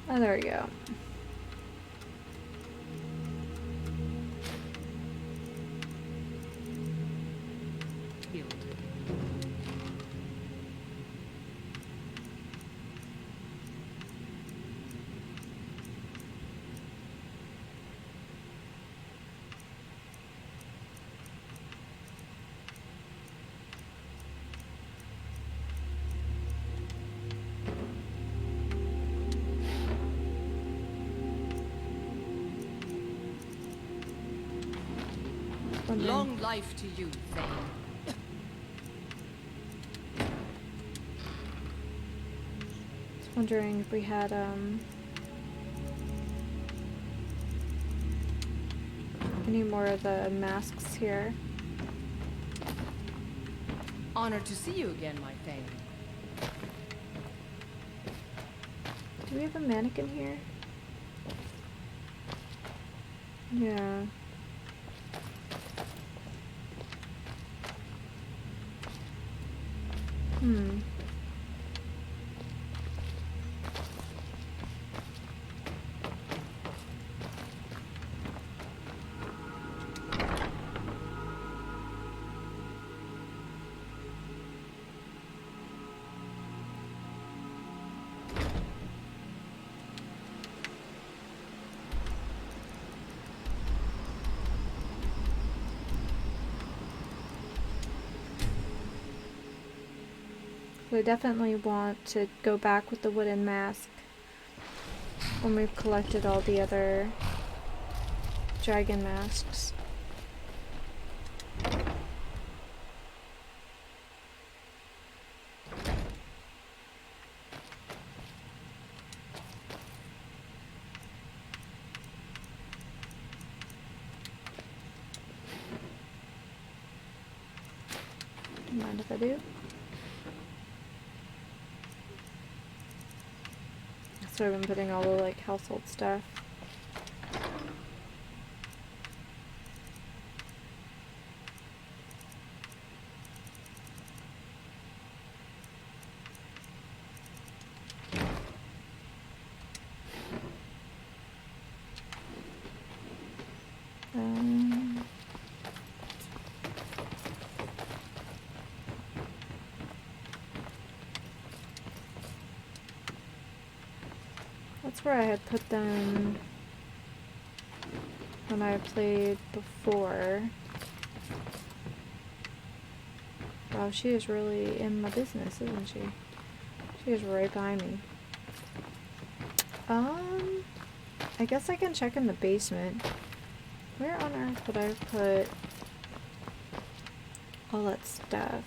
A: Oh, there we go.
C: Healed. Long life to you, Thane.
A: Just wondering if we had any more of the masks here.
J: Honored to see you again, my Thane.
A: Do we have a mannequin here? Yeah. We definitely want to go back with the wooden mask when we've collected all the other dragon masks. Mind if I do? So I've been putting all the like household stuff. That's where I had put them when I played before. Wow, she is really in my business, isn't she? She is right behind me. I guess I can check in the basement. Where on earth would I put all that stuff?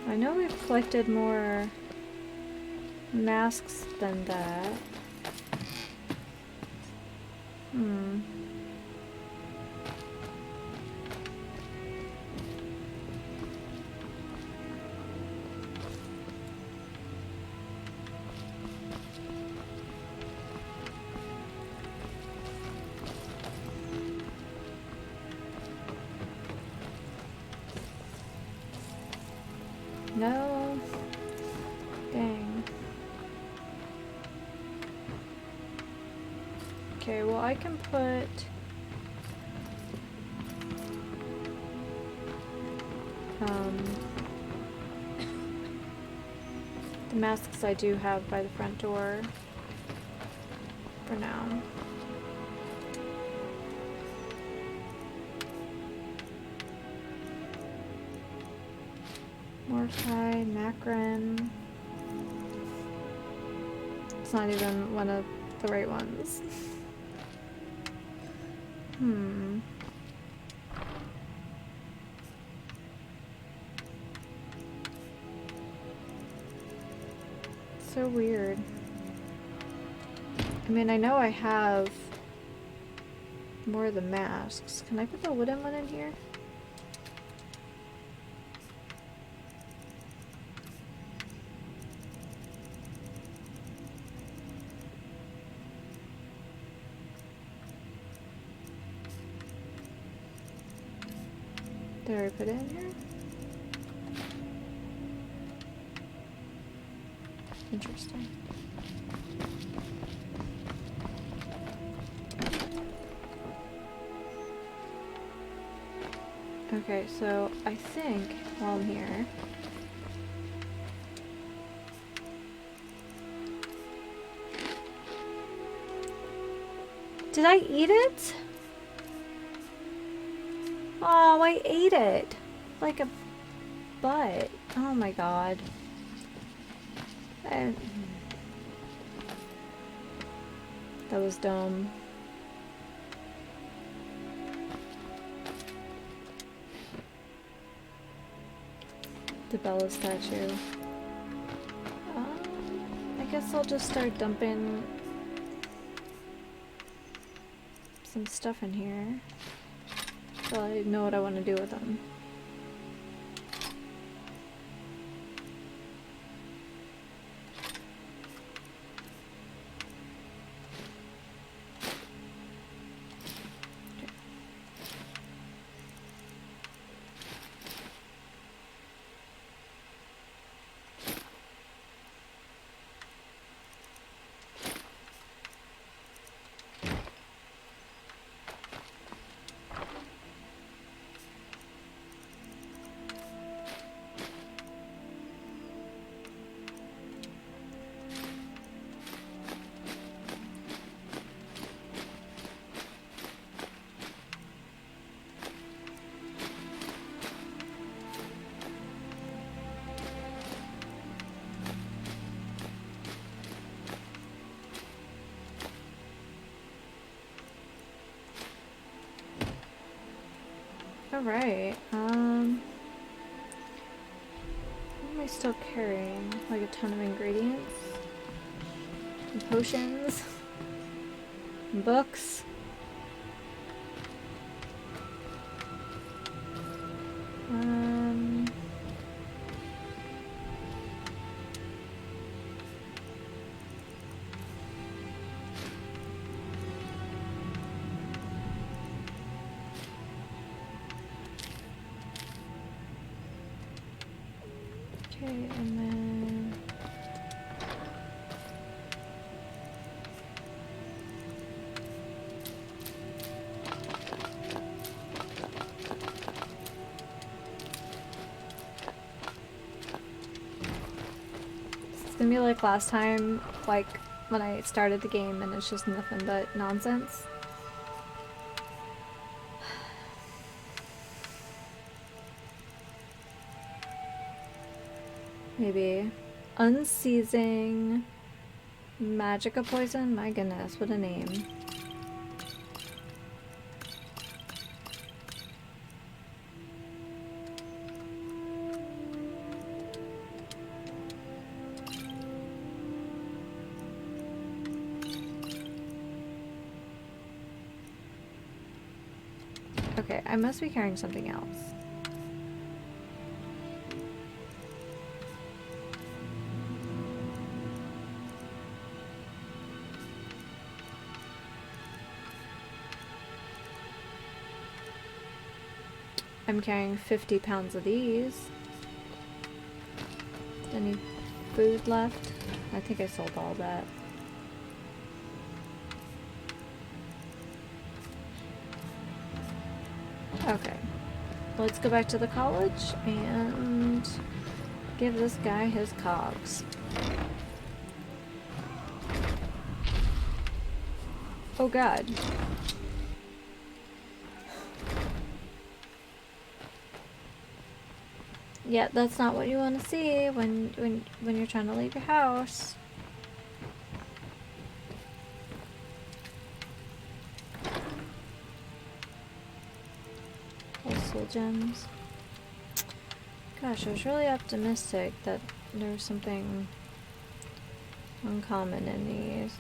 A: I know we've collected more masks than that. No. Dang. Okay, well I can put the masks I do have by the front door for now. Mordecai, Macron. It's not even one of the right ones. So weird. I mean, I know I have more of the masks. Can I put the wooden one in here? Did I put it in here? Interesting. Okay, so I think while I'm here, did I eat it? Oh, I ate it like a butt. Oh my god. That was dumb. The Bella statue. I guess I'll just start dumping some stuff in here. So I know what I want to do with them. Alright, what am I still carrying? Like a ton of ingredients? And potions? And books? Okay, and then it's gonna be like last time, like when I started the game and it's just nothing but nonsense. Maybe. Unseizing Magica poison? My goodness, what a name. Okay, I must be carrying something else. I'm carrying 50 pounds of these. Any food left? I think I sold all that. Okay. Let's go back to the college and give this guy his cogs. Oh god. Yeah, that's not what you want to see when you're trying to leave your house. Soul gems. Gosh, I was really optimistic that there was something uncommon in these.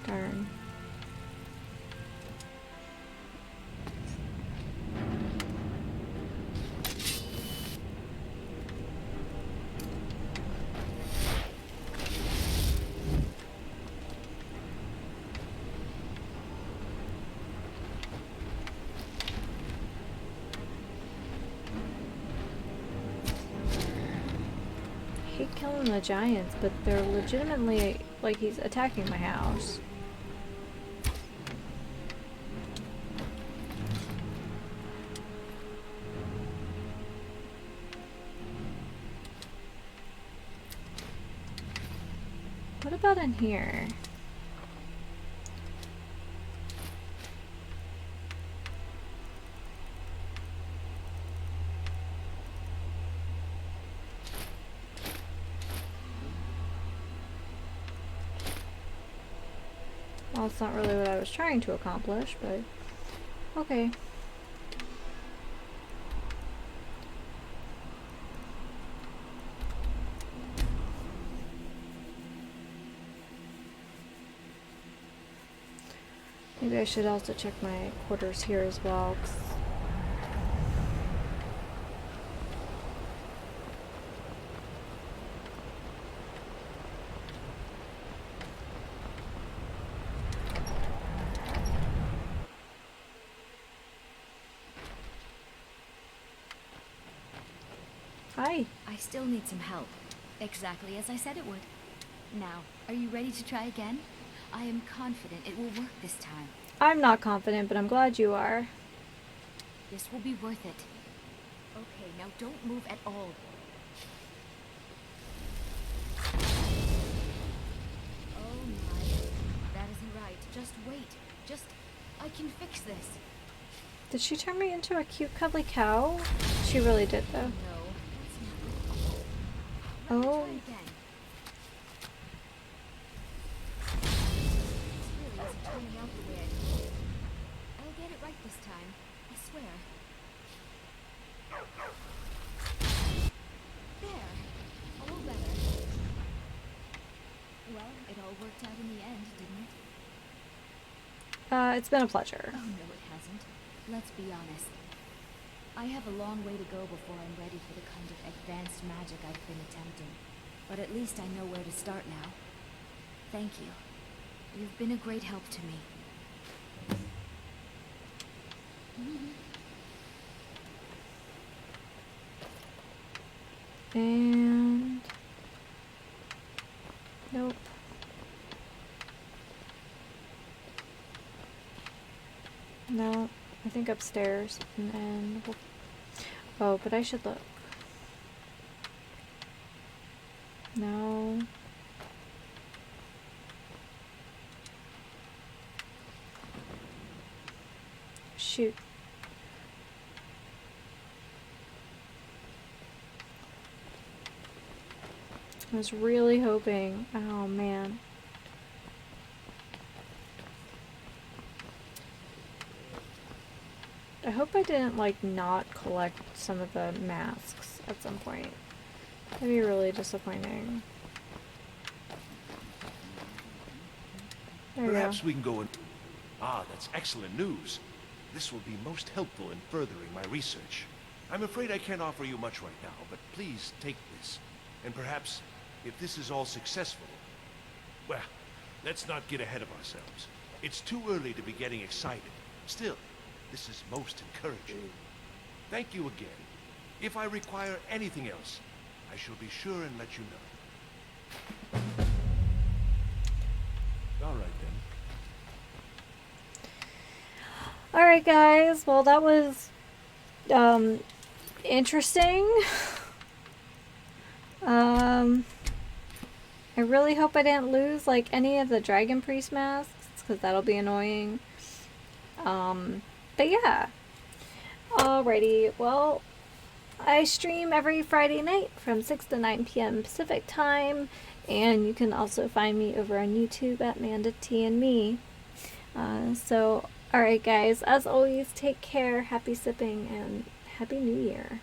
A: Darn. Killing the giants, but they're legitimately, like, he's attacking my house. What about in here? Well, it's not really what I was trying to accomplish, but okay. Maybe I should also check my quarters here as well. Hi.
L: I still need some help. Exactly as I said it would. Now, are you ready to try again? I am confident it will work this time.
A: I'm not confident, but I'm glad you are.
L: This will be worth it. Okay, now don't move at all. Oh my. That isn't right. Just wait. I can fix this.
A: Did she turn me into a cute cuddly cow? She really did, though.
L: No.
A: Oh.
L: Try again. This really is a
A: It's been a pleasure.
L: Oh, no, it hasn't. Let's be honest. I have a long way to go before I'm ready for the kind of advanced magic I've been attempting. But at least I know where to start now. Thank you. You've been a great help to me.
A: And... nope. No, I think upstairs. And then... oh, but I should look. No. Shoot. I was really hoping. Oh man. I hope I didn't like not collect some of the masks at some point. That'd be really disappointing. There
M: Perhaps we can go in. Ah, that's excellent news. This will be most helpful in furthering my research. I'm afraid I can't offer you much right now, but please take this. And perhaps, if this is all successful... well, let's not get ahead of ourselves. It's too early to be getting excited. Still, this is most encouraging. Thank you again. If I require anything else, I shall be sure and let you know.
I: All right, then.
A: Alright guys, well that was interesting. I really hope I didn't lose like any of the Dragon Priest masks, because that'll be annoying. But yeah. Alrighty, well, I stream every Friday night from 6 to 9 p.m. Pacific time, and you can also find me over on YouTube at Manda T and Me. So alright guys, as always, take care, happy sipping, and Happy New Year.